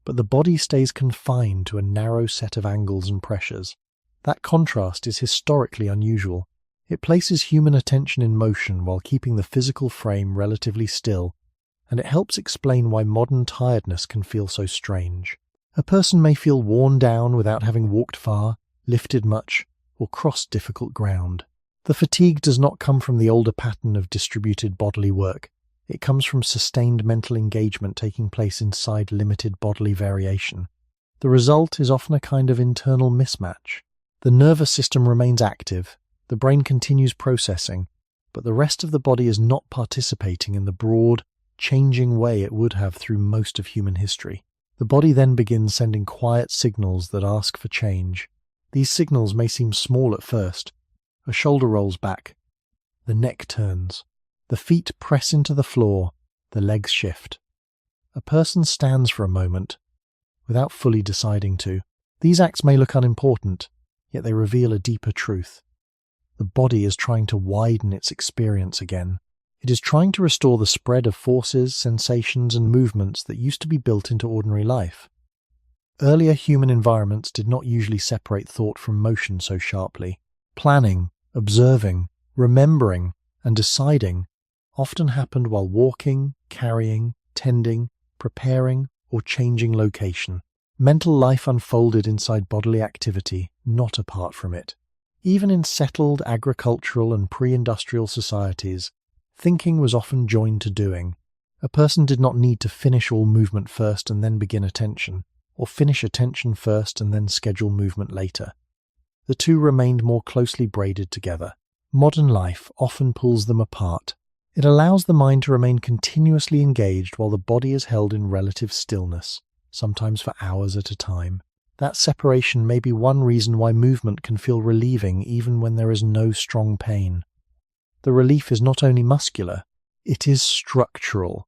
but the body stays confined to a narrow set of angles and pressures. That contrast is historically unusual. It places human attention in motion while keeping the physical frame relatively still, and it helps explain why modern tiredness can feel so strange. A person may feel worn down without having walked far, lifted much, or crossed difficult ground. The fatigue does not come from the older pattern of distributed bodily work. It comes from sustained mental engagement taking place inside limited bodily variation. The result is often a kind of internal mismatch. The nervous system remains active, the brain continues processing, but the rest of the body is not participating in the broad, changing way it would have through most of human history. The body then begins sending quiet signals that ask for change. These signals may seem small at first. A shoulder rolls back, the neck turns, the feet press into the floor, the legs shift. A person stands for a moment, without fully deciding to. These acts may look unimportant, yet they reveal a deeper truth. The body is trying to widen its experience again. It is trying to restore the spread of forces, sensations, and movements that used to be built into ordinary life. Earlier human environments did not usually separate thought from motion so sharply. Planning, observing, remembering, and deciding often happened while walking, carrying, tending, preparing, or changing location. Mental life unfolded inside bodily activity, not apart from it. Even in settled agricultural and pre-industrial societies, thinking was often joined to doing. A person did not need to finish all movement first and then begin attention, or finish attention first and then schedule movement later. The two remained more closely braided together. Modern life often pulls them apart. It allows the mind to remain continuously engaged while the body is held in relative stillness, sometimes for hours at a time. That separation may be one reason why movement can feel relieving even when there is no strong pain. The relief is not only muscular, it is structural.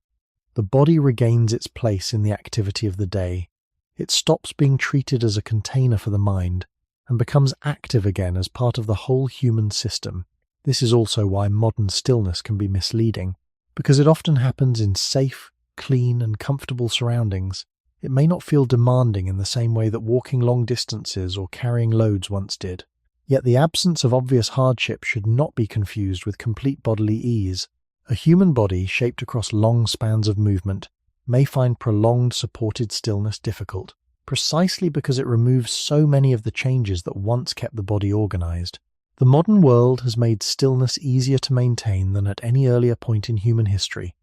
The body regains its place in the activity of the day. It stops being treated as a container for the mind and becomes active again as part of the whole human system. This is also why modern stillness can be misleading, because it often happens in safe, clean, and comfortable surroundings. It may not feel demanding in the same way that walking long distances or carrying loads once did. Yet the absence of obvious hardship should not be confused with complete bodily ease. A human body shaped across long spans of movement may find prolonged supported stillness difficult, precisely because it removes so many of the changes that once kept the body organized. The modern world has made stillness easier to maintain than at any earlier point in human history,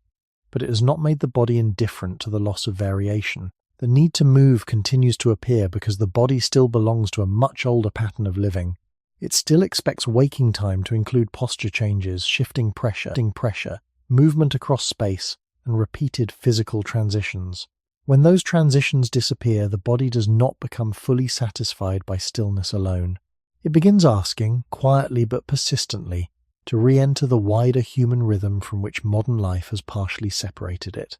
but it has not made the body indifferent to the loss of variation. The need to move continues to appear because the body still belongs to a much older pattern of living. It still expects waking time to include posture changes, shifting pressure, movement across space, and repeated physical transitions. When those transitions disappear, the body does not become fully satisfied by stillness alone. It begins asking, quietly but persistently, to re-enter the wider human rhythm from which modern life has partially separated it.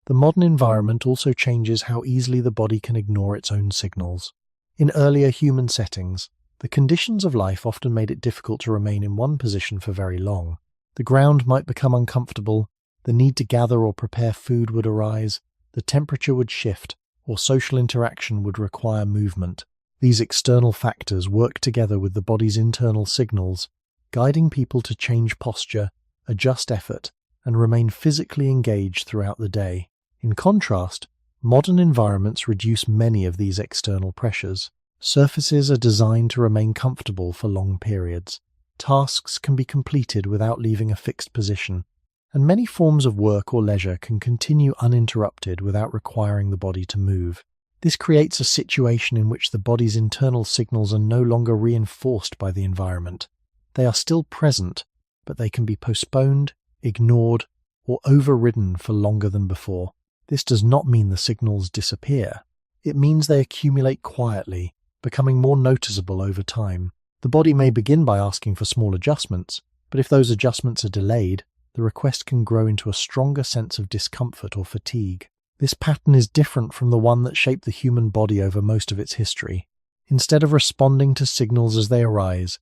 The modern environment also changes how easily the body can ignore its own signals. In earlier human settings, the conditions of life often made it difficult to remain in one position for very long. The ground might become uncomfortable, the need to gather or prepare food would arise, the temperature would shift, or social interaction would require movement. These external factors work together with the body's internal signals, guiding people to change posture, adjust effort, and remain physically engaged throughout the day. In contrast, modern environments reduce many of these external pressures. Surfaces are designed to remain comfortable for long periods. Tasks can be completed without leaving a fixed position, and many forms of work or leisure can continue uninterrupted without requiring the body to move. This creates a situation in which the body's internal signals are no longer reinforced by the environment. They are still present, but they can be postponed, ignored, or overridden for longer than before. This does not mean the signals disappear. It means they accumulate quietly, becoming more noticeable over time. The body may begin by asking for small adjustments, but if those adjustments are delayed, the request can grow into a stronger sense of discomfort or fatigue. This pattern is different from the one that shaped the human body over most of its history. Instead of responding to signals as they arise,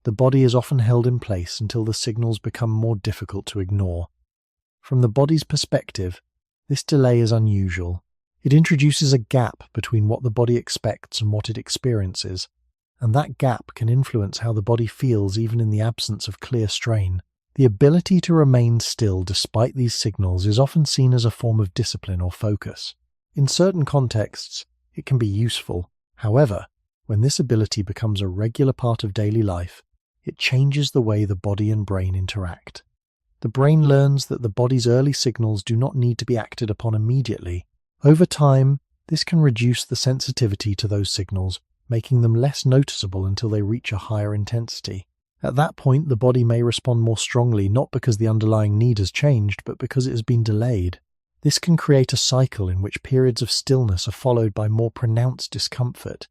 the body is often held in place until the signals become more difficult to ignore. From the body's perspective, this delay is unusual. It introduces a gap between what the body expects and what it experiences, and that gap can influence how the body feels even in the absence of clear strain. The ability to remain still despite these signals is often seen as a form of discipline or focus. In certain contexts, it can be useful. However, when this ability becomes a regular part of daily life, it changes the way the body and brain interact. The brain learns that the body's early signals do not need to be acted upon immediately. Over time, this can reduce the sensitivity to those signals, making them less noticeable until they reach a higher intensity. At that point, the body may respond more strongly, not because the underlying need has changed, but because it has been delayed. This can create a cycle in which periods of stillness are followed by more pronounced discomfort,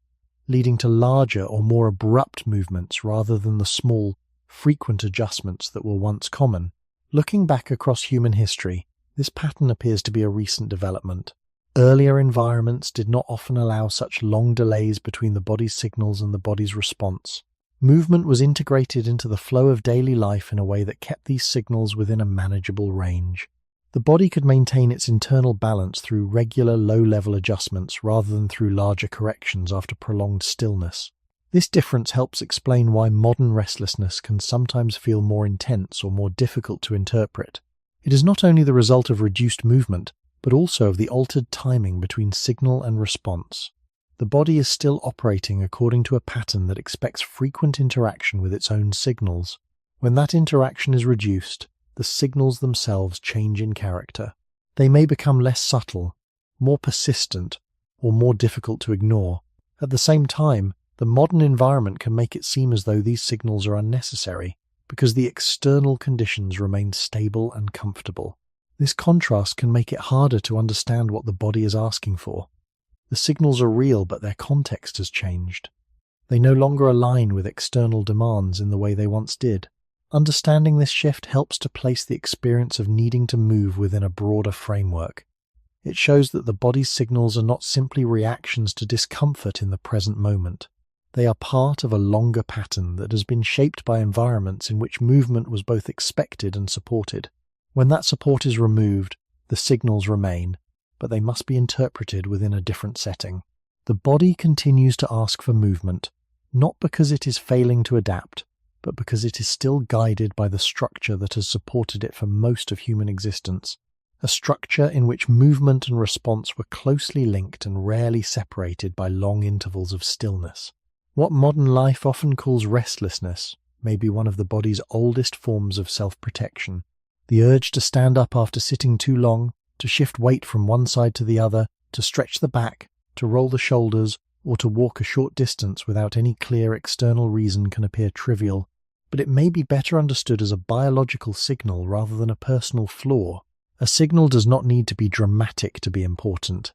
leading to larger or more abrupt movements rather than the small, frequent adjustments that were once common. Looking back across human history, this pattern appears to be a recent development. Earlier environments did not often allow such long delays between the body's signals and the body's response. Movement was integrated into the flow of daily life in a way that kept these signals within a manageable range. The body could maintain its internal balance through regular low-level adjustments rather than through larger corrections after prolonged stillness. This difference helps explain why modern restlessness can sometimes feel more intense or more difficult to interpret. It is not only the result of reduced movement, but also of the altered timing between signal and response. The body is still operating according to a pattern that expects frequent interaction with its own signals. When that interaction is reduced, the signals themselves change in character. They may become less subtle, more persistent, or more difficult to ignore. At the same time, the modern environment can make it seem as though these signals are unnecessary, because the external conditions remain stable and comfortable. This contrast can make it harder to understand what the body is asking for. The signals are real, but their context has changed. They no longer align with external demands in the way they once did. Understanding this shift helps to place the experience of needing to move within a broader framework. It shows that the body's signals are not simply reactions to discomfort in the present moment. They are part of a longer pattern that has been shaped by environments in which movement was both expected and supported. When that support is removed, the signals remain, but they must be interpreted within a different setting. The body continues to ask for movement, not because it is failing to adapt, but because it is still guided by the structure that has supported it for most of human existence, a structure in which movement and response were closely linked and rarely separated by long intervals of stillness. What modern life often calls restlessness may be one of the body's oldest forms of self-protection. The urge to stand up after sitting too long, to shift weight from one side to the other, to stretch the back, to roll the shoulders, or to walk a short distance without any clear external reason can appear trivial, but it may be better understood as a biological signal rather than a personal flaw. A signal does not need to be dramatic to be important.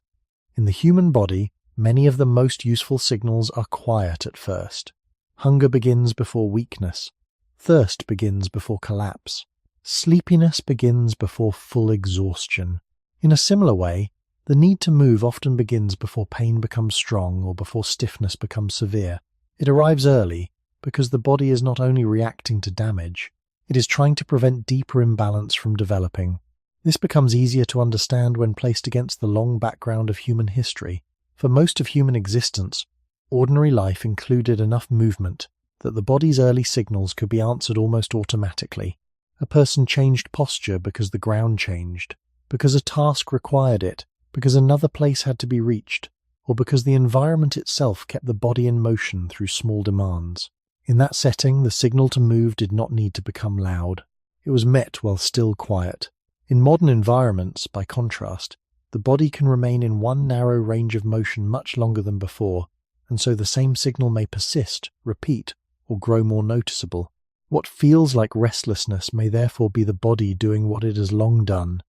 In the human body, many of the most useful signals are quiet at first. Hunger begins before weakness. Thirst begins before collapse. Sleepiness begins before full exhaustion. In a similar way, the need to move often begins before pain becomes strong or before stiffness becomes severe. It arrives early because the body is not only reacting to damage, it is trying to prevent deeper imbalance from developing. This becomes easier to understand when placed against the long background of human history. For most of human existence, ordinary life included enough movement that the body's early signals could be answered almost automatically. A person changed posture because the ground changed, because a task required it, because another place had to be reached, or because the environment itself kept the body in motion through small demands. In that setting, the signal to move did not need to become loud. It was met while still quiet. In modern environments, by contrast, the body can remain in one narrow range of motion much longer than before, and so the same signal may persist, repeat, or grow more noticeable. What feels like restlessness may therefore be the body doing what it has long done,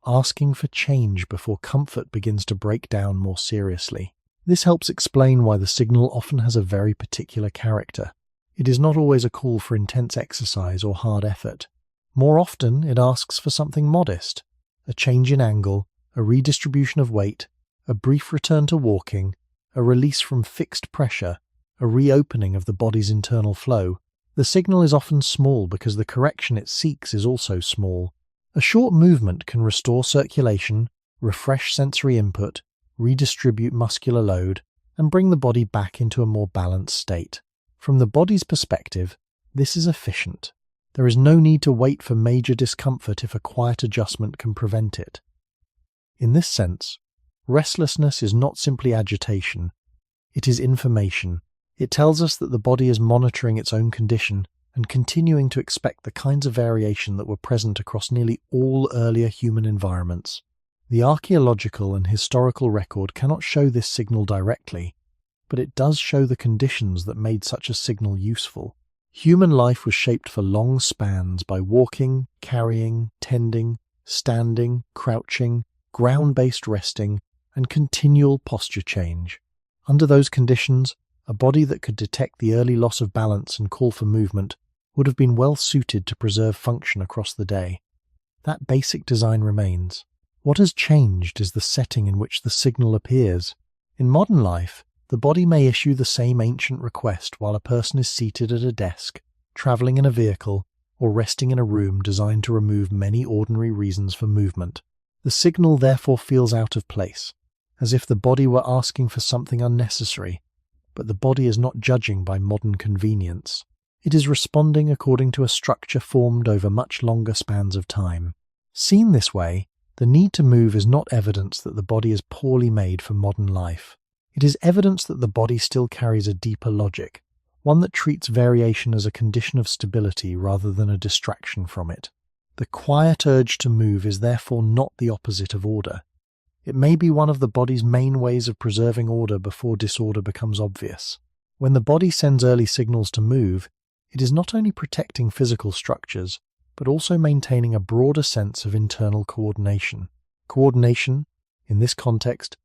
asking for change before comfort begins to break down more seriously. This helps explain why the signal often has a very particular character. It is not always a call for intense exercise or hard effort. More often, it asks for something modest, a change in angle, a redistribution of weight, a brief return to walking, a release from fixed pressure, a reopening of the body's internal flow. The signal is often small because the correction it seeks is also small. A short movement can restore circulation, refresh sensory input, redistribute muscular load, and bring the body back into a more balanced state. From the body's perspective, this is efficient. There is no need to wait for major discomfort if a quiet adjustment can prevent it. In this sense, restlessness is not simply agitation, it is information. It tells us that the body is monitoring its own condition and continuing to expect the kinds of variation that were present across nearly all earlier human environments. The archaeological and historical record cannot show this signal directly, but it does show the conditions that made such a signal useful. Human life was shaped for long spans by walking, carrying, tending, standing, crouching, ground-based resting, and continual posture change. Under those conditions, a body that could detect the early loss of balance and call for movement would have been well suited to preserve function across the day. That basic design remains. What has changed is the setting in which the signal appears. In modern life, the body may issue the same ancient request while a person is seated at a desk, traveling in a vehicle, or resting in a room designed to remove many ordinary reasons for movement. The signal therefore feels out of place, as if the body were asking for something unnecessary. But the body is not judging by modern convenience. It is responding according to a structure formed over much longer spans of time. Seen this way, the need to move is not evidence that the body is poorly made for modern life. It is evidence that the body still carries a deeper logic, one that treats variation as a condition of stability rather than a distraction from it. The quiet urge to move is therefore not the opposite of order. It may be one of the body's main ways of preserving order before disorder becomes obvious. When the body sends early signals to move, it is not only protecting physical structures, but also maintaining a broader sense of internal coordination. Coordination, in this context,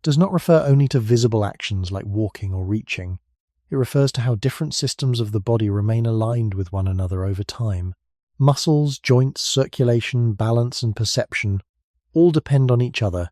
does not refer only to visible actions like walking or reaching. It refers to how different systems of the body remain aligned with one another over time. Muscles, joints, circulation, balance, and perception all depend on each other,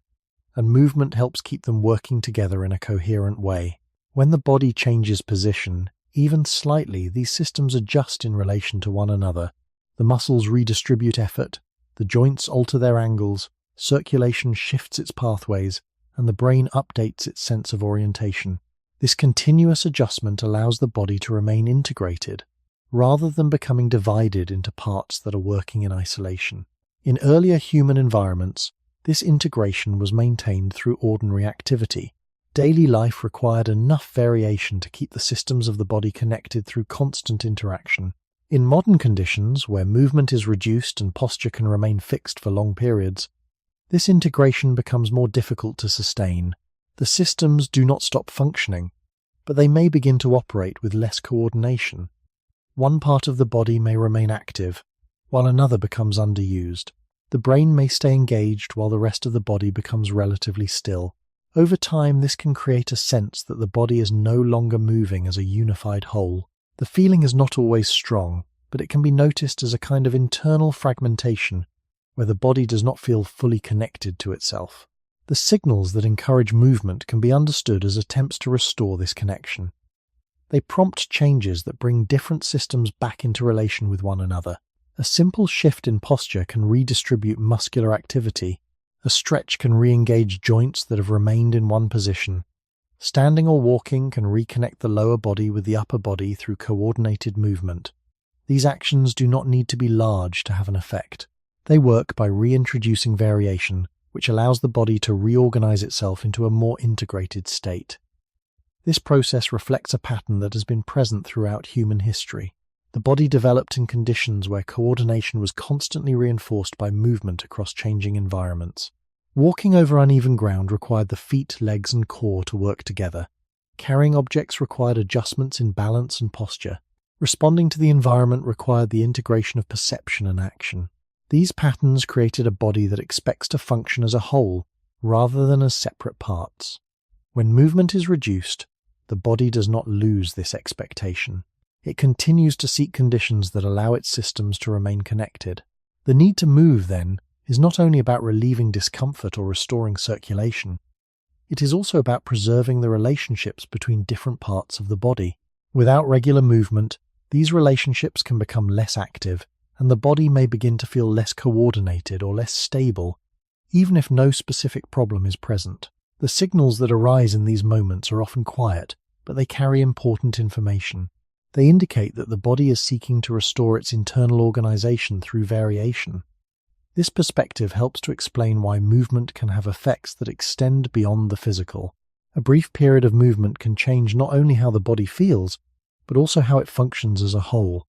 and movement helps keep them working together in a coherent way. When the body changes position, even slightly, these systems adjust in relation to one another. The muscles redistribute effort, the joints alter their angles, circulation shifts its pathways, and the brain updates its sense of orientation. This continuous adjustment allows the body to remain integrated, rather than becoming divided into parts that are working in isolation. In earlier human environments, this integration was maintained through ordinary activity. Daily life required enough variation to keep the systems of the body connected through constant interaction. In modern conditions, where movement is reduced and posture can remain fixed for long periods, this integration becomes more difficult to sustain. The systems do not stop functioning, but they may begin to operate with less coordination. One part of the body may remain active, while another becomes underused. The brain may stay engaged while the rest of the body becomes relatively still. Over time, this can create a sense that the body is no longer moving as a unified whole. The feeling is not always strong, but it can be noticed as a kind of internal fragmentation, where the body does not feel fully connected to itself. The signals that encourage movement can be understood as attempts to restore this connection. They prompt changes that bring different systems back into relation with one another. A simple shift in posture can redistribute muscular activity. A stretch can re-engage joints that have remained in one position. Standing or walking can reconnect the lower body with the upper body through coordinated movement. These actions do not need to be large to have an effect. They work by reintroducing variation, which allows the body to reorganize itself into a more integrated state. This process reflects a pattern that has been present throughout human history. The body developed in conditions where coordination was constantly reinforced by movement across changing environments. Walking over uneven ground required the feet, legs, and core to work together. Carrying objects required adjustments in balance and posture. Responding to the environment required the integration of perception and action. These patterns created a body that expects to function as a whole rather than as separate parts. When movement is reduced, the body does not lose this expectation. It continues to seek conditions that allow its systems to remain connected. The need to move, then, is not only about relieving discomfort or restoring circulation. It is also about preserving the relationships between different parts of the body. Without regular movement, these relationships can become less active, and the body may begin to feel less coordinated or less stable, even if no specific problem is present. The signals that arise in these moments are often quiet, but they carry important information. They indicate that the body is seeking to restore its internal organization through variation. This perspective helps to explain why movement can have effects that extend beyond the physical. A brief period of movement can change not only how the body feels, but also how it functions as a whole.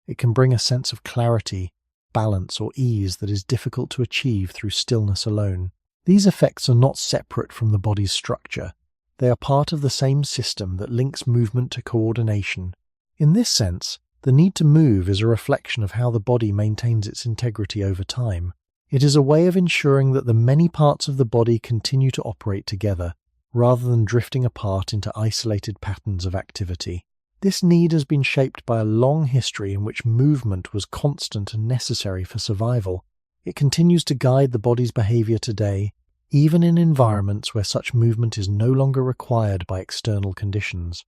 It can bring a sense of clarity, balance, or ease that is difficult to achieve through stillness alone. These effects are not separate from the body's structure. They are part of the same system that links movement to coordination. In this sense, the need to move is a reflection of how the body maintains its integrity over time. It is a way of ensuring that the many parts of the body continue to operate together, rather than drifting apart into isolated patterns of activity. This need has been shaped by a long history in which movement was constant and necessary for survival. It continues to guide the body's behavior today, even in environments where such movement is no longer required by external conditions.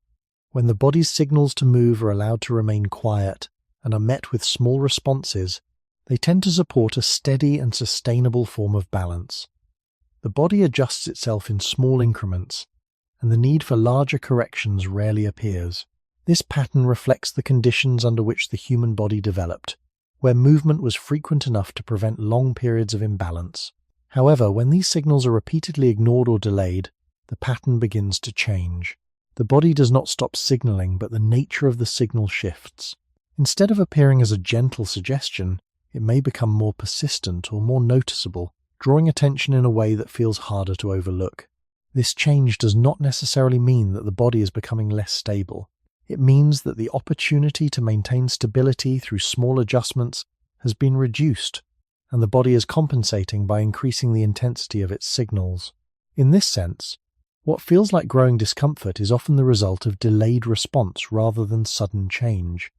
When the body's signals to move are allowed to remain quiet and are met with small responses, they tend to support a steady and sustainable form of balance. The body adjusts itself in small increments, and the need for larger corrections rarely appears. This pattern reflects the conditions under which the human body developed, where movement was frequent enough to prevent long periods of imbalance. However, when these signals are repeatedly ignored or delayed, the pattern begins to change. The body does not stop signaling, but the nature of the signal shifts. Instead of appearing as a gentle suggestion, it may become more persistent or more noticeable, drawing attention in a way that feels harder to overlook. This change does not necessarily mean that the body is becoming less stable. It means that the opportunity to maintain stability through small adjustments has been reduced, and the body is compensating by increasing the intensity of its signals. In this sense, what feels like growing discomfort is often the result of delayed response rather than sudden change.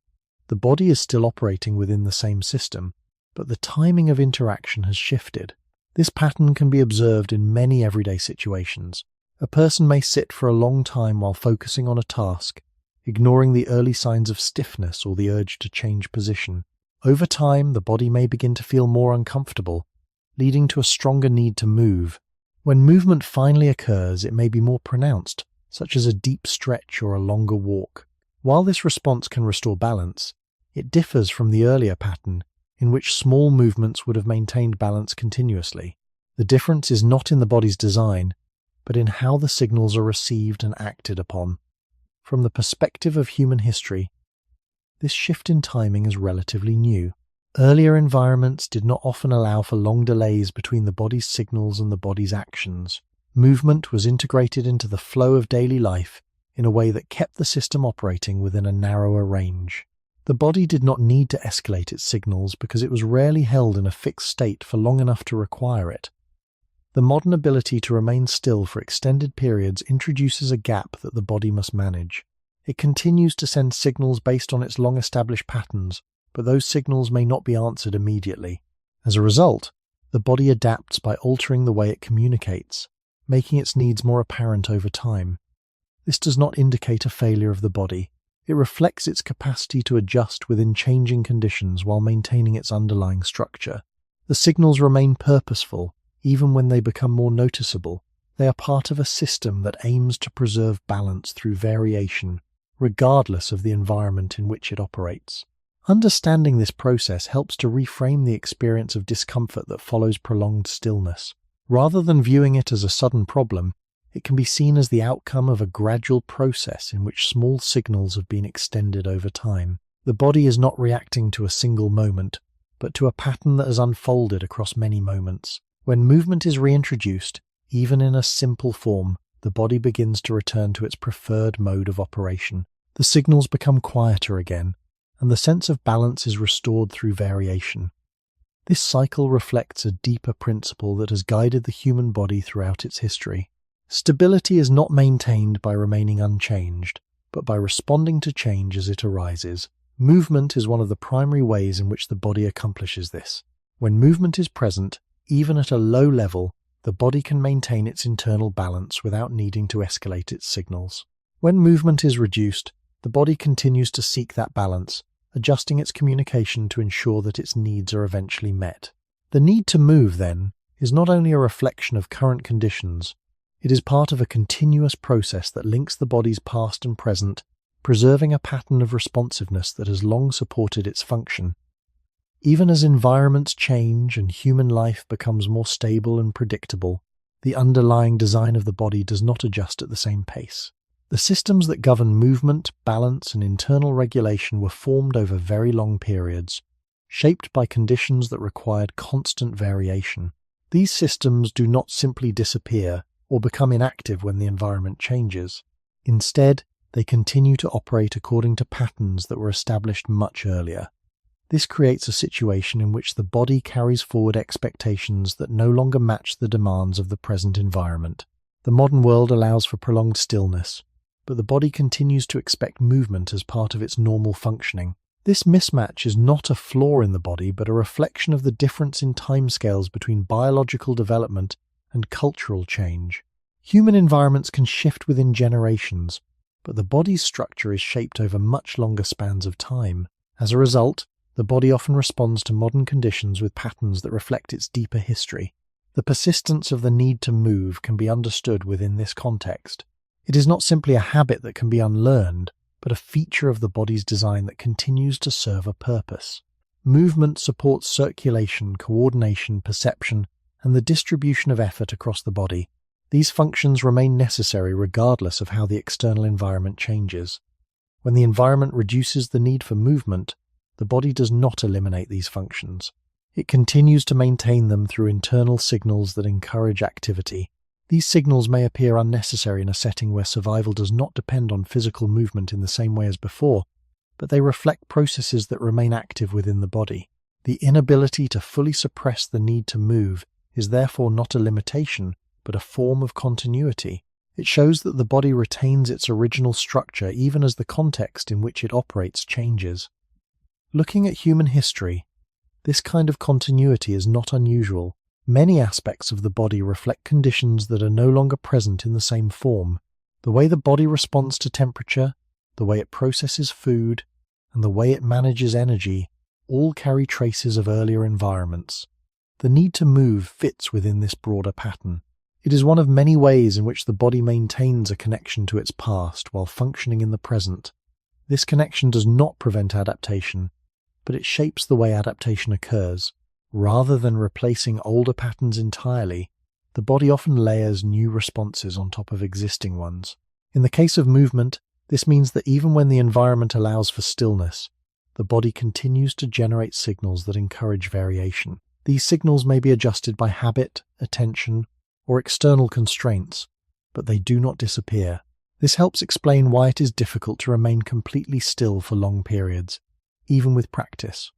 The body is still operating within the same system, but the timing of interaction has shifted. This pattern can be observed in many everyday situations. A person may sit for a long time while focusing on a task, ignoring the early signs of stiffness or the urge to change position. Over time, the body may begin to feel more uncomfortable, leading to a stronger need to move. When movement finally occurs, it may be more pronounced, such as a deep stretch or a longer walk. While this response can restore balance, it differs from the earlier pattern, in which small movements would have maintained balance continuously. The difference is not in the body's design, but in how the signals are received and acted upon. From the perspective of human history, this shift in timing is relatively new. Earlier environments did not often allow for long delays between the body's signals and the body's actions. Movement was integrated into the flow of daily life in a way that kept the system operating within a narrower range. The body did not need to escalate its signals because it was rarely held in a fixed state for long enough to require it. The modern ability to remain still for extended periods introduces a gap that the body must manage. It continues to send signals based on its long-established patterns, but those signals may not be answered immediately. As a result, the body adapts by altering the way it communicates, making its needs more apparent over time. This does not indicate a failure of the body. It reflects its capacity to adjust within changing conditions while maintaining its underlying structure. The signals remain purposeful, even when they become more noticeable. They are part of a system that aims to preserve balance through variation, regardless of the environment in which it operates. Understanding this process helps to reframe the experience of discomfort that follows prolonged stillness. Rather than viewing it as a sudden problem, it can be seen as the outcome of a gradual process in which small signals have been extended over time. The body is not reacting to a single moment, but to a pattern that has unfolded across many moments. When movement is reintroduced, even in a simple form, the body begins to return to its preferred mode of operation. The signals become quieter again, and the sense of balance is restored through variation. This cycle reflects a deeper principle that has guided the human body throughout its history. Stability is not maintained by remaining unchanged, but by responding to change as it arises. Movement is one of the primary ways in which the body accomplishes this. When movement is present, even at a low level, the body can maintain its internal balance without needing to escalate its signals. When movement is reduced, the body continues to seek that balance, adjusting its communication to ensure that its needs are eventually met. The need to move, then, is not only a reflection of current conditions, it is part of a continuous process that links the body's past and present, preserving a pattern of responsiveness that has long supported its function. Even as environments change and human life becomes more stable and predictable, the underlying design of the body does not adjust at the same pace. The systems that govern movement, balance, and internal regulation were formed over very long periods, shaped by conditions that required constant variation. These systems do not simply disappear or become inactive when the environment changes. Instead, they continue to operate according to patterns that were established much earlier. This creates a situation in which the body carries forward expectations that no longer match the demands of the present environment. The modern world allows for prolonged stillness, but the body continues to expect movement as part of its normal functioning. This mismatch is not a flaw in the body, but a reflection of the difference in timescales between biological development and cultural change. Human environments can shift within generations, but the body's structure is shaped over much longer spans of time. As a result, the body often responds to modern conditions with patterns that reflect its deeper history. The persistence of the need to move can be understood within this context. It is not simply a habit that can be unlearned, but a feature of the body's design that continues to serve a purpose. Movement supports circulation, coordination, perception, and the distribution of effort across the body. These functions remain necessary regardless of how the external environment changes. When the environment reduces the need for movement, the body does not eliminate these functions. It continues to maintain them through internal signals that encourage activity. These signals may appear unnecessary in a setting where survival does not depend on physical movement in the same way as before, but they reflect processes that remain active within the body. The inability to fully suppress the need to move is therefore not a limitation, but a form of continuity. It shows that the body retains its original structure even as the context in which it operates changes. Looking at human history, this kind of continuity is not unusual. Many aspects of the body reflect conditions that are no longer present in the same form. The way the body responds to temperature, the way it processes food, and the way it manages energy all carry traces of earlier environments. The need to move fits within this broader pattern. It is one of many ways in which the body maintains a connection to its past while functioning in the present. This connection does not prevent adaptation, but it shapes the way adaptation occurs. Rather than replacing older patterns entirely, the body often layers new responses on top of existing ones. In the case of movement, this means that even when the environment allows for stillness, the body continues to generate signals that encourage variation. These signals may be adjusted by habit, attention, or external constraints, but they do not disappear. This helps explain why it is difficult to remain completely still for long periods, even with practice.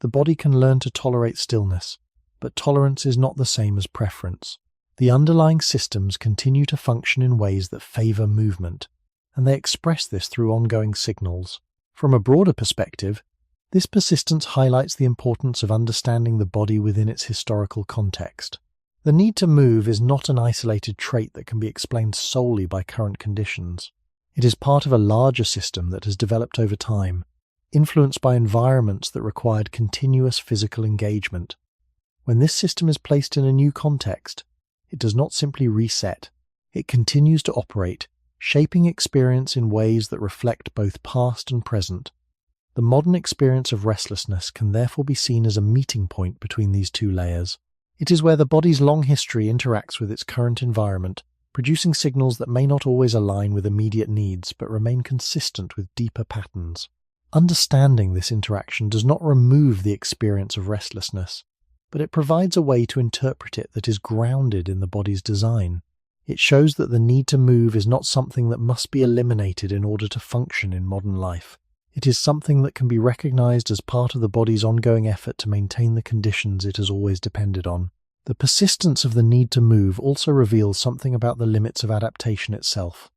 The body can learn to tolerate stillness, but tolerance is not the same as preference. The underlying systems continue to function in ways that favor movement, and they express this through ongoing signals. From a broader perspective, this persistence highlights the importance of understanding the body within its historical context. The need to move is not an isolated trait that can be explained solely by current conditions. It is part of a larger system that has developed over time, influenced by environments that required continuous physical engagement. When this system is placed in a new context, it does not simply reset. It continues to operate, shaping experience in ways that reflect both past and present. The modern experience of restlessness can therefore be seen as a meeting point between these two layers. It is where the body's long history interacts with its current environment, producing signals that may not always align with immediate needs but remain consistent with deeper patterns. Understanding this interaction does not remove the experience of restlessness. but it provides a way to interpret it that is grounded in the body's design. It shows that the need to move is not something that must be eliminated in order to function in modern life. It is something that can be recognized as part of the body's ongoing effort to maintain the conditions it has always depended on. The persistence of the need to move also reveals something about the limits of adaptation itself.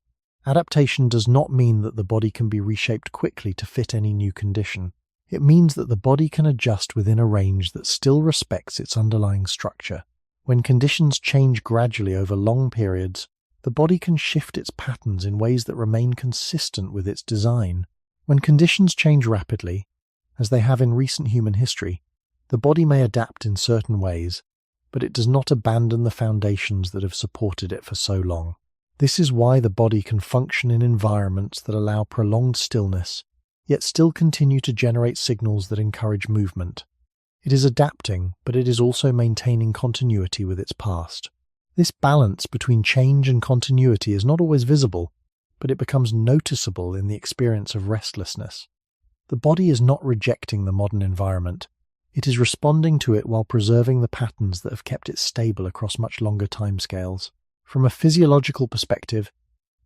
Adaptation does not mean that the body can be reshaped quickly to fit any new condition. It means that the body can adjust within a range that still respects its underlying structure. When conditions change gradually over long periods, the body can shift its patterns in ways that remain consistent with its design. When conditions change rapidly, as they have in recent human history, the body may adapt in certain ways, but it does not abandon the foundations that have supported it for so long. This is why the body can function in environments that allow prolonged stillness, yet still continue to generate signals that encourage movement. It is adapting, but it is also maintaining continuity with its past. This balance between change and continuity is not always visible, but it becomes noticeable in the experience of restlessness. The body is not rejecting the modern environment. It is responding to it while preserving the patterns that have kept it stable across much longer timescales. From a physiological perspective,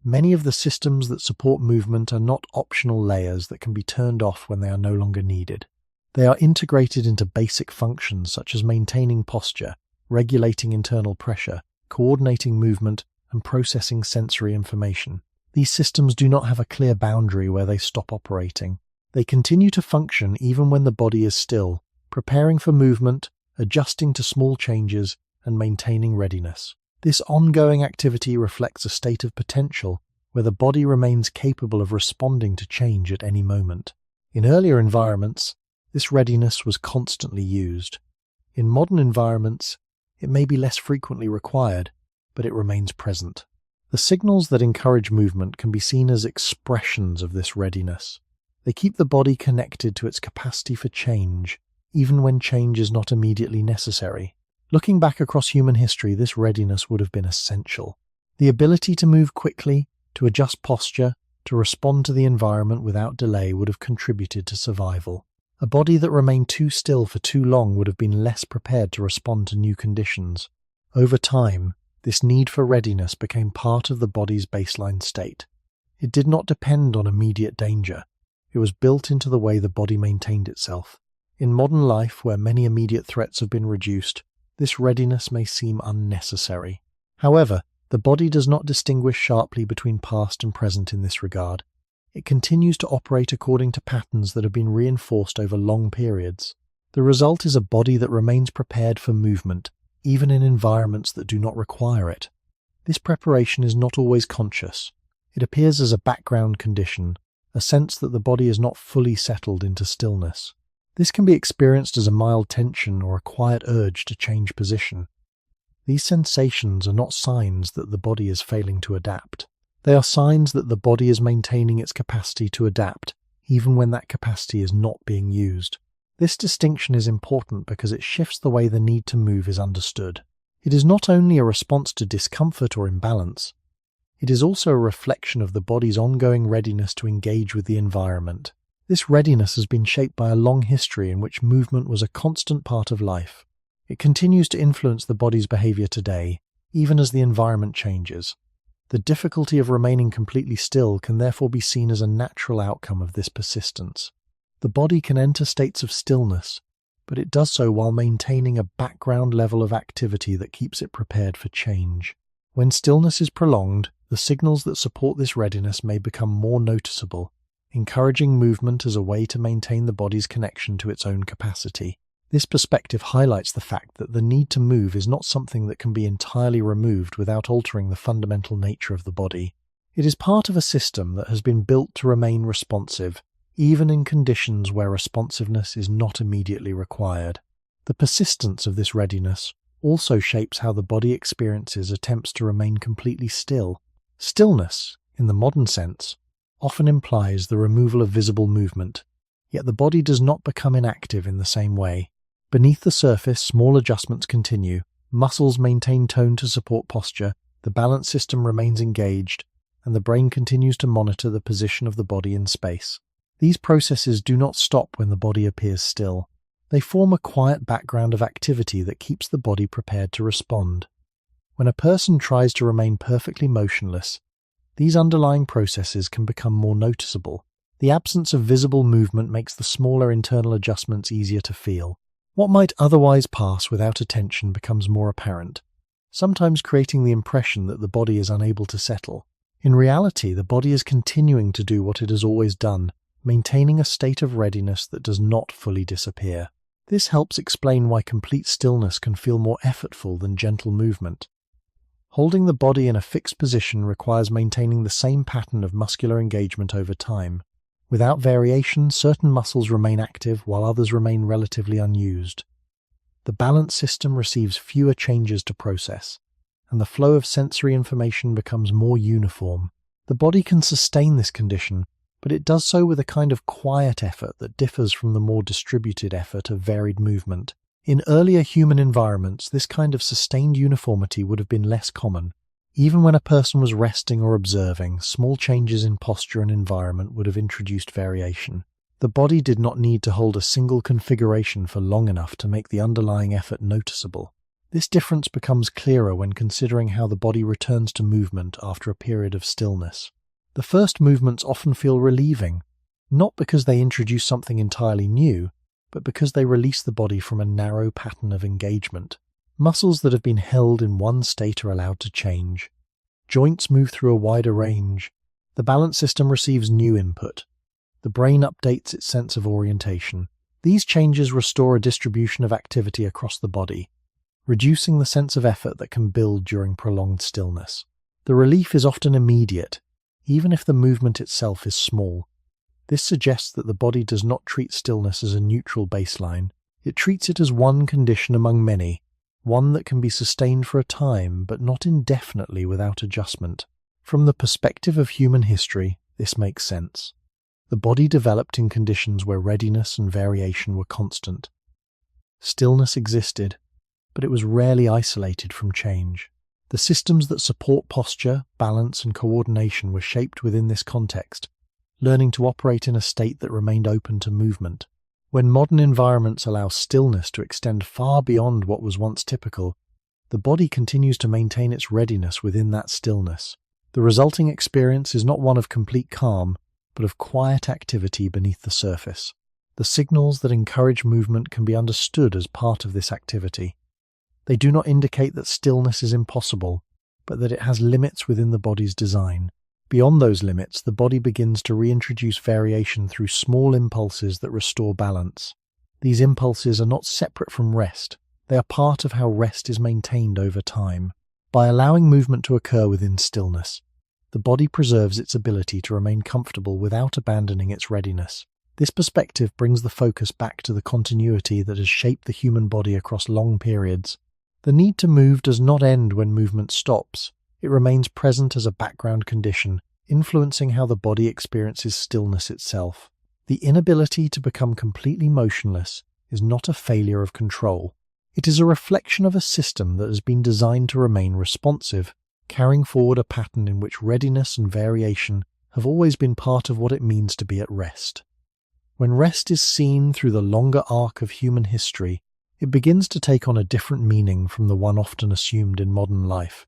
many of the systems that support movement are not optional layers that can be turned off when they are no longer needed. They are integrated into basic functions such as maintaining posture, regulating internal pressure, coordinating movement, and processing sensory information. These systems do not have a clear boundary where they stop operating. They continue to function even when the body is still, preparing for movement, adjusting to small changes, and maintaining readiness. This ongoing activity reflects a state of potential where the body remains capable of responding to change at any moment. In earlier environments, this readiness was constantly used. In modern environments, it may be less frequently required, but it remains present. The signals that encourage movement can be seen as expressions of this readiness. They keep the body connected to its capacity for change, even when change is not immediately necessary. Looking back across human history, this readiness would have been essential. The ability to move quickly, to adjust posture, to respond to the environment without delay would have contributed to survival. A body that remained too still for too long would have been less prepared to respond to new conditions. Over time, this need for readiness became part of the body's baseline state. It did not depend on immediate danger. It was built into the way the body maintained itself. In modern life, where many immediate threats have been reduced, this readiness may seem unnecessary. However, the body does not distinguish sharply between past and present in this regard. It continues to operate according to patterns that have been reinforced over long periods. The result is a body that remains prepared for movement, even in environments that do not require it. This preparation is not always conscious. It appears as a background condition, a sense that the body is not fully settled into stillness. This can be experienced as a mild tension or a quiet urge to change position. These sensations are not signs that the body is failing to adapt. They are signs that the body is maintaining its capacity to adapt, even when that capacity is not being used. This distinction is important because it shifts the way the need to move is understood. It is not only a response to discomfort or imbalance, it is also a reflection of the body's ongoing readiness to engage with the environment. This readiness has been shaped by a long history in which movement was a constant part of life. It continues to influence the body's behavior today, even as the environment changes. The difficulty of remaining completely still can therefore be seen as a natural outcome of this persistence. The body can enter states of stillness, but it does so while maintaining a background level of activity that keeps it prepared for change. When stillness is prolonged, the signals that support this readiness may become more noticeable, encouraging movement as a way to maintain the body's connection to its own capacity. This perspective highlights the fact that the need to move is not something that can be entirely removed without altering the fundamental nature of the body. It is part of a system that has been built to remain responsive, even in conditions where responsiveness is not immediately required. The persistence of this readiness also shapes how the body experiences attempts to remain completely still. Stillness, in the modern sense, often implies the removal of visible movement, yet the body does not become inactive in the same way. Beneath the surface, small adjustments continue, muscles maintain tone to support posture, the balance system remains engaged, and the brain continues to monitor the position of the body in space. These processes do not stop when the body appears still. They form a quiet background of activity that keeps the body prepared to respond. When a person tries to remain perfectly motionless, these underlying processes can become more noticeable. The absence of visible movement makes the smaller internal adjustments easier to feel. What might otherwise pass without attention becomes more apparent, sometimes creating the impression that the body is unable to settle. In reality, the body is continuing to do what it has always done, maintaining a state of readiness that does not fully disappear. This helps explain why complete stillness can feel more effortful than gentle movement. Holding the body in a fixed position requires maintaining the same pattern of muscular engagement over time. Without variation, certain muscles remain active while others remain relatively unused. The balance system receives fewer changes to process, and the flow of sensory information becomes more uniform. The body can sustain this condition, but it does so with a kind of quiet effort that differs from the more distributed effort of varied movement. In earlier human environments, this kind of sustained uniformity would have been less common. Even when a person was resting or observing, small changes in posture and environment would have introduced variation. The body did not need to hold a single configuration for long enough to make the underlying effort noticeable. This difference becomes clearer when considering how the body returns to movement after a period of stillness. The first movements often feel relieving, not because they introduce something entirely new, but because they release the body from a narrow pattern of engagement. Muscles that have been held in one state are allowed to change. Joints move through a wider range. The balance system receives new input. The brain updates its sense of orientation. These changes restore a distribution of activity across the body, reducing the sense of effort that can build during prolonged stillness. The relief is often immediate, even if the movement itself is small. This suggests that the body does not treat stillness as a neutral baseline. It treats it as one condition among many, one that can be sustained for a time, but not indefinitely without adjustment. From the perspective of human history, this makes sense. The body developed in conditions where readiness and variation were constant. Stillness existed, but it was rarely isolated from change. The systems that support posture, balance, and coordination were shaped within this context, learning to operate in a state that remained open to movement. When modern environments allow stillness to extend far beyond what was once typical, the body continues to maintain its readiness within that stillness. The resulting experience is not one of complete calm, but of quiet activity beneath the surface. The signals that encourage movement can be understood as part of this activity. They do not indicate that stillness is impossible, but that it has limits within the body's design. Beyond those limits, the body begins to reintroduce variation through small impulses that restore balance. These impulses are not separate from rest. They are part of how rest is maintained over time. By allowing movement to occur within stillness, the body preserves its ability to remain comfortable without abandoning its readiness. This perspective brings the focus back to the continuity that has shaped the human body across long periods. The need to move does not end when movement stops. It remains present as a background condition, influencing how the body experiences stillness itself. The inability to become completely motionless is not a failure of control. It is a reflection of a system that has been designed to remain responsive, carrying forward a pattern in which readiness and variation have always been part of what it means to be at rest. When rest is seen through the longer arc of human history, it begins to take on a different meaning from the one often assumed in modern life.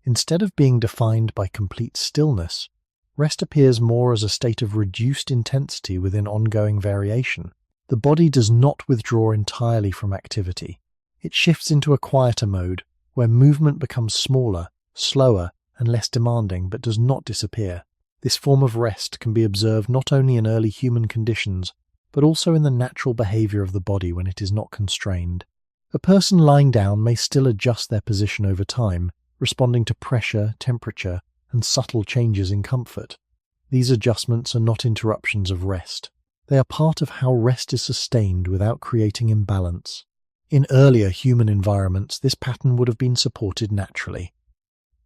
Instead of being defined by complete stillness, rest appears more as a state of reduced intensity within ongoing variation. The body does not withdraw entirely from activity. It shifts into a quieter mode, where movement becomes smaller, slower, and less demanding, but does not disappear. This form of rest can be observed not only in early human conditions, but also in the natural behavior of the body when it is not constrained. A person lying down may still adjust their position over time, responding to pressure, temperature, and subtle changes in comfort. These adjustments are not interruptions of rest. They are part of how rest is sustained without creating imbalance. In earlier human environments, this pattern would have been supported naturally.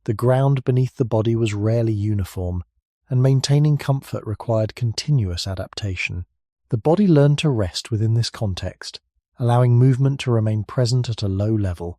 The ground beneath the body was rarely uniform, and maintaining comfort required continuous adaptation. The body learned to rest within this context, allowing movement to remain present at a low level.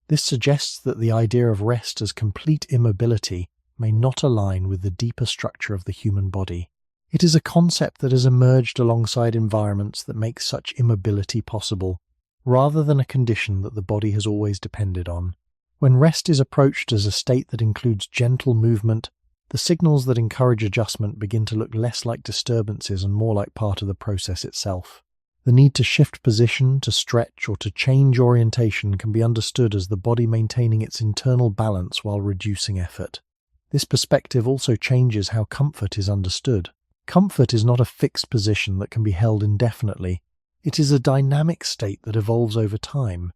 This suggests that the idea of rest as complete immobility may not align with the deeper structure of the human body. It is a concept that has emerged alongside environments that make such immobility possible, rather than a condition that the body has always depended on. When rest is approached as a state that includes gentle movement, the signals that encourage adjustment begin to look less like disturbances and more like part of the process itself. The need to shift position, to stretch, or to change orientation can be understood as the body maintaining its internal balance while reducing effort. This perspective also changes how comfort is understood. Comfort is not a fixed position that can be held indefinitely. It is a dynamic state that evolves over time,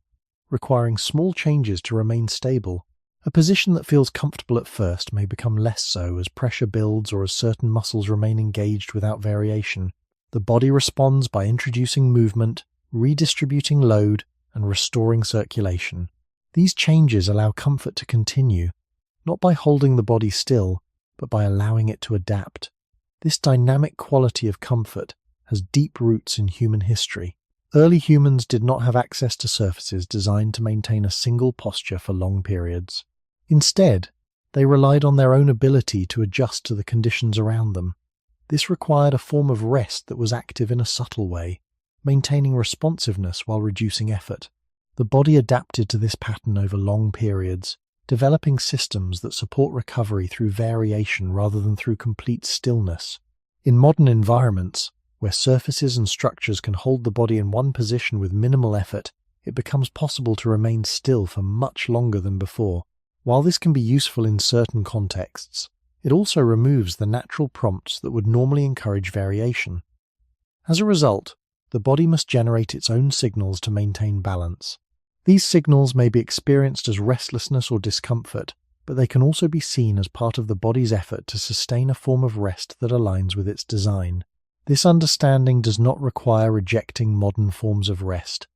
requiring small changes to remain stable. A position that feels comfortable at first may become less so as pressure builds or as certain muscles remain engaged without variation. The body responds by introducing movement, redistributing load, and restoring circulation. These changes allow comfort to continue, not by holding the body still, but by allowing it to adapt. This dynamic quality of comfort has deep roots in human history. Early humans did not have access to surfaces designed to maintain a single posture for long periods. Instead, they relied on their own ability to adjust to the conditions around them. This required a form of rest that was active in a subtle way, maintaining responsiveness while reducing effort. The body adapted to this pattern over long periods, developing systems that support recovery through variation rather than through complete stillness. In modern environments, where surfaces and structures can hold the body in one position with minimal effort, it becomes possible to remain still for much longer than before. While this can be useful in certain contexts, it also removes the natural prompts that would normally encourage variation. As a result, the body must generate its own signals to maintain balance. These signals may be experienced as restlessness or discomfort, but they can also be seen as part of the body's effort to sustain a form of rest that aligns with its design. This understanding does not require rejecting modern forms of rest,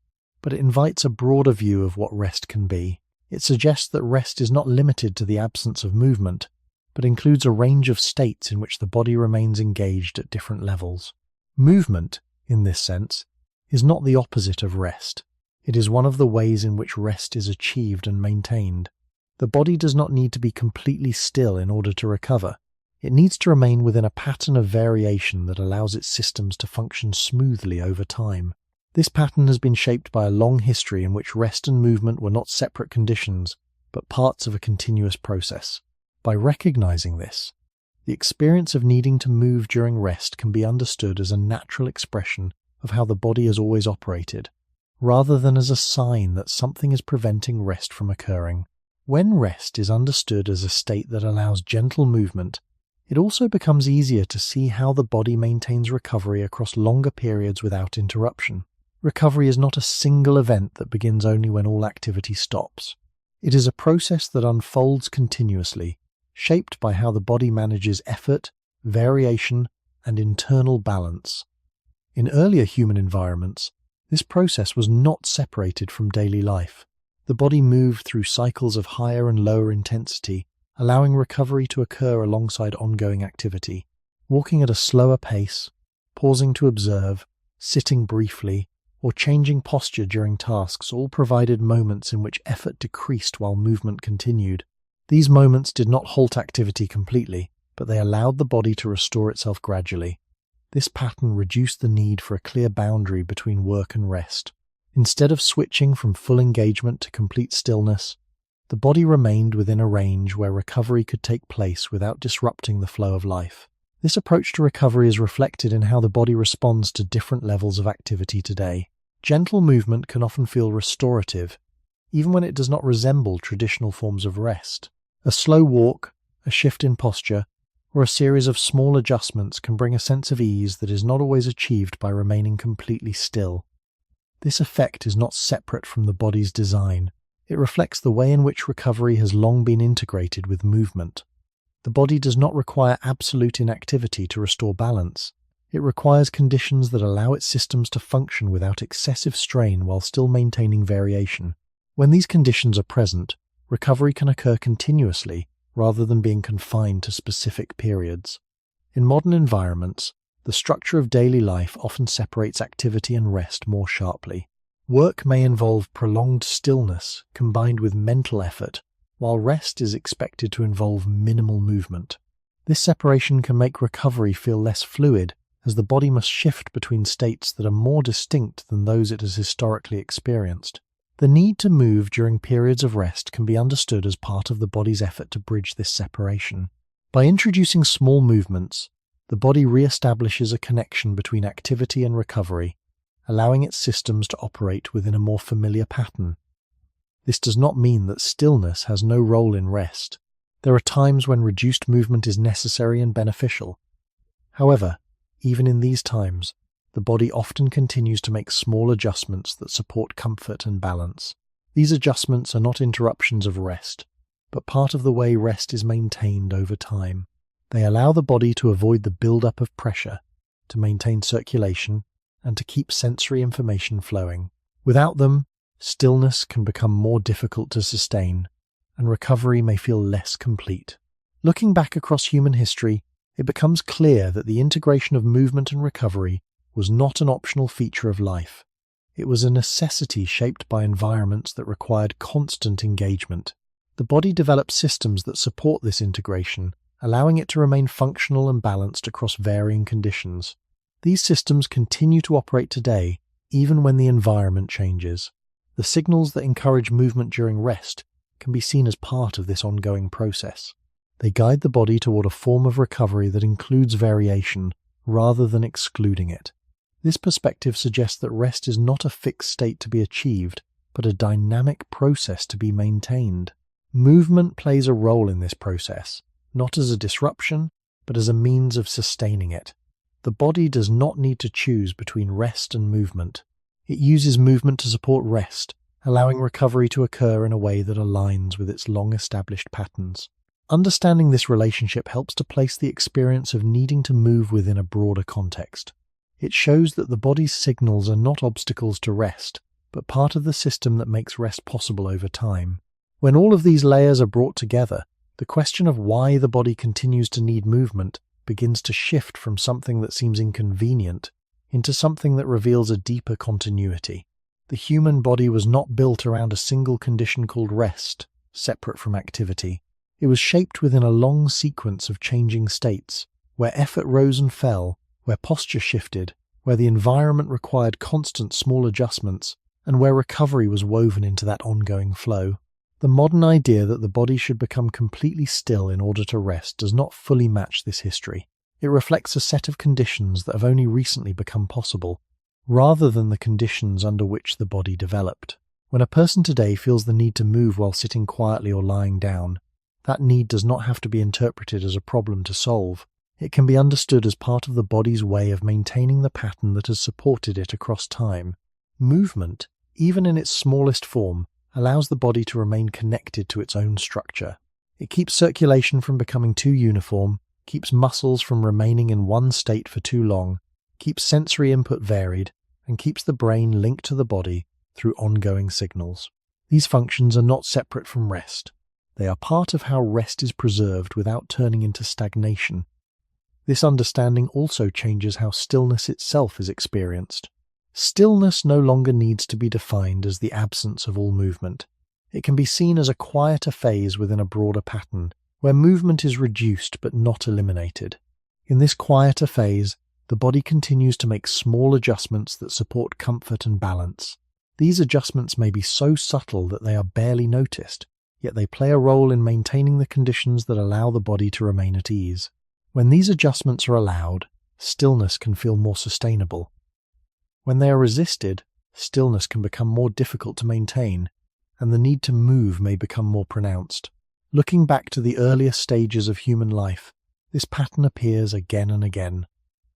but it invites a broader view of what rest can be. It suggests that rest is not limited to the absence of movement, but includes a range of states in which the body remains engaged at different levels. Movement, in this sense, is not the opposite of rest. It is one of the ways in which rest is achieved and maintained. The body does not need to be completely still in order to recover. It needs to remain within a pattern of variation that allows its systems to function smoothly over time. This pattern has been shaped by a long history in which rest and movement were not separate conditions, but parts of a continuous process. By recognizing this, the experience of needing to move during rest can be understood as a natural expression of how the body has always operated, rather than as a sign that something is preventing rest from occurring. When rest is understood as a state that allows gentle movement, it also becomes easier to see how the body maintains recovery across longer periods without interruption. Recovery is not a single event that begins only when all activity stops. It is a process that unfolds continuously, shaped by how the body manages effort, variation, and internal balance. In earlier human environments, this process was not separated from daily life. The body moved through cycles of higher and lower intensity, allowing recovery to occur alongside ongoing activity. Walking at a slower pace, pausing to observe, sitting briefly, or changing posture during tasks all provided moments in which effort decreased while movement continued. These moments did not halt activity completely, but they allowed the body to restore itself gradually. This pattern reduced the need for a clear boundary between work and rest. Instead of switching from full engagement to complete stillness, the body remained within a range where recovery could take place without disrupting the flow of life. This approach to recovery is reflected in how the body responds to different levels of activity today. Gentle movement can often feel restorative, even when it does not resemble traditional forms of rest. A slow walk, a shift in posture, or a series of small adjustments can bring a sense of ease that is not always achieved by remaining completely still. This effect is not separate from the body's design. It reflects the way in which recovery has long been integrated with movement. The body does not require absolute inactivity to restore balance. It requires conditions that allow its systems to function without excessive strain while still maintaining variation. When these conditions are present, recovery can occur continuously rather than being confined to specific periods. In modern environments, the structure of daily life often separates activity and rest more sharply. Work may involve prolonged stillness combined with mental effort, while rest is expected to involve minimal movement. This separation can make recovery feel less fluid, as the body must shift between states that are more distinct than those it has historically experienced. The need to move during periods of rest can be understood as part of the body's effort to bridge this separation. By introducing small movements, the body re-establishes a connection between activity and recovery, allowing its systems to operate within a more familiar pattern. This does not mean that stillness has no role in rest. There are times when reduced movement is necessary and beneficial. However, even in these times, the body often continues to make small adjustments that support comfort and balance. These adjustments are not interruptions of rest, but part of the way rest is maintained over time. They allow the body to avoid the build-up of pressure, to maintain circulation, and to keep sensory information flowing. Without them, stillness can become more difficult to sustain, and recovery may feel less complete. Looking back across human history, it becomes clear that the integration of movement and recovery was not an optional feature of life. It was a necessity shaped by environments that required constant engagement. The body developed systems that support this integration, allowing it to remain functional and balanced across varying conditions. These systems continue to operate today, even when the environment changes. The signals that encourage movement during rest can be seen as part of this ongoing process. They guide the body toward a form of recovery that includes variation rather than excluding it. This perspective suggests that rest is not a fixed state to be achieved, but a dynamic process to be maintained. Movement plays a role in this process, not as a disruption, but as a means of sustaining it. The body does not need to choose between rest and movement. It uses movement to support rest, allowing recovery to occur in a way that aligns with its long-established patterns. Understanding this relationship helps to place the experience of needing to move within a broader context. It shows that the body's signals are not obstacles to rest, but part of the system that makes rest possible over time. When all of these layers are brought together, the question of why the body continues to need movement begins to shift from something that seems inconvenient into something that reveals a deeper continuity. The human body was not built around a single condition called rest, separate from activity. It was shaped within a long sequence of changing states, where effort rose and fell, where posture shifted, where the environment required constant small adjustments, and where recovery was woven into that ongoing flow. The modern idea that the body should become completely still in order to rest does not fully match this history. It reflects a set of conditions that have only recently become possible, rather than the conditions under which the body developed. When a person today feels the need to move while sitting quietly or lying down, that need does not have to be interpreted as a problem to solve. It can be understood as part of the body's way of maintaining the pattern that has supported it across time. Movement, even in its smallest form, allows the body to remain connected to its own structure. It keeps circulation from becoming too uniform, keeps muscles from remaining in one state for too long, keeps sensory input varied, and keeps the brain linked to the body through ongoing signals. These functions are not separate from rest. They are part of how rest is preserved without turning into stagnation. This understanding also changes how stillness itself is experienced. Stillness no longer needs to be defined as the absence of all movement. It can be seen as a quieter phase within a broader pattern, where movement is reduced but not eliminated. In this quieter phase, the body continues to make small adjustments that support comfort and balance. These adjustments may be so subtle that they are barely noticed, yet they play a role in maintaining the conditions that allow the body to remain at ease. When these adjustments are allowed, stillness can feel more sustainable. When they are resisted, stillness can become more difficult to maintain, and the need to move may become more pronounced. Looking back to the earliest stages of human life, this pattern appears again and again.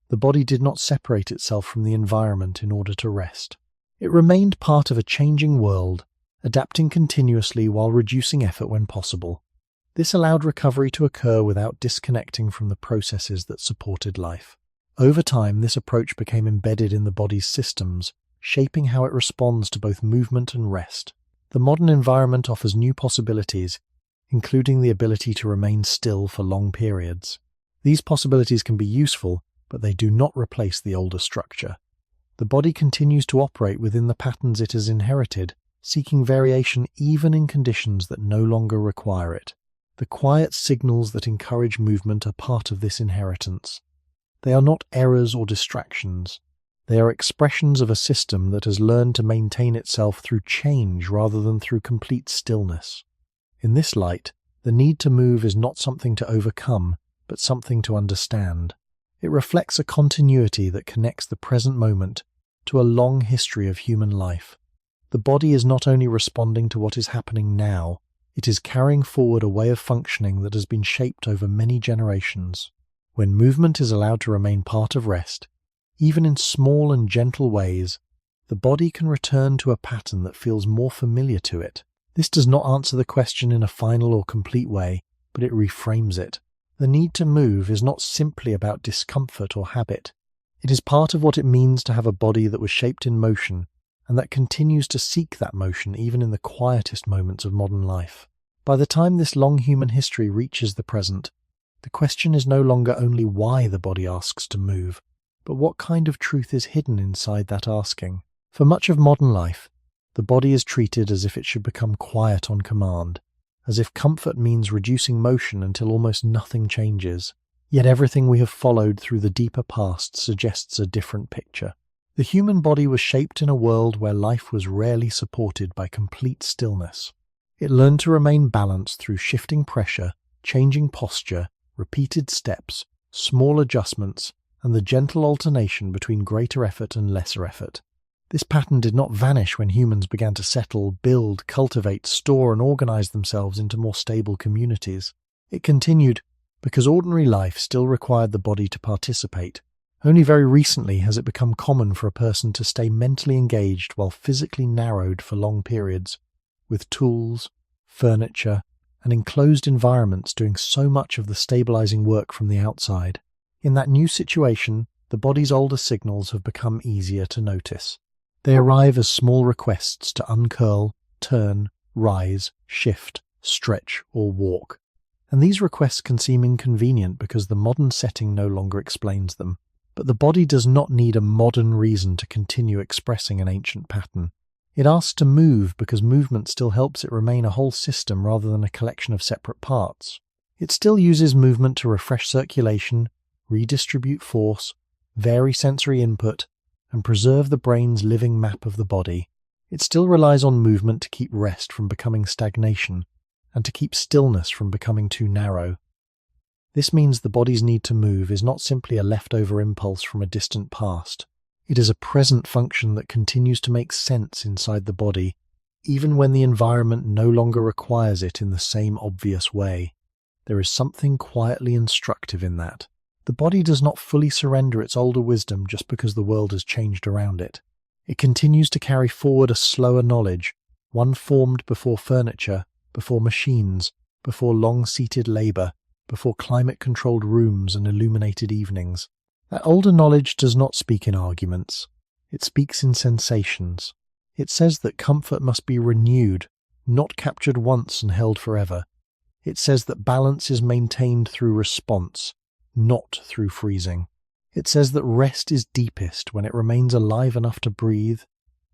The body did not separate itself from the environment in order to rest. It remained part of a changing world, adapting continuously while reducing effort when possible. This allowed recovery to occur without disconnecting from the processes that supported life. Over time, this approach became embedded in the body's systems, shaping how it responds to both movement and rest. The modern environment offers new possibilities, including the ability to remain still for long periods. These possibilities can be useful, but they do not replace the older structure. The body continues to operate within the patterns it has inherited, seeking variation even in conditions that no longer require it. The quiet signals that encourage movement are part of this inheritance. They are not errors or distractions. They are expressions of a system that has learned to maintain itself through change rather than through complete stillness. In this light, the need to move is not something to overcome, but something to understand. It reflects a continuity that connects the present moment to a long history of human life. The body is not only responding to what is happening now, it is carrying forward a way of functioning that has been shaped over many generations. When movement is allowed to remain part of rest, even in small and gentle ways, the body can return to a pattern that feels more familiar to it. This does not answer the question in a final or complete way, but it reframes it. The need to move is not simply about discomfort or habit. It is part of what it means to have a body that was shaped in motion and that continues to seek that motion even in the quietest moments of modern life. By the time this long human history reaches the present, the question is no longer only why the body asks to move, but what kind of truth is hidden inside that asking. For much of modern life, the body is treated as if it should become quiet on command, as if comfort means reducing motion until almost nothing changes. Yet everything we have followed through the deeper past suggests a different picture. The human body was shaped in a world where life was rarely supported by complete stillness. It learned to remain balanced through shifting pressure, changing posture, repeated steps, small adjustments, and the gentle alternation between greater effort and lesser effort. This pattern did not vanish when humans began to settle, build, cultivate, store, and organize themselves into more stable communities. It continued because ordinary life still required the body to participate. Only very recently has it become common for a person to stay mentally engaged while physically narrowed for long periods, with tools, furniture, and enclosed environments doing so much of the stabilizing work from the outside. In that new situation, the body's older signals have become easier to notice. They arrive as small requests to uncurl, turn, rise, shift, stretch, or walk. And these requests can seem inconvenient because the modern setting no longer explains them. But the body does not need a modern reason to continue expressing an ancient pattern. It asks to move because movement still helps it remain a whole system rather than a collection of separate parts. It still uses movement to refresh circulation, redistribute force, vary sensory input, and preserve the brain's living map of the body. It still relies on movement to keep rest from becoming stagnation, and to keep stillness from becoming too narrow. This means the body's need to move is not simply a leftover impulse from a distant past. It is a present function that continues to make sense inside the body, even when the environment no longer requires it in the same obvious way. There is something quietly instructive in that. The body does not fully surrender its older wisdom just because the world has changed around it. It continues to carry forward a slower knowledge, one formed before furniture, before machines, before long-seated labor, before climate-controlled rooms and illuminated evenings. That older knowledge does not speak in arguments. It speaks in sensations. It says that comfort must be renewed, not captured once and held forever. It says that balance is maintained through response, not through freezing. It says that rest is deepest when it remains alive enough to breathe,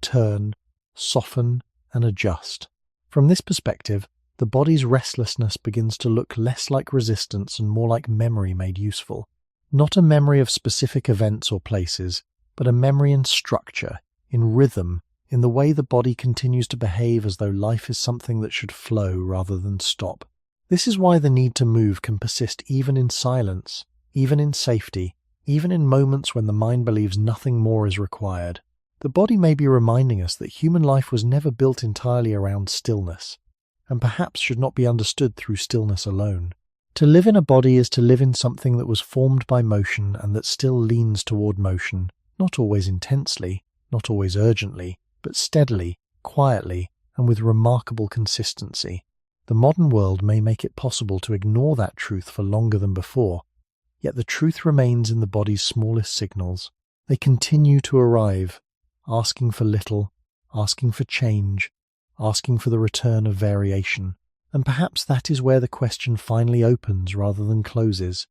turn, soften, and adjust. From this perspective, the body's restlessness begins to look less like resistance and more like memory made useful. Not a memory of specific events or places, but a memory in structure, in rhythm, in the way the body continues to behave as though life is something that should flow rather than stop. This is why the need to move can persist even in silence, even in safety, even in moments when the mind believes nothing more is required. The body may be reminding us that human life was never built entirely around stillness, and perhaps should not be understood through stillness alone. To live in a body is to live in something that was formed by motion and that still leans toward motion, not always intensely, not always urgently, but steadily, quietly, and with remarkable consistency. The modern world may make it possible to ignore that truth for longer than before, yet the truth remains in the body's smallest signals. They continue to arrive, asking for little, asking for change, asking for the return of variation. And perhaps that is where the question finally opens rather than closes.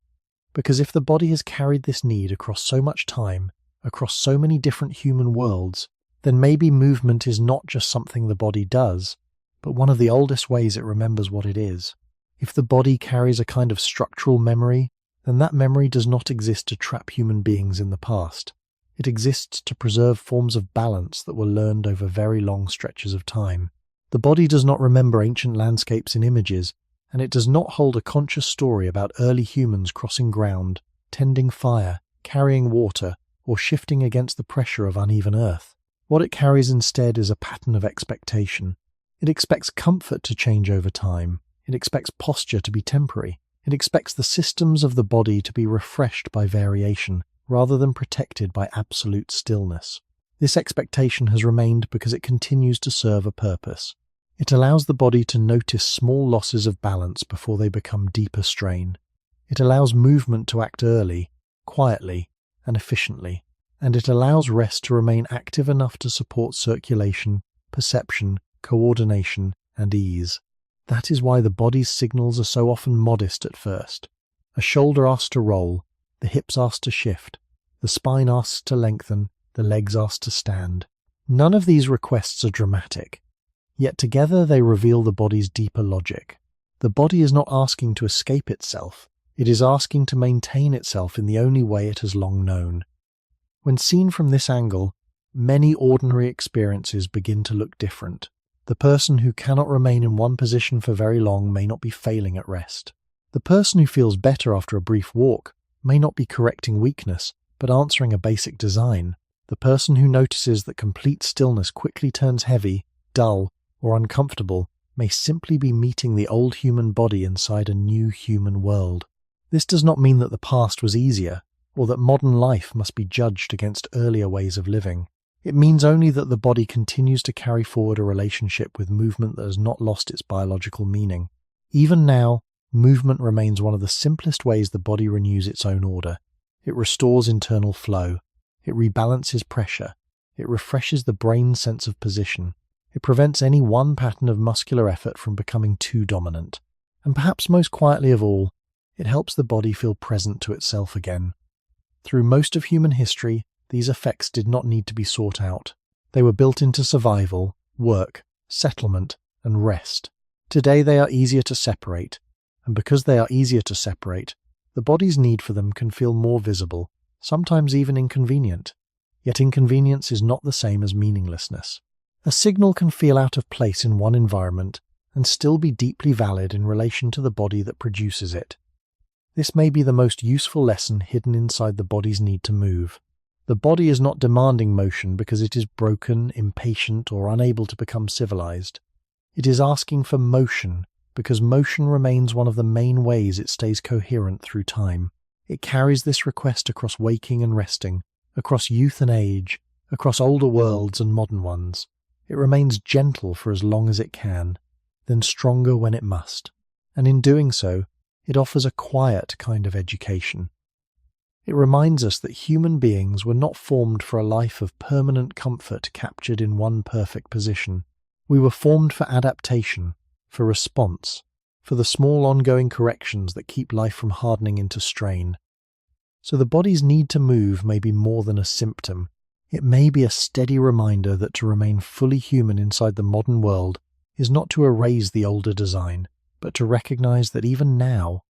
Because if the body has carried this need across so much time, across so many different human worlds, then maybe movement is not just something the body does, but one of the oldest ways it remembers what it is. If the body carries a kind of structural memory, then that memory does not exist to trap human beings in the past. It exists to preserve forms of balance that were learned over very long stretches of time. The body does not remember ancient landscapes in images, and it does not hold a conscious story about early humans crossing ground, tending fire, carrying water, or shifting against the pressure of uneven earth. What it carries instead is a pattern of expectation. It expects comfort to change over time. It expects posture to be temporary. It expects the systems of the body to be refreshed by variation, rather than protected by absolute stillness. This expectation has remained because it continues to serve a purpose. It allows the body to notice small losses of balance before they become deeper strain. It allows movement to act early, quietly, and efficiently. And it allows rest to remain active enough to support circulation, perception, coordination, and ease. That is why the body's signals are so often modest at first. A shoulder asks to roll, the hips ask to shift, the spine asks to lengthen, the legs ask to stand. None of these requests are dramatic, yet together they reveal the body's deeper logic. The body is not asking to escape itself, it is asking to maintain itself in the only way it has long known. When seen from this angle, many ordinary experiences begin to look different. The person who cannot remain in one position for very long may not be failing at rest. The person who feels better after a brief walk may not be correcting weakness, but answering a basic design. The person who notices that complete stillness quickly turns heavy, dull, or uncomfortable may simply be meeting the old human body inside a new human world. This does not mean that the past was easier, or that modern life must be judged against earlier ways of living. It means only that the body continues to carry forward a relationship with movement that has not lost its biological meaning. Even now, movement remains one of the simplest ways the body renews its own order. It restores internal flow. It rebalances pressure. It refreshes the brain's sense of position. It prevents any one pattern of muscular effort from becoming too dominant. And perhaps most quietly of all, it helps the body feel present to itself again. Through most of human history, these effects did not need to be sought out. They were built into survival, work, settlement, and rest. Today they are easier to separate, and because they are easier to separate, the body's need for them can feel more visible, sometimes even inconvenient. Yet inconvenience is not the same as meaninglessness. A signal can feel out of place in one environment and still be deeply valid in relation to the body that produces it. This may be the most useful lesson hidden inside the body's need to move. The body is not demanding motion because it is broken, impatient, or unable to become civilized. It is asking for motion because motion remains one of the main ways it stays coherent through time. It carries this request across waking and resting, across youth and age, across older worlds and modern ones. It remains gentle for as long as it can, then stronger when it must. And in doing so, it offers a quiet kind of education. It reminds us that human beings were not formed for a life of permanent comfort captured in one perfect position. We were formed for adaptation, for response, for the small ongoing corrections that keep life from hardening into strain. So the body's need to move may be more than a symptom. It may be a steady reminder that to remain fully human inside the modern world is not to erase the older design, but to recognize that even now,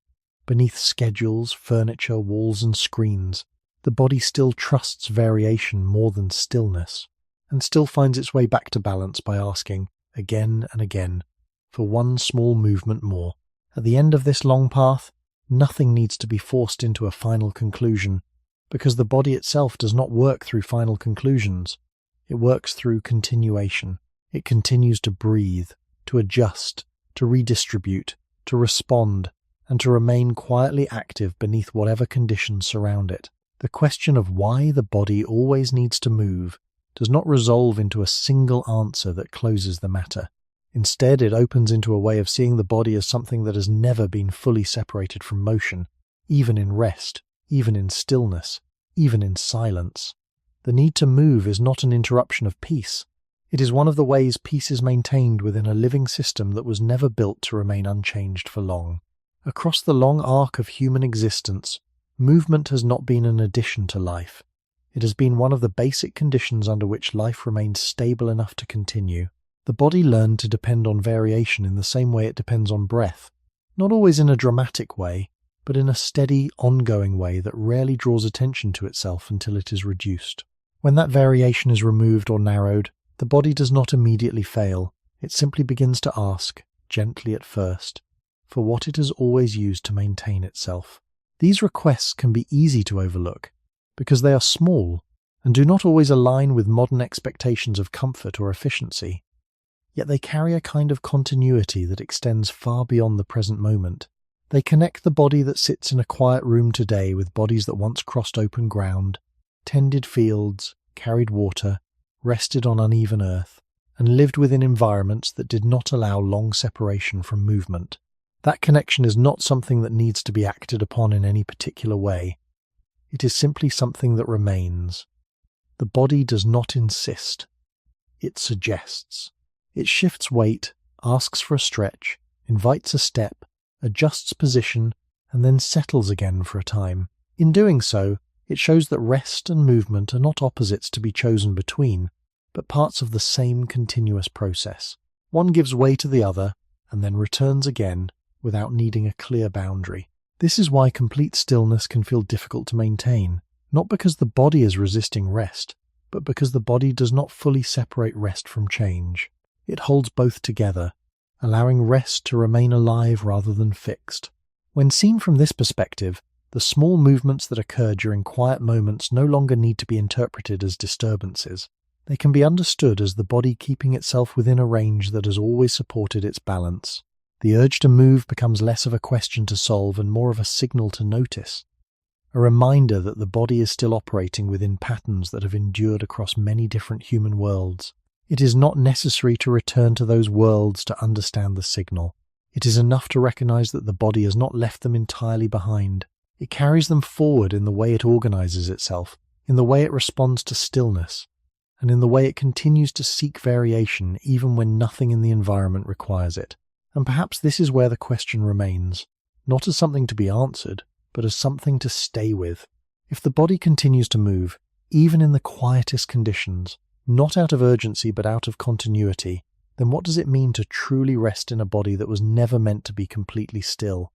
beneath schedules, furniture, walls, and screens, the body still trusts variation more than stillness, and still finds its way back to balance by asking, again and again, for one small movement more. At the end of this long path, nothing needs to be forced into a final conclusion, because the body itself does not work through final conclusions. It works through continuation. It continues to breathe, to adjust, to redistribute, to respond, and to remain quietly active beneath whatever conditions surround it. The question of why the body always needs to move does not resolve into a single answer that closes the matter. Instead, it opens into a way of seeing the body as something that has never been fully separated from motion, even in rest, even in stillness, even in silence. The need to move is not an interruption of peace. It is one of the ways peace is maintained within a living system that was never built to remain unchanged for long. Across the long arc of human existence, movement has not been an addition to life. It has been one of the basic conditions under which life remains stable enough to continue. The body learned to depend on variation in the same way it depends on breath, not always in a dramatic way, but in a steady, ongoing way that rarely draws attention to itself until it is reduced. When that variation is removed or narrowed, the body does not immediately fail. It simply begins to ask, gently at first, for what it has always used to maintain itself. These requests can be easy to overlook because they are small and do not always align with modern expectations of comfort or efficiency. Yet they carry a kind of continuity that extends far beyond the present moment. They connect the body that sits in a quiet room today with bodies that once crossed open ground, tended fields, carried water, rested on uneven earth, and lived within environments that did not allow long separation from movement. That connection is not something that needs to be acted upon in any particular way. It is simply something that remains. The body does not insist. It suggests. It shifts weight, asks for a stretch, invites a step, adjusts position, and then settles again for a time. In doing so, it shows that rest and movement are not opposites to be chosen between, but parts of the same continuous process. One gives way to the other, and then returns again without needing a clear boundary. This is why complete stillness can feel difficult to maintain, not because the body is resisting rest, but because the body does not fully separate rest from change. It holds both together, allowing rest to remain alive rather than fixed. When seen from this perspective, the small movements that occur during quiet moments no longer need to be interpreted as disturbances. They can be understood as the body keeping itself within a range that has always supported its balance. The urge to move becomes less of a question to solve and more of a signal to notice, a reminder that the body is still operating within patterns that have endured across many different human worlds. It is not necessary to return to those worlds to understand the signal. It is enough to recognize that the body has not left them entirely behind. It carries them forward in the way it organizes itself, in the way it responds to stillness, and in the way it continues to seek variation even when nothing in the environment requires it. And perhaps this is where the question remains, not as something to be answered, but as something to stay with. If the body continues to move, even in the quietest conditions, not out of urgency but out of continuity, then what does it mean to truly rest in a body that was never meant to be completely still?